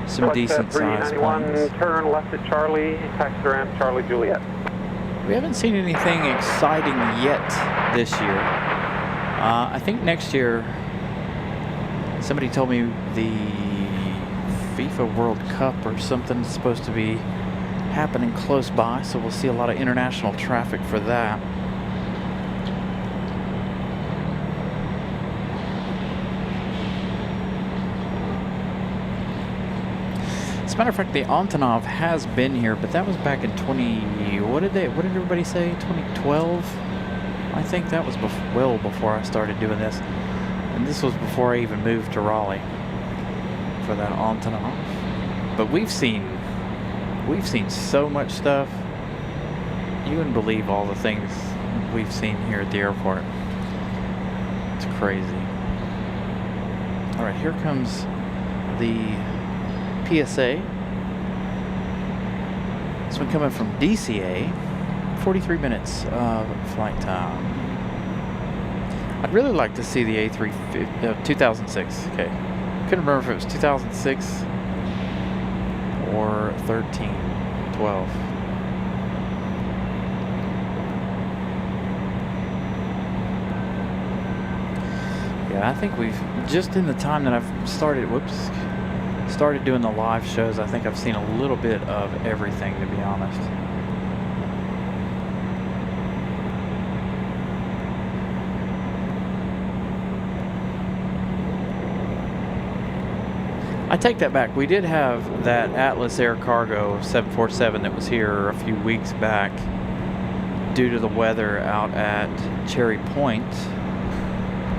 some decent sized planes. Turn left at Charlie, taxi to ramp, Charlie Juliet. We haven't seen anything exciting yet this year. I think next year, somebody told me the FIFA World Cup or something is supposed to be happening close by, so we'll see a lot of international traffic for that. As a matter of fact, the Antonov has been here, but that was back in what did everybody say? 2012? I think that was well before I started doing this. And this was before I even moved to Raleigh for that Antonov. But we've seen so much stuff. You wouldn't believe all the things we've seen here at the airport. It's crazy. All right, here comes the PSA. This one coming from DCA. 43 minutes of flight time. I'd really like to see the A350, 2006. Okay, couldn't remember if it was 2006 or 13, 12. Yeah, I think we've just in the time that I've started doing the live shows, I think I've seen a little bit of everything, to be honest. I take that back. We did have that Atlas Air Cargo 747 that was here a few weeks back due to the weather out at Cherry Point.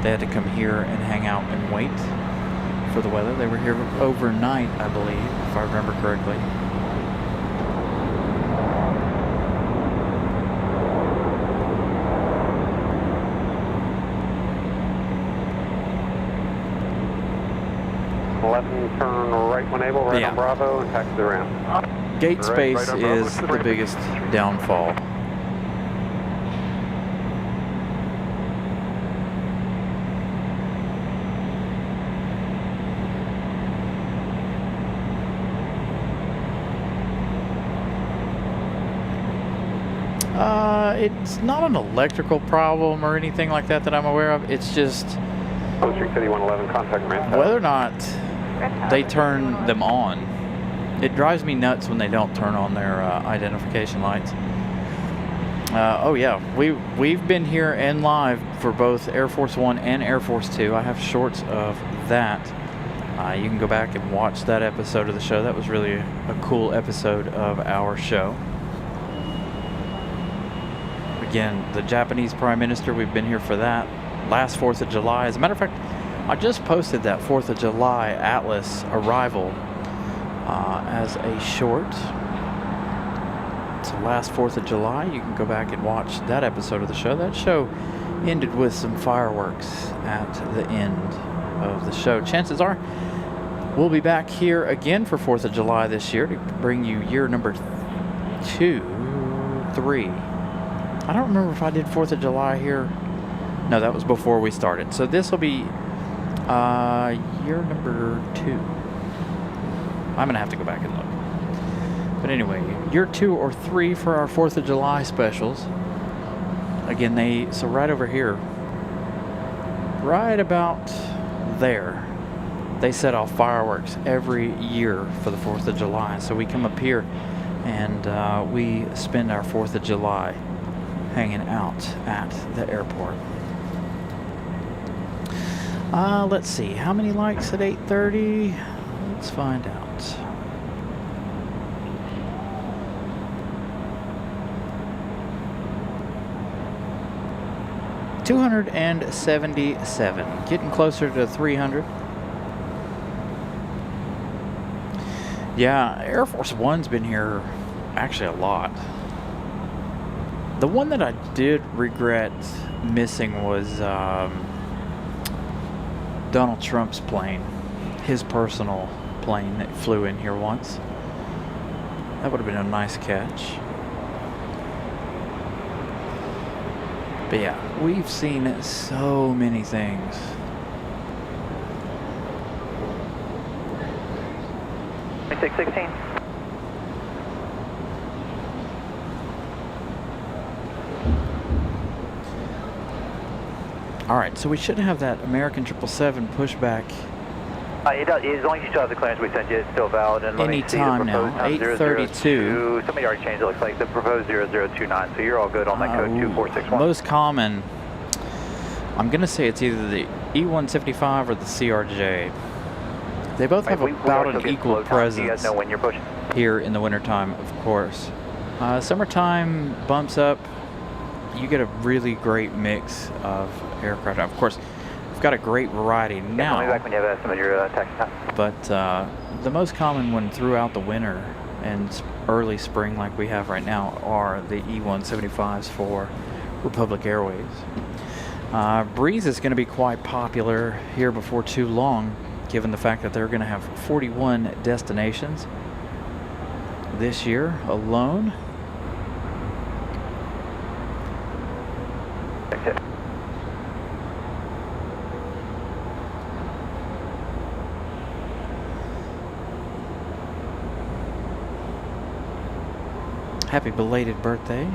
They had to come here and hang out and wait for the weather. They were here overnight, I believe, if I remember correctly. Turn right when able, right on Bravo, and taxi the ramp. Gate space is the biggest downfall. It's not an electrical problem or anything like that that I'm aware of. It's just Street City 111, contact ramp. Whether or not they turn them on. It drives me nuts when they don't turn on their identification lights. Oh yeah, we've been here and live for both Air Force One and Air Force Two. I have shorts of that. You can go back and watch that episode of the show. That was really a cool episode of our show. Again, the Japanese Prime Minister, we've been here for that. Last 4th of July. As a matter of fact, I just posted that 4th of July Atlas arrival as a short. So last 4th of July, you can go back and watch that episode of the show. That show ended with some fireworks at the end of the show. Chances are we'll be back here again for 4th of July this year to bring you year number 2, 3. I don't remember if I did 4th of July here. No, that was before we started. So this will be year number 2. I'm going to have to go back and look. But anyway, year 2 or 3 for our 4th of July specials. Again, so right over here, right about there, they set off fireworks every year for the 4th of July. So we come up here and we spend our 4th of July hanging out at the airport. Let's see, how many likes at 8:30? Let's find out. $277, getting closer to 300. Yeah, Air Force One's been here actually a lot. The one that I did regret missing was Donald Trump's plane, his personal plane that flew in here once. That would have been a nice catch. But yeah, we've seen so many things. $616. All right, so we should have that American 777 pushback It does, as long as you still have the clearance we sent you, it's still valid. And let me see the anytime now. proposed 8:32. Somebody already changed it, looks like the proposed 0029, so you're all good on that code 2461. Most common, I'm going to say it's either the E175 or the CRJ. They both have about an equal presence. You guys know when you're pushing? Here in the wintertime, of course. Summertime bumps up. You get a really great mix of aircraft. Of course, we've got a great variety now. Call me back when you have an estimate of your taxi time. But the most common one throughout the winter and early spring, like we have right now, are the E175s for Republic Airways. Breeze is going to be quite popular here before too long, given the fact that they're going to have 41 destinations this year alone. Okay. Happy belated birthday.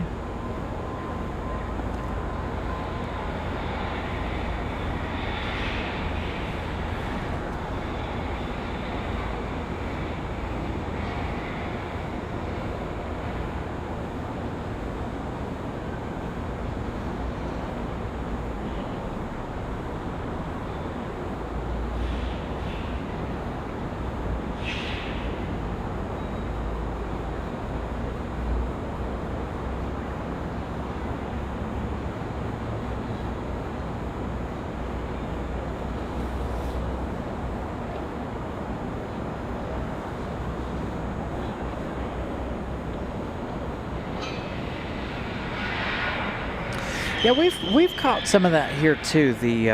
Yeah, we've caught some of that here too. The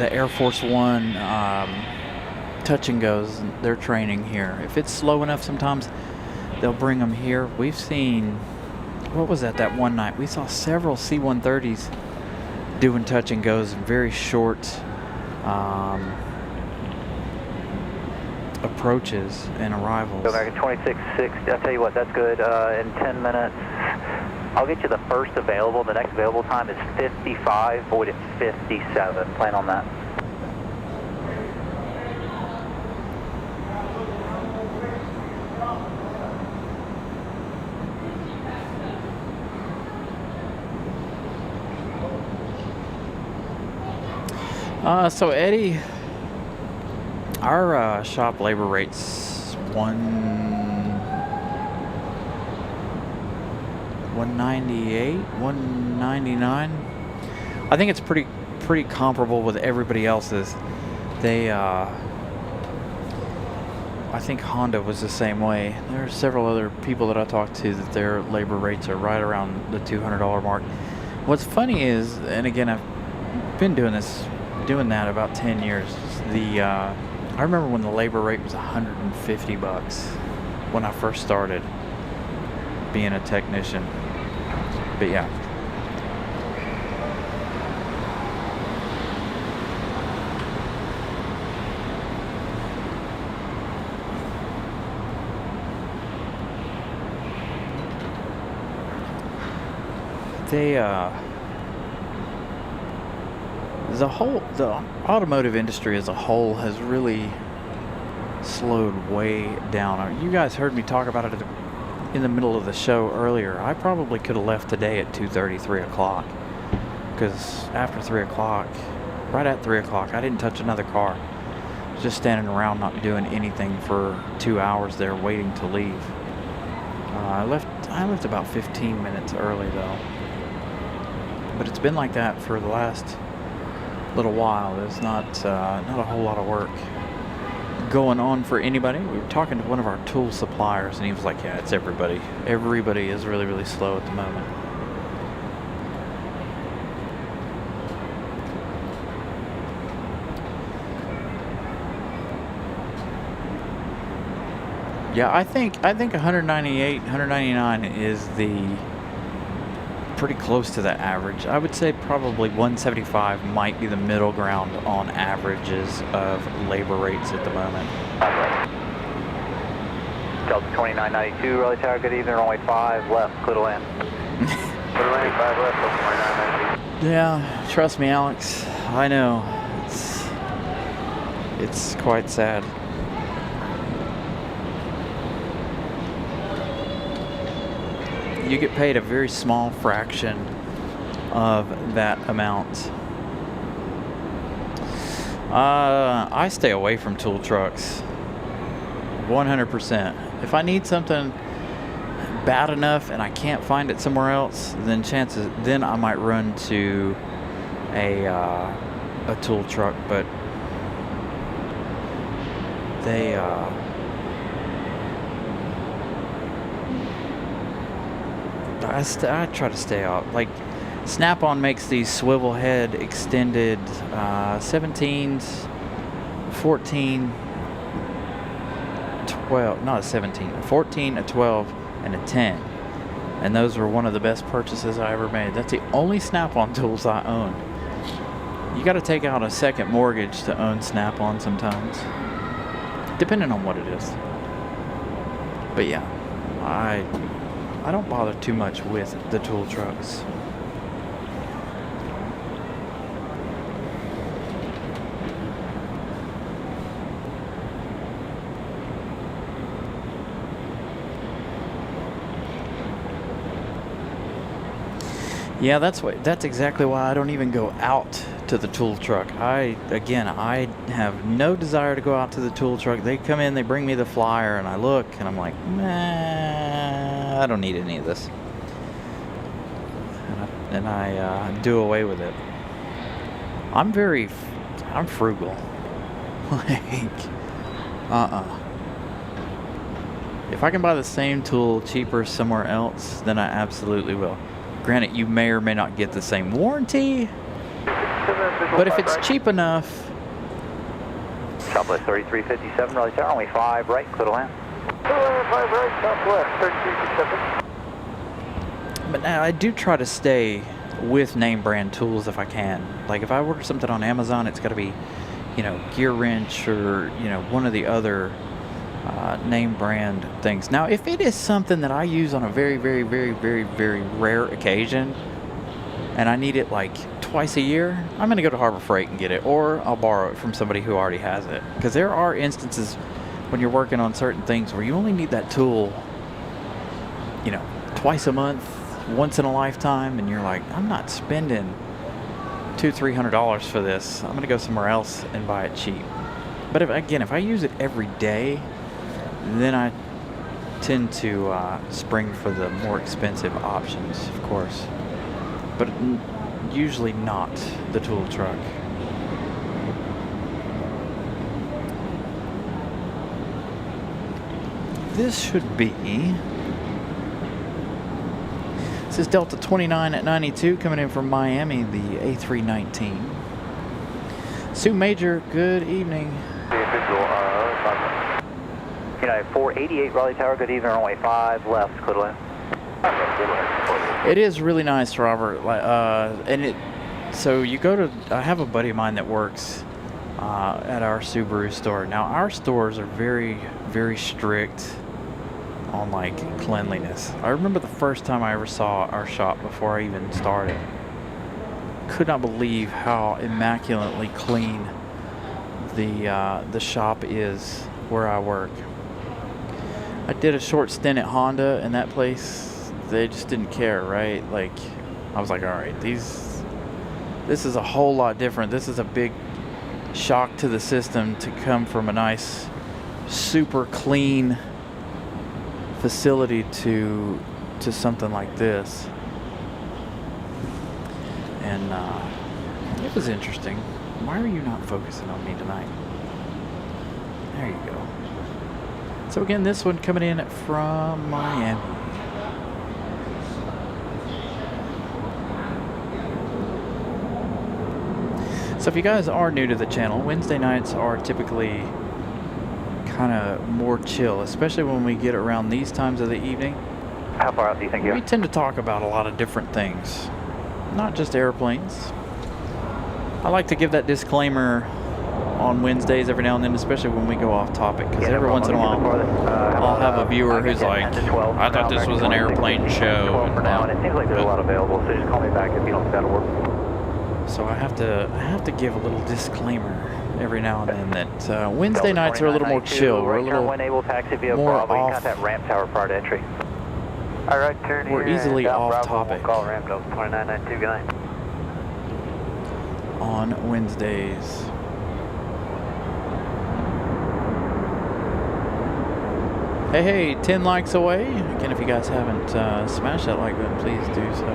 Air Force One touch and goes. They're training here. If it's slow enough, sometimes they'll bring them here. We've seen, what was that one night? We saw several C-130s doing touch and goes in very short approaches and arrivals. Go back at 26.6. I'll tell you what, that's good. In 10 minutes. I'll get you the first available. The next available time is 55, void at 57. Plan on that. So Eddie, our shop labor rate's 198, 199. I think it's pretty I think Honda was the same way. There are several other people that I talked to that their labor rates are right around the $200 mark. What's funny is, and again, I've been doing that about 10 years. I remember when the labor rate was $150 when I first started being a technician. But yeah. The automotive industry as a whole has really slowed way down. You guys heard me talk about it in the middle of the show earlier. I probably could have left today at 2:30, 3 o'clock, because after 3 o'clock, right at 3 o'clock, I didn't touch another car. Just standing around not doing anything for 2 hours there waiting to leave. I left about 15 minutes early though. But it's been like that for the last little while. There's not a whole lot of work going on for anybody. We were talking to one of our tool suppliers, and he was like, "Yeah, it's everybody. Everybody is really, really slow at the moment." Yeah, I think 198, 199 is pretty close to the average. I would say probably 175 might be the middle ground on averages of labor rates at the moment. Delta 2992, Raleigh Tower, good evening, runway 5 left, clear to land. Clear to land, 5 left, Delta 2992. Yeah, trust me, Alex. I know. It's quite sad. You get paid a very small fraction of that amount. I stay away from tool trucks 100%. If I need something bad enough and I can't find it somewhere else, then I might run to a tool truck, but they I try to stay out. Like, Snap-on makes these swivel head extended 17s, 14, 12, not a 17, a 14, a 12, and a 10. And those were one of the best purchases I ever made. That's the only Snap-on tools I own. You got to take out a second mortgage to own Snap-on sometimes, depending on what it is. But yeah, I don't bother too much with the tool trucks. Yeah, that's exactly why I don't even go out to the tool truck. I have no desire to go out to the tool truck. They come in, they bring me the flyer, and I look, and I'm like, nah, I don't need any of this. And I do away with it. I'm frugal. If I can buy the same tool cheaper somewhere else, then I absolutely will. Granted, you may or may not get the same warranty, but if it's cheap enough. Southwest 3357, Raleigh Tower, only 5 right, clear to land. 5 right, Southwest 3357. But now I do try to stay with name brand tools if I can. Like, if I order something on Amazon, it's got to be, Gear Wrench or, one of the other name brand things. Now, if it is something that I use on a very, very, very, very, very rare occasion, and I need it like twice a year, I'm going to go to Harbor Freight and get it, or I'll borrow it from somebody who already has it. Because there are instances when you're working on certain things where you only need that tool, twice a month, once in a lifetime, and you're like, I'm not spending $200-300 for this. I'm going to go somewhere else and buy it cheap. But if I use it every day, then I tend to spring for the more expensive options, of course. But usually not the tool truck. this should be. This is Delta 29 at 92 coming in from Miami, the A319. Sue Major, good evening. United 488 Raleigh Tower, good evening, runway 5 left, clear to land. It is really nice, Robert. So you go to, I have a buddy of mine that works at our Subaru store. Now our stores are very, very strict on like cleanliness. I remember the first time I ever saw our shop before I even started. Could not believe how immaculately clean the shop is where I work. I did a short stint at Honda, and that place, they just didn't care, right? Like, I was like, all right, this is a whole lot different. This is a big shock to the system to come from a nice, super clean facility to something like this. And it was interesting. Why are you not focusing on me tonight? There you go. So again, this one coming in from Miami. So if you guys are new to the channel, Wednesday nights are typically kind of more chill, especially when we get around these times of the evening. How far out do you think you are? We tend to talk about a lot of different things, not just airplanes. I like to give that disclaimer on Wednesdays every now and then, especially when we go off topic, because every once in a while I'll have a viewer who's like, I thought this was an airplane show. For now, and it seems like there's a lot available, so just call me back if you don't think that'll work. So I have to give a little disclaimer every now and then that Wednesday nights are a little more chill. We're a little more off. Contact ramp tower prior to entry. All right, turn We're here. easily Down off Bravo, topic. Call ramp Delta 2992, good night. On Wednesdays. Hey, 10 likes away. Again, if you guys haven't smashed that like button, please do so.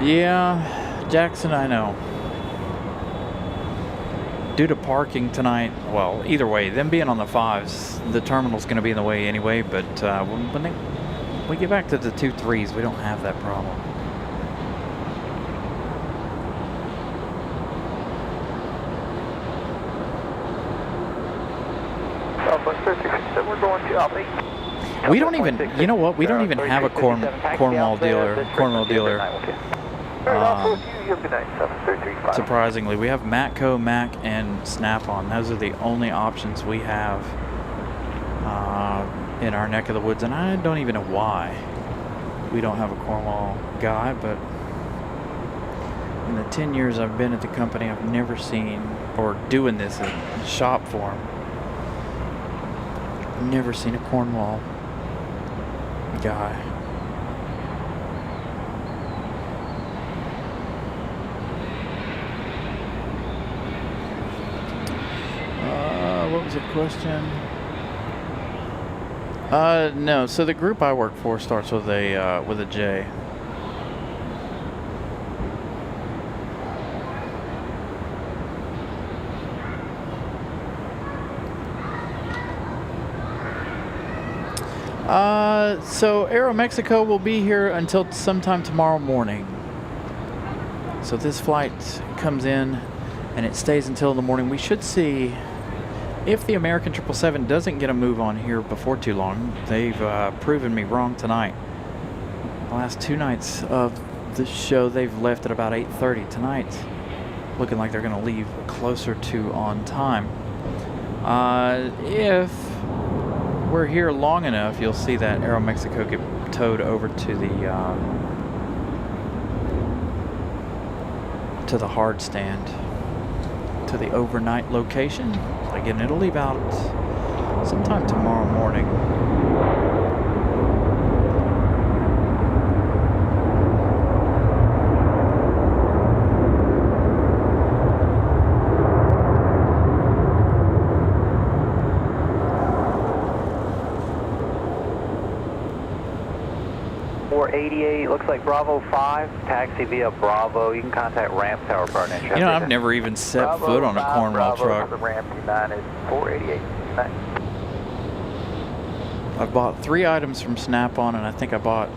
Yeah, Jackson, I know. Due to parking tonight, well, either way, them being on the 5s, the terminal's going to be in the way anyway, but when we get back to the 2-3s, we don't have that problem. We're going to Albany. We don't even, you know what? We don't even have a Cornwall dealer. Surprisingly, we have Matco, Mac, and Snap-on. Those are the only options we have in our neck of the woods, and I don't even know why we don't have a Cornwall guy. But in the 10 years I've been at the company, I've never seen, or doing this in shop form, never seen a Cornwall guy. What was the question? No. So the group I work for starts with a J. So Aeromexico will be here until sometime tomorrow morning. So this flight comes in and it stays until the morning. We should see if the American 777 doesn't get a move on here before too long. They've proven me wrong tonight. The last 2 nights of the show, they've left at about 8:30 tonight. Looking like they're going to leave closer to on time. If we're here long enough, you'll see that Aeromexico get towed over to the hard stand, to the overnight location. Again, it'll leave out sometime tomorrow morning. looks like Bravo 5, taxi via Bravo. You can contact ramp tower partner. You know, I've never even set foot on a Cornwall truck. The ramp United 488. Thanks. I've bought 3 items from Snap-on, and I think I bought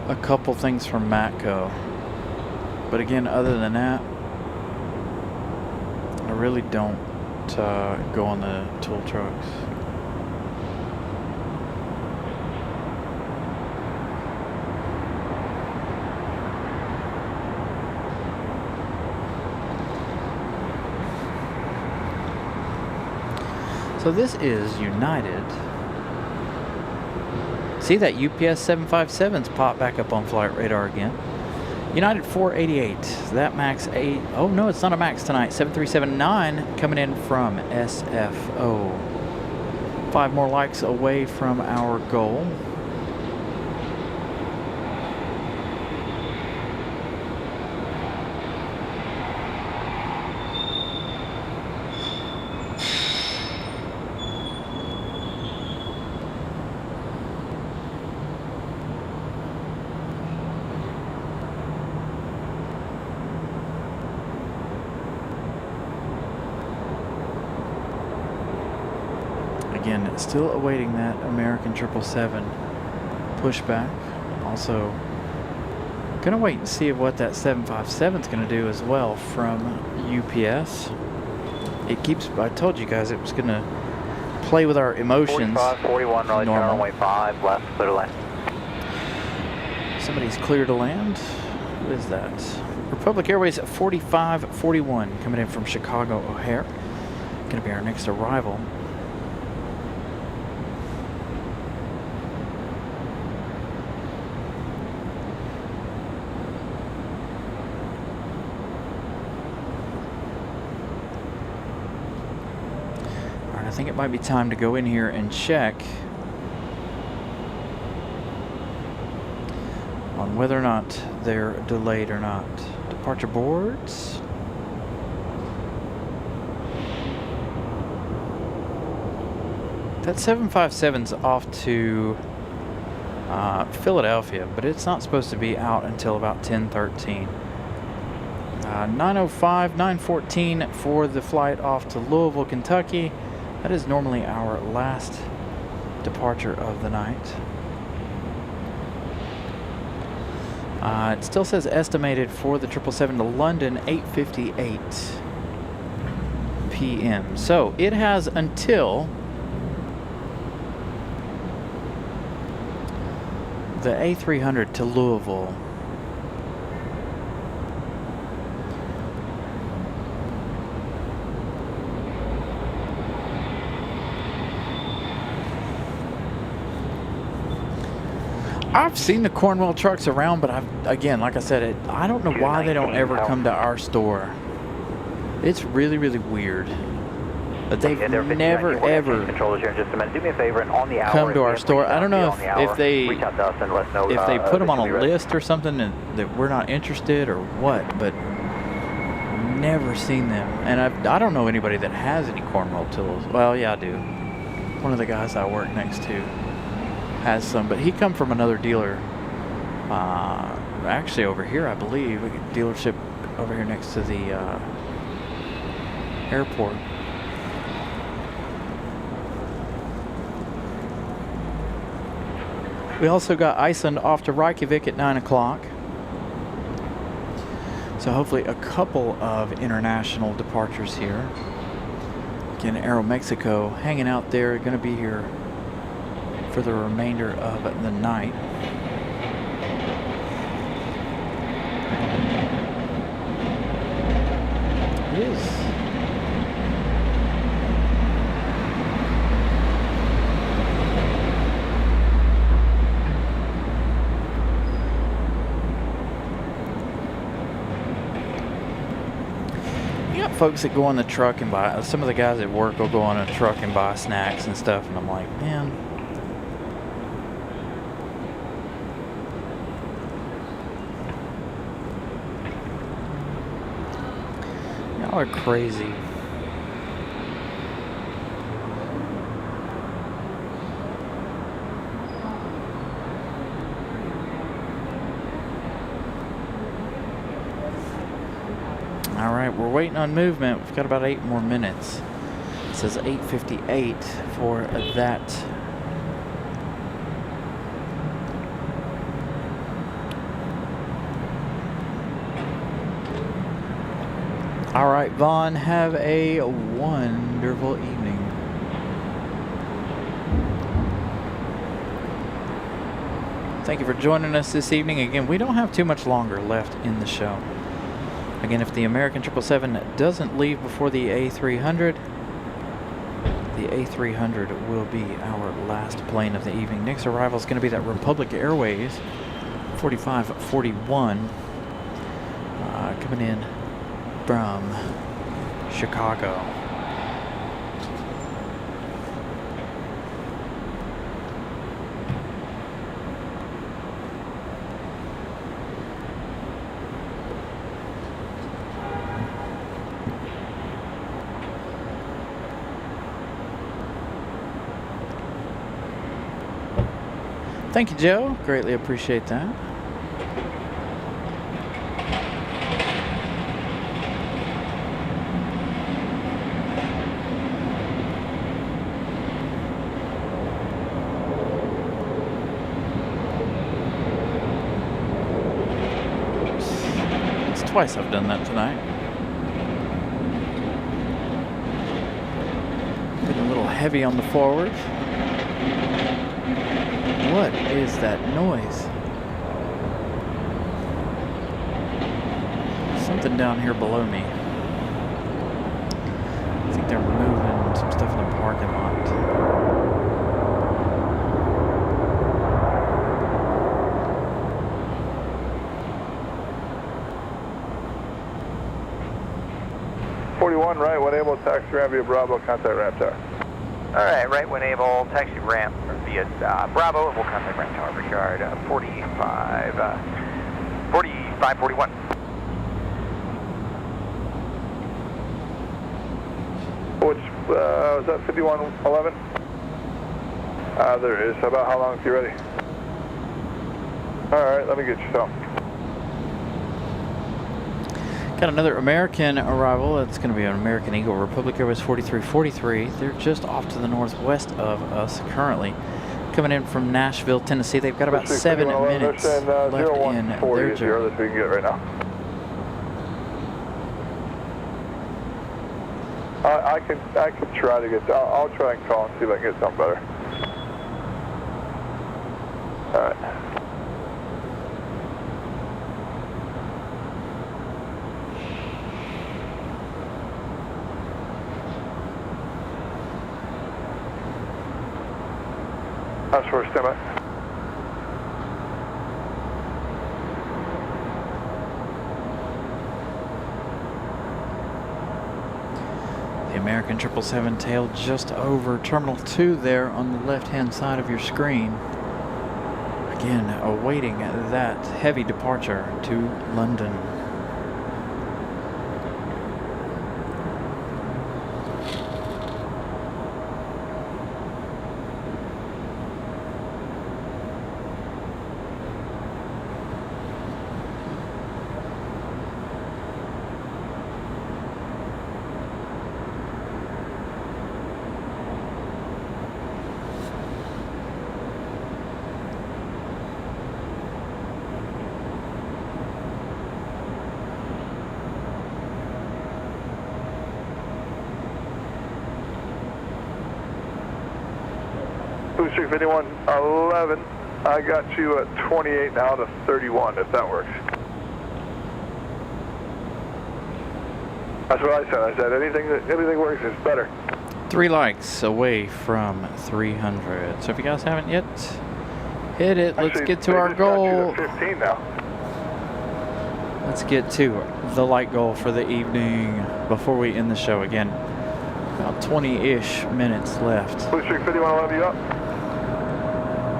a couple things from Matco. But again, other than that, I really don't go on the tool trucks. So this is United. See that UPS 757's popped back up on flight radar again. United 488, that MAX 8, oh no, it's not a MAX tonight, 7379 coming in from SFO. 5 more likes away from our goal. Again, still awaiting that American 777 pushback. Also, gonna wait and see what that 757 is gonna do as well from UPS. It keeps, I told you guys it was gonna play with our emotions. 45, 41, Raleigh, turn runway 5, left, clear to land. Somebody's clear to land. What is that? Republic Airways 4541 coming in from Chicago O'Hare. Gonna be our next arrival. I think it might be time to go in here and check on whether or not they're delayed or not. Departure boards. That 757's off to Philadelphia, but it's not supposed to be out until about 10:13. 9:05, 9:14 for the flight off to Louisville, Kentucky. That is normally our last departure of the night. It still says estimated for the 777 to London 8:58 p.m. So it has until the A300 to Louisville. I've seen the Cornwall trucks around, but again, like I said, I don't know why they don't ever come to our store. It's really, really weird. But they've never, ever controllers here in just a minute. Do me a favor and on the hour, come to our store. I don't know if they reach out to us and let us know, if they put them on a list or something that we're not interested or what, but never seen them. And I don't know anybody that has any Cornwall tools. Well, yeah, I do. One of the guys I work next to has some, but he come from another dealer, actually over here, I believe, a dealership over here next to the airport. We also got Iceland off to Reykjavik at 9 o'clock. So hopefully a couple of international departures here. Again, Aero Mexico hanging out there, going to be here for the remainder of the night. It is. You got folks that go on the truck and buy, some of the guys at work will go on a truck and buy snacks and stuff, and I'm like, man, y'all are crazy. All right, we're waiting on movement. We've got about 8 more minutes. It says 8:58 for that. All right, Vaughn, have a wonderful evening. Thank you for joining us this evening. Again, we don't have too much longer left in the show. Again, if the American 777 doesn't leave before the A300, the A300 will be our last plane of the evening. Next arrival is going to be that Republic Airways 4541 coming in from Chicago. Thank you, Joe. Greatly appreciate that. It's twice I've done that tonight. Getting a little heavy on the forward. What is that noise? Something down here below me. I think they're moving some stuff in the parking lot. Right, when able, taxi ramp via Bravo, contact ramp tower. All right, right when able, taxi ramp via Bravo, and we'll contact ramp tower Richard 4541. Which, was that 5111? There is. About how long is you ready? All right, let me get you some. Got another American arrival. It's going to be an American Eagle, Republic Airways 4343. They're just off to the northwest of us currently. Coming in from Nashville, Tennessee. They've got about 7 minutes left in their journey. That we can get right now. I can try to get. I'll try and call and see if I can get something better. All right. That's for a stand by. The American 777 tailed just over Terminal 2 there on the left-hand side of your screen. Again, awaiting that heavy departure to London. Blue Street 5111, I got you at 28 now to 31, if that works. That's what I said. I said anything works is better. 3 likes away from 300. So if you guys haven't yet, hit it. Let's get to our goal. 15 now. Let's get to the light goal for the evening before we end the show. Again, about 20-ish minutes left. Blue Street 5111, you up?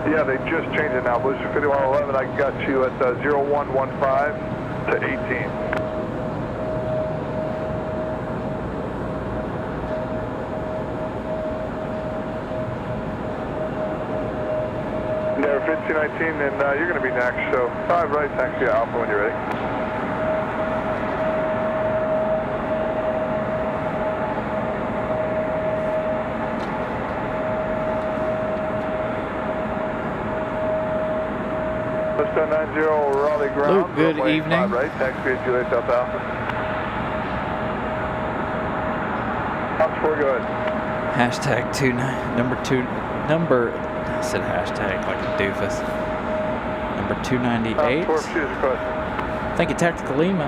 Yeah, they just changed it now. Blue Street 5111, I got you at 0115 to 18. There, 1519, and you're going to be next. So 5 right, taxi Alpha when you're ready. 790 Raleigh ground. Luke, good runway evening. 5 right, taxi at Juliet Delta Alpha. House 4, go ahead. Hashtag I said hashtag like a doofus. Number 298. House 4, shoot us a question. Thank you, Tactical Lima.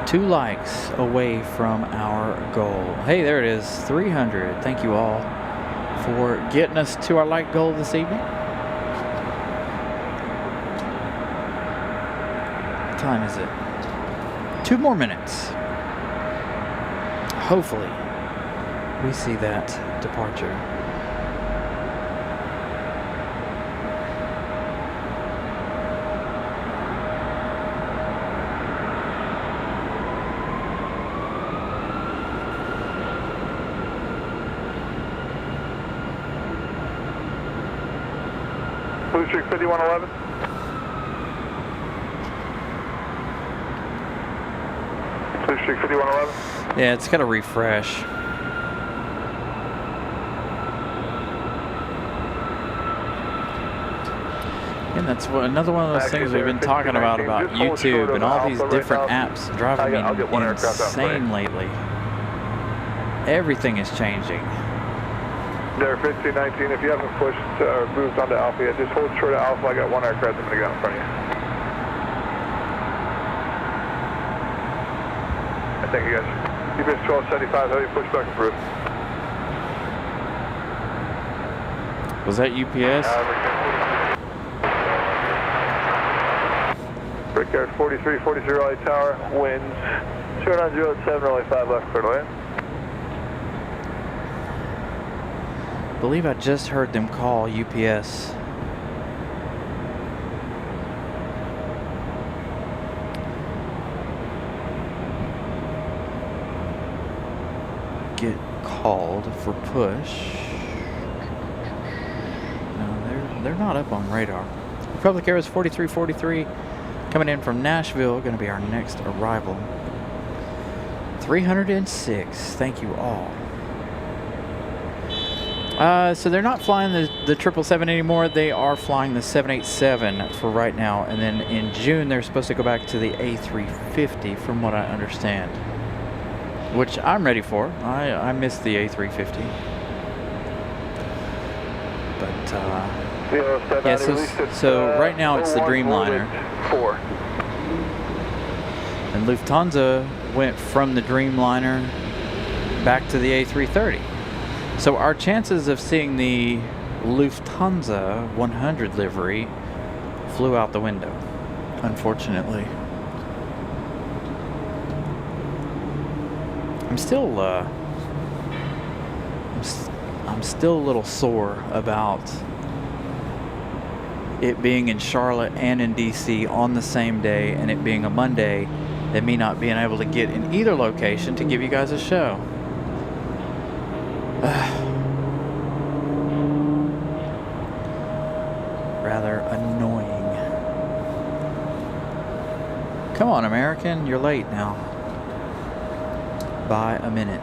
2 likes away from our goal. Hey, there it is, 300. Thank you all for getting us to our like goal this evening. What time is it? 2 more minutes. Hopefully, we see that departure. Blue Streak 5111. Blue Streak 5111. Yeah, it's got to refresh. And that's another one of those things we've been talking about YouTube and all these different apps driving me insane lately. Everything is changing. There, 1519, if you haven't pushed or moved onto Alpha yet, just hold short of Alpha. I got 1 aircraft I'm going to go in front of you. Thank you, guys. UPS 1275, heavy pushback approved. Was that UPS? Brickyard 4340 Raleigh Tower, winds 290 Raleigh 5 left, clear to land. I believe I just heard them call UPS. Get called for push. No, they're not up on radar. Republic Air is 4343 coming in from Nashville, going to be our next arrival. 306. Thank you all. So they're not flying the 777 anymore. They are flying the 787 for right now. And then in June, they're supposed to go back to the A350 from what I understand. Which I'm ready for. I miss the A350. But, yeah, so right now it's the Dreamliner. 4. And Lufthansa went from the Dreamliner back to the A330. So our chances of seeing the Lufthansa 100 livery flew out the window, unfortunately. I'm still a little sore about it being in Charlotte and in DC on the same day, and it being a Monday, and me not being able to get in either location to give you guys a show. Rather annoying. Come on, American, you're late now. By a minute.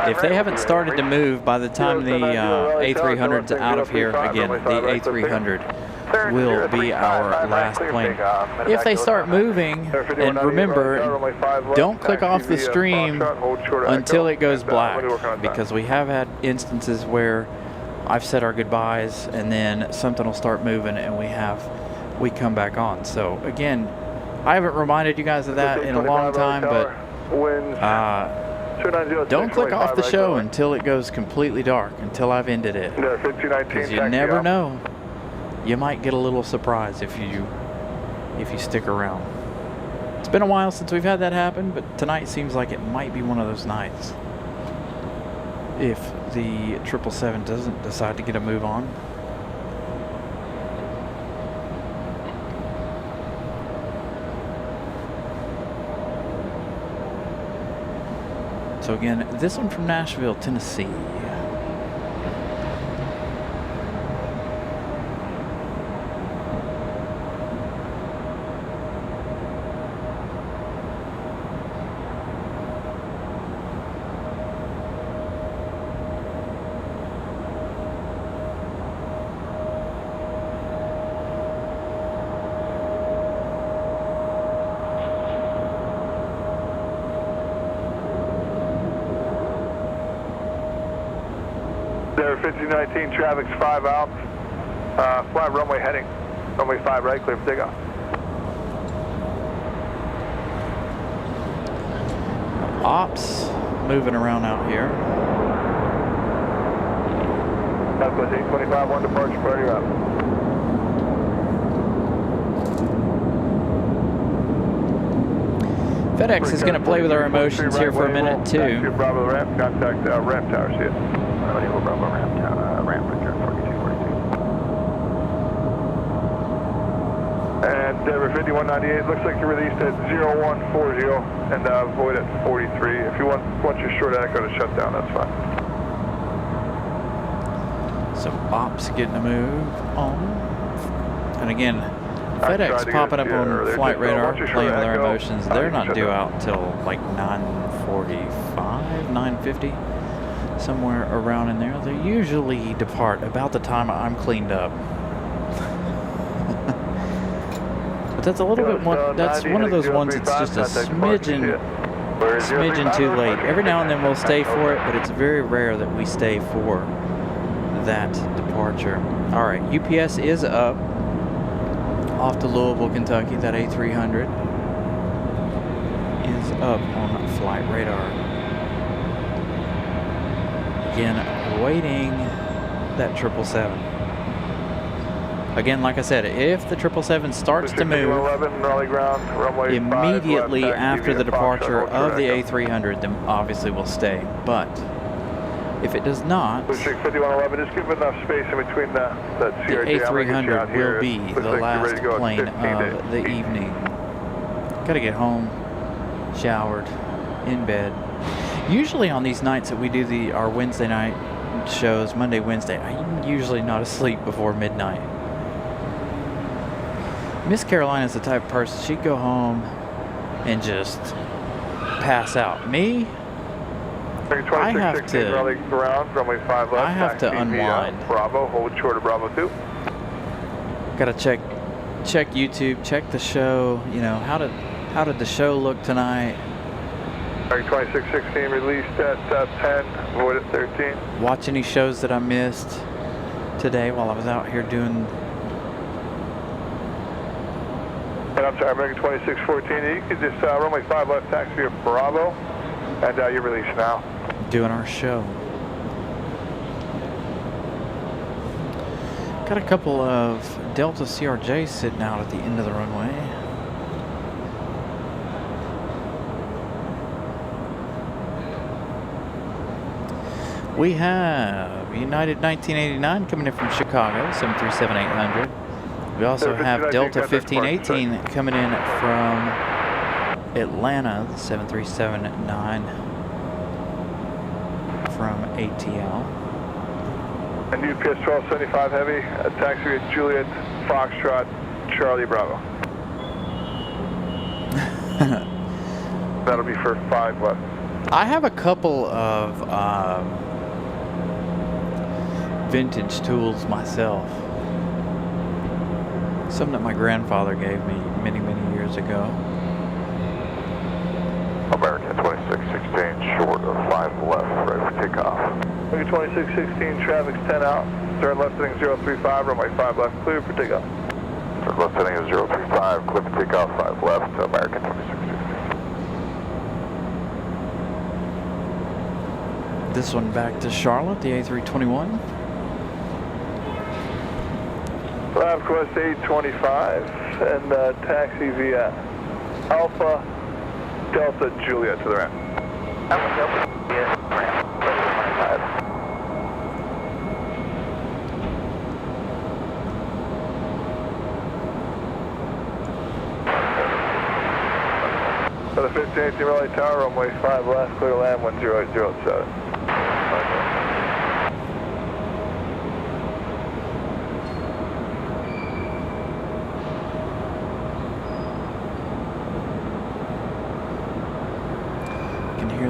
If they haven't started to move by the time the A300's out of here, again, the A300 will be our last plane. If they start moving, and remember, don't click off the stream until it goes black, because we have had instances where I've said our goodbyes and then something will start moving and we come back on. So again, I haven't reminded you guys of that in a long time, but don't click off the show until it goes completely dark, until I've ended it, because you never know. You might get a little surprise if you stick around. It's been a while since we've had that happen, but tonight seems like it might be one of those nights. If the 777 doesn't decide to get a move on. So again, this one from Nashville, Tennessee. There, 1519, traffic's 5 out. Flat runway heading. Runway 5 right, clear for takeoff. Ops moving around out here. Southwest 825, 1 departure, party route. FedEx is going to play with our emotions here for a minute too. Bravo ramp, contact ramp tower, see it. Bravo ramp, return 4242. And Denver 5198, looks like you're released at 0140 and void at 43. If you want your short echo to shut down, that's fine. So ops getting a move on. And again, FedEx popping up on flight radar, playing with our emotions. They're not due out until like 9:45, 9:50, somewhere around in there. They usually depart about the time I'm cleaned up. But that's a little bit more. That's one of those ones that's just a smidgen too late. Every now and then we'll stay for it, but it's very rare that we stay for that departure. All right, UPS is up. Off to Louisville, Kentucky. That A300 is up on flight radar. Again, awaiting that 777. Again, like I said, if the 777 starts to move immediately after the departure of the A300, then obviously we'll stay. But if it does not, the 8-300 will be the last plane of the evening. Gotta get home, showered, in bed. Usually on these nights that we do our Wednesday night shows, Monday, Wednesday, I'm usually not asleep before midnight. Miss Carolina's the type of person, she'd go home and just pass out. Me? I have to unwind. Bravo, hold short of Bravo 2. Gotta check YouTube, check the show. You know, how did the show look tonight? 2616 released at 10, void at 13. Watch any shows that I missed today while I was out here doing. And I'm sorry, American 2614. You can just runway 5 left, taxi via Bravo, and you're released now. Doing our show. Got a couple of Delta CRJs sitting out at the end of the runway. We have United 1989 coming in from Chicago, 737-800. We also have Delta 1518 coming in from Atlanta, 737-9. From ATL. And UPS 1275 Heavy, taxi at Juliet, Foxtrot, Charlie Bravo. That'll be for 5 left. I have a couple of vintage tools myself. Some that my grandfather gave me many, many years ago. American 2616, short of 5 left, ready for takeoff. American 2616, traffic's 10 out. Turn left heading 035, runway 5 left, clear for takeoff. Turn left heading is 035, clear for takeoff, 5 left, American 2616. This one back to Charlotte, the A321. LabQuest 825, and taxi via Alpha Delta Juliet to the ramp. Alpha Delta Juliet, ramp, 25. For the 1518 Raleigh Tower, runway 5 left, clear to land 1007.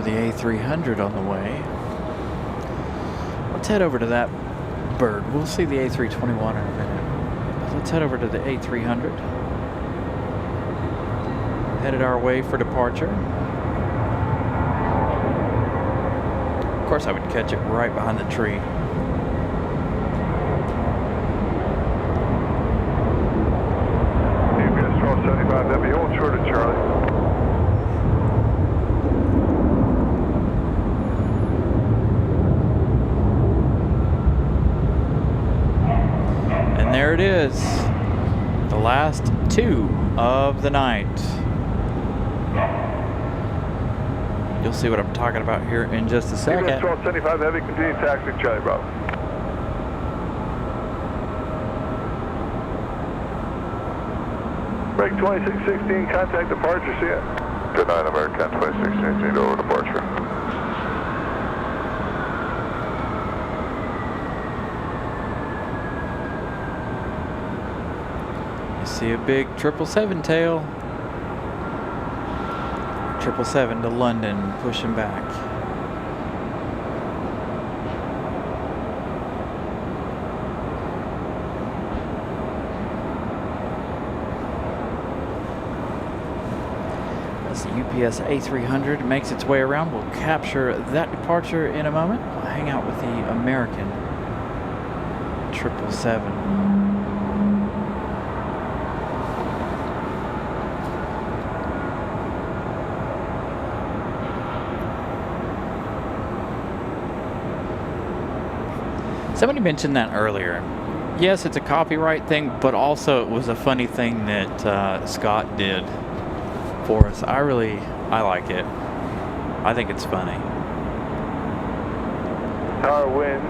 The A300 on the way. Let's head over to that bird. We'll see the A321 in a minute. Let's head over to the A300. Headed our way for departure. Of course, I would catch it right behind the tree. it is. The last two of the night. You'll see what I'm talking about here in just a second. 1275 heavy, continue taxi Charlie Bravo. Break 2616, contact departure, see ya. Good night, American 2616, over departure. You see a big 777 tail. 777 to London, pushing back. As the UPS A300 makes its way around, we'll capture that departure in a moment. We'll hang out with the American 777. Somebody mentioned that earlier. Yes, it's a copyright thing, but also it was a funny thing that Scott did for us. I like it. I think it's funny. Tower winds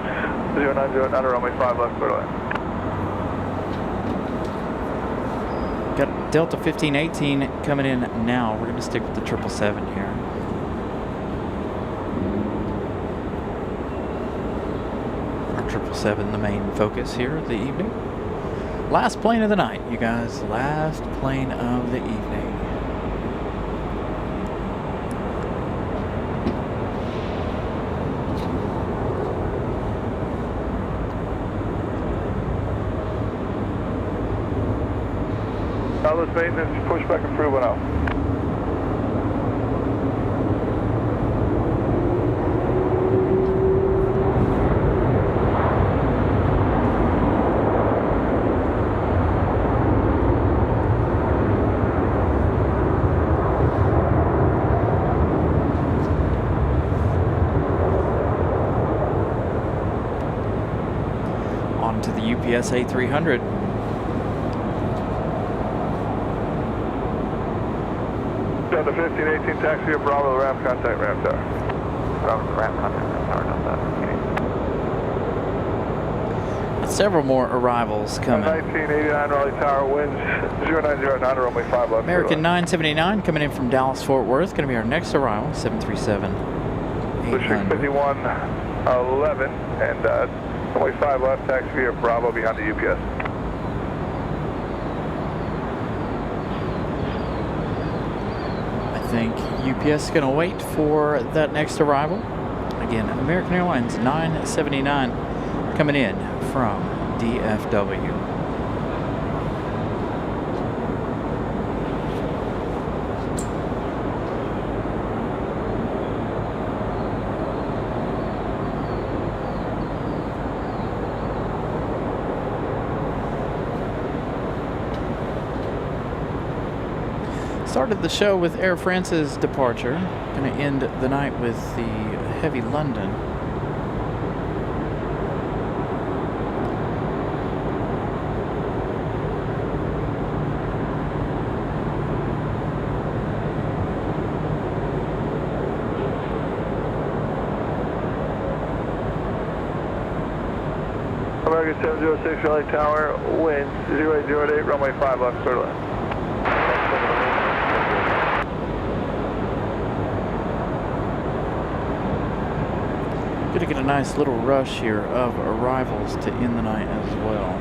090, outer runway 5 left, clear line. Got Delta 1518 coming in now. We're going to stick with the 777 here. Our 777, the main focus here of the evening. Last plane of the night, you guys. Last plane of the evening. Southwest maintenance, pushback approval now. On to the UPS A300. Delta 1518, taxi at Bravo, ramp contact, ramp tower. Bravo, ramp contact, ramp tower, Delta. Okay. Several more arrivals coming. 1989 Raleigh Tower, winds 090 at runway 5 left. American 979 coming in from Dallas Fort Worth. Going to be our next arrival. 737. 651 11 and runway 5 left, taxi at Bravo behind the UPS. I think UPS is going to wait for that next arrival. Again, American Airlines 979 coming in from DFW. Started the show with Air France's departure. Going to end the night with the heavy London. American 706 Raleigh Tower, winds 0808, runway 5 left, clear line. Going to get a nice little rush here of arrivals to end the night as well.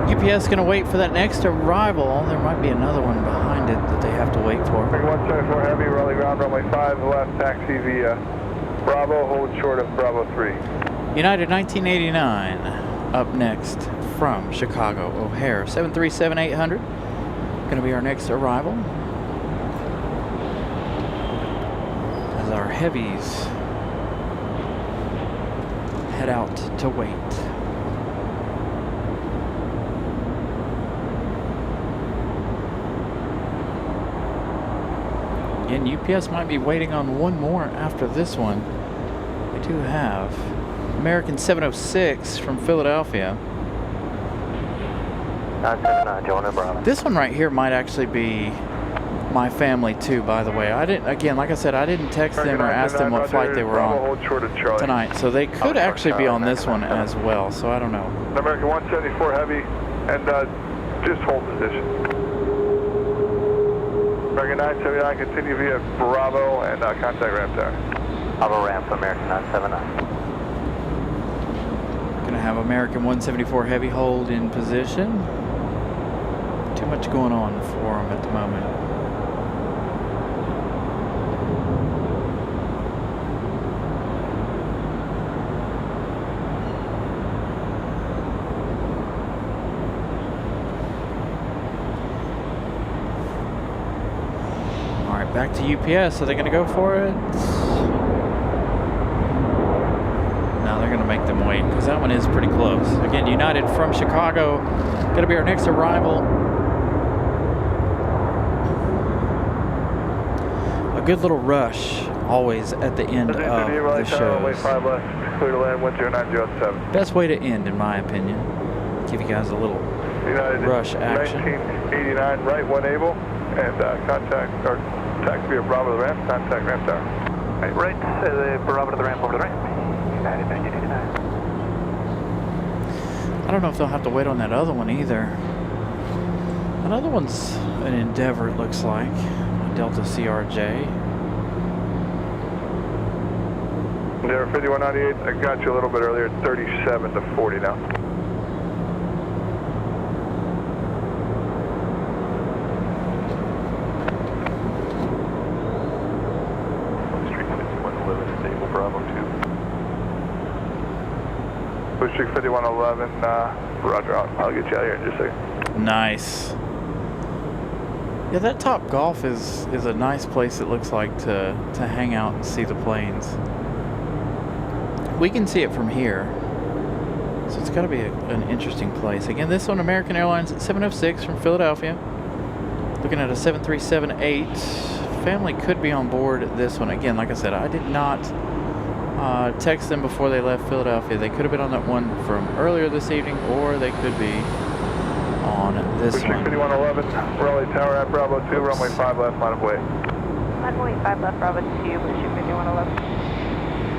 UPS going to wait for that next arrival. There might be another one behind it that they have to wait for. 174 heavy, Raleigh ground, runway 5 left, taxi via Bravo, hold short of Bravo 3. United 1989 up next from Chicago O'Hare. 737-800 going to be our next arrival as our heavies head out to wait. Again, UPS might be waiting on one more after this one. We do have American 706 from Philadelphia. 979, Join Bravo. This one right here might actually be my family too, by the way. I didn't, again, like I said, I didn't text them or ask them what flight they were on tonight. So they could actually be on this one as well. So I don't know. American 174 Heavy, and just hold position. American 979, continue via Bravo and contact ramp tower. Bravo ramp for American 979. Gonna have American 174 Heavy hold in position. Too much going on for them at the moment. Back to UPS. Are they going to go for it? No, they're going to make them wait because that one is pretty close. Again, United from Chicago. Going to be our next arrival. A good little rush always at the end of the shows. Best way to end, in my opinion. Give you guys a little rush action. 1989, right one able, and contact via Bravo to the ramp, contact ramp tower. Right, Bravo to the ramp, over the ramp. United 1989. I don't know if they'll have to wait on that other one either. That other one's an Endeavor, it looks like. Delta CRJ. Endeavor 5198, I got you a little bit earlier, 37 to 40 now. Street 5111, roger, I'll get you out here in just a second. Nice. Yeah, that Top Golf is a nice place, it looks like, to hang out and see the planes. We can see it from here, so it's got to be an interesting place. Again, this one, American Airlines 706 from Philadelphia. Looking at a 737-8. Family could be on board this one. Again, like I said, I did not text them before they left Philadelphia. They could have been on that one from earlier this evening, or they could be on this one. 5111, Raleigh Tower at Bravo 2, runway 5 left, line of way. Runway 5 left, Bravo 2, Blue 5111.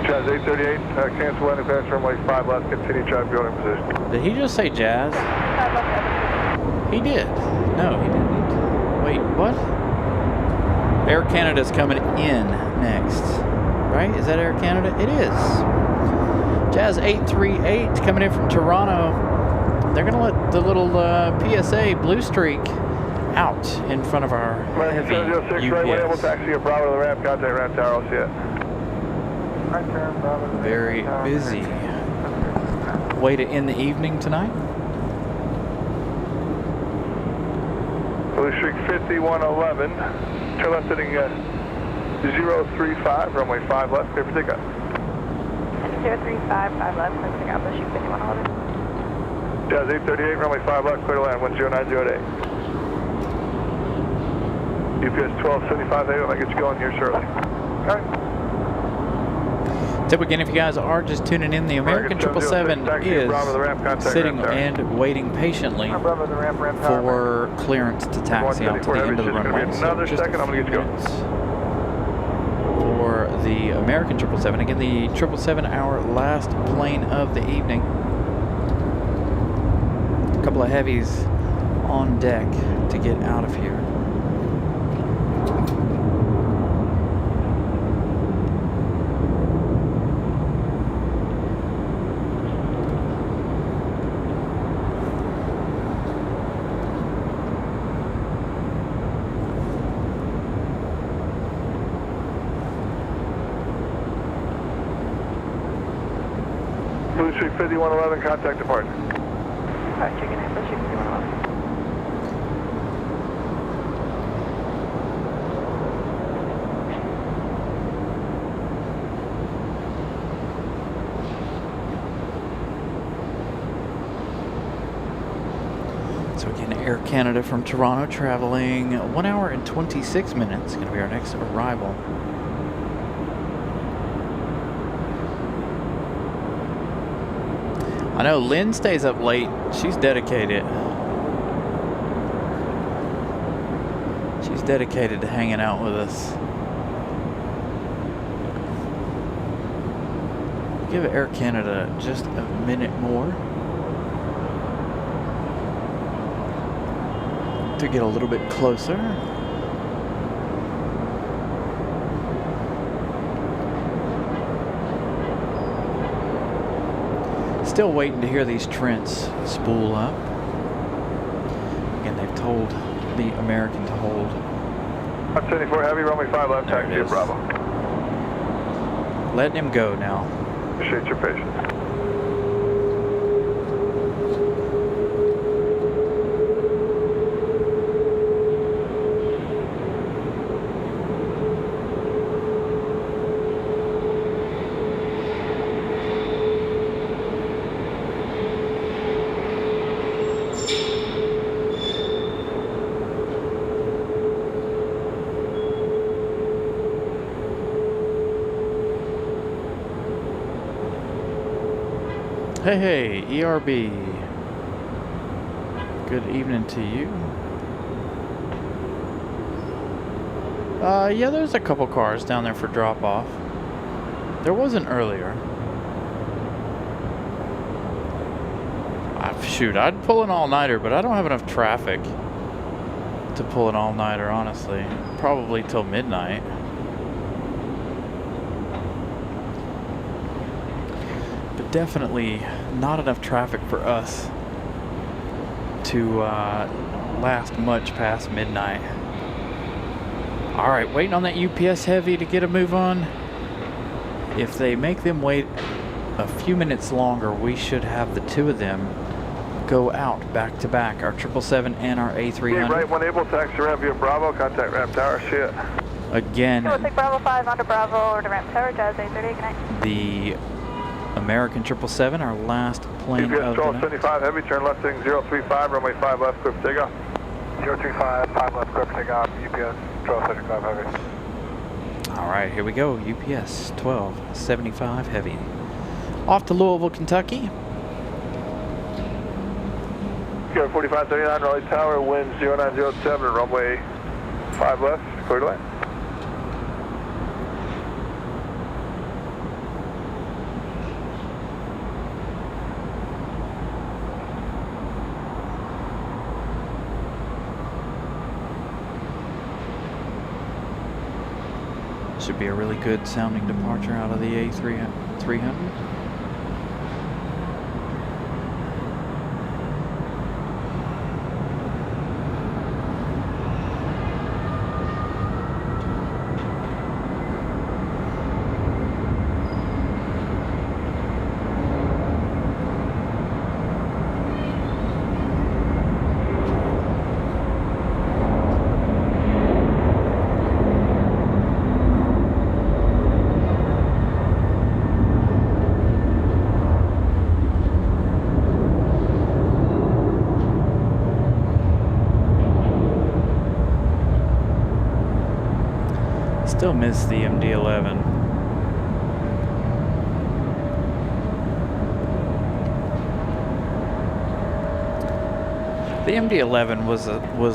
Jazz 838, cancel landing pass, runway 5 left, continue drive building position. Did he just say Jazz? 5 left, He did. No, he didn't. Wait, what? Air Canada's coming in next. Right? Is that Air Canada? It is. Jazz 838 coming in from Toronto. They're going to let the little PSA Blue Streak out in front of our heavy UPS. Right, we'll taxi at Bravo to the ramp, contact ramp tower, I'll see it. Very busy. Way to end the evening tonight. Blue Streak 5111, turn left heading 035, runway 5 left, clear for takeoff. 035, 5 left, clear for takeoff, Blue Streak 5111. Jazz 838, runway 5 left, clear to land, 10908. UPS 1275, I'm going to get you going here shortly. Alright. Tip again, if you guys are just tuning in, the American 777 is sitting and waiting patiently for clearance to taxi out to the end of the runway. Another second, I'm going to get you going. For the American 777. Again, the 777, our last plane of the evening. A couple of heavies on deck to get out of here. 5111, contact departure. Alright, chicken April, chicken 5111. So again, Air Canada from Toronto traveling 1 hour and 26 minutes. Going to be our next arrival. I know Lynn stays up late. She's dedicated. She's dedicated to hanging out with us. Give Air Canada just a minute more to get a little bit closer. Still waiting to hear these Trents spool up. Again, they've told the American to hold. 74 Heavy, runway 5 left, taxi to Bravo. Letting him go now. Appreciate your patience. Hey, ERB. Good evening to you. Yeah, there's a couple cars down there for drop-off. There wasn't earlier. Shoot, I'd pull an all-nighter, but I don't have enough traffic to pull an all-nighter, honestly. Probably till midnight. Definitely not enough traffic for us to last much past midnight. Alright, waiting on that UPS Heavy to get a move on. If they make them wait a few minutes longer, we should have the two of them go out back to back. Our 777 and our A300. Right, one able, taxi ramp via Bravo, contact ramp tower, shit. Again, So we'll take Bravo 5 onto Bravo or to ramp tower, Jazz A30, connect. the American 777, our last plane UPS of the night. 1275 Heavy, turn left heading 035, runway 5 left, clear for takeoff. 035, 5 left, clear for takeoff, UPS 1275 Heavy. Alright, here we go. UPS 1275 Heavy. Off to Louisville, Kentucky. Go 4539 Raleigh Tower, wind 0907, runway 5 left, clear to land. Should be a really good sounding departure out of the A300. Still miss the MD-11. The MD-11 was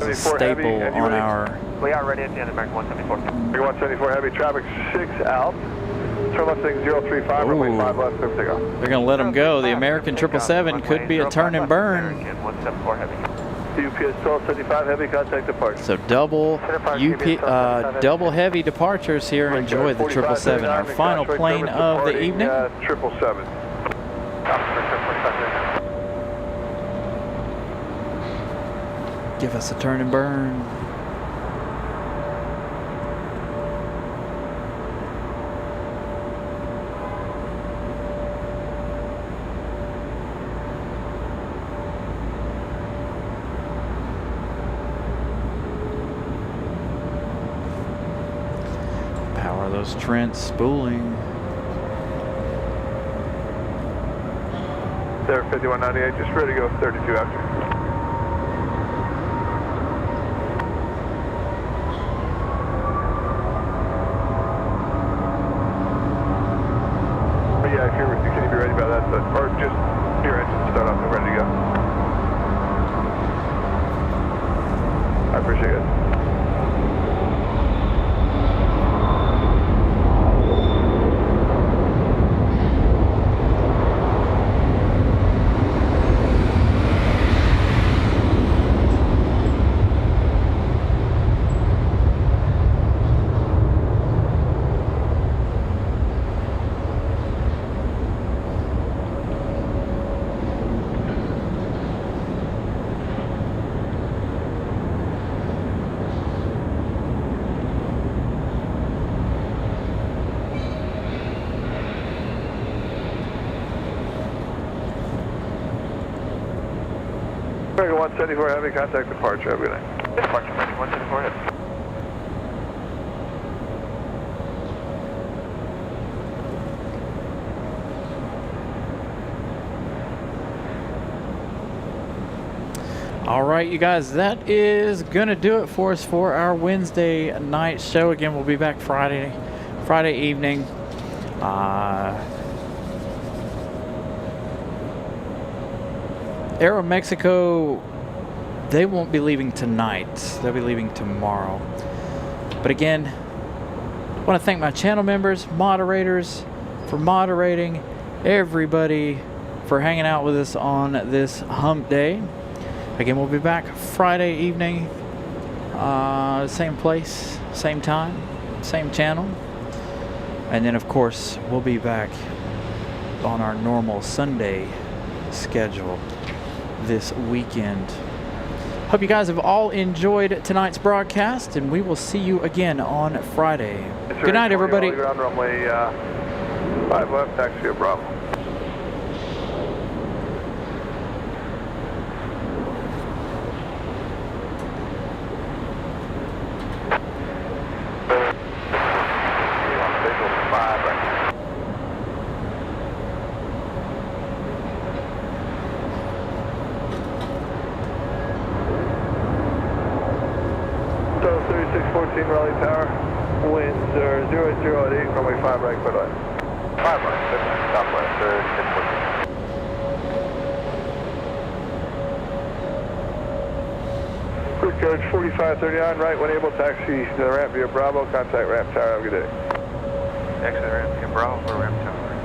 a staple on our. We are ready at the end of American 174. American 174 Heavy, traffic 6 out. Turn left heading 035, runway 5 left, clear for takeoff. They're gonna let them go. The American 777 could be a turn and burn. American 174 Heavy. UPS 1275 Heavy, contact departure. So double heavy departures here. Enjoy the 777. Our final plane of the evening. 777. Give us a turn and burn. goes Trent spooling. There, 5198, just ready to go 32 after. But yeah, if you can you be ready by that, or just your engine start up and ready to go. I appreciate it. American 174, heavy contact departure. Have a good night. Departure, American 174, hit. All right, you guys, that is gonna do it for us for our Wednesday night show. Again, we'll be back Friday evening. Aeromexico, they won't be leaving tonight. They'll be leaving tomorrow. But again, I want to thank my channel members, moderators for moderating, everybody for hanging out with us on this hump day. Again, we'll be back Friday evening, same place, same time, same channel. And then, of course, we'll be back on our normal Sunday schedule this weekend. Hope you guys have all enjoyed tonight's broadcast, and we will see you again on Friday. Yes, Good night, everybody. Ground runway 5 left, taxi of Bravo. So 3614 Raleigh Tower, winds are 080 at 8, runway 5 right, clear line. 5 right, southwest, 3614. Quick coach 4539 right, when able, taxi to the ramp via Bravo, contact ramp tower, have a good day. Exit ramp via Bravo for ramp tower.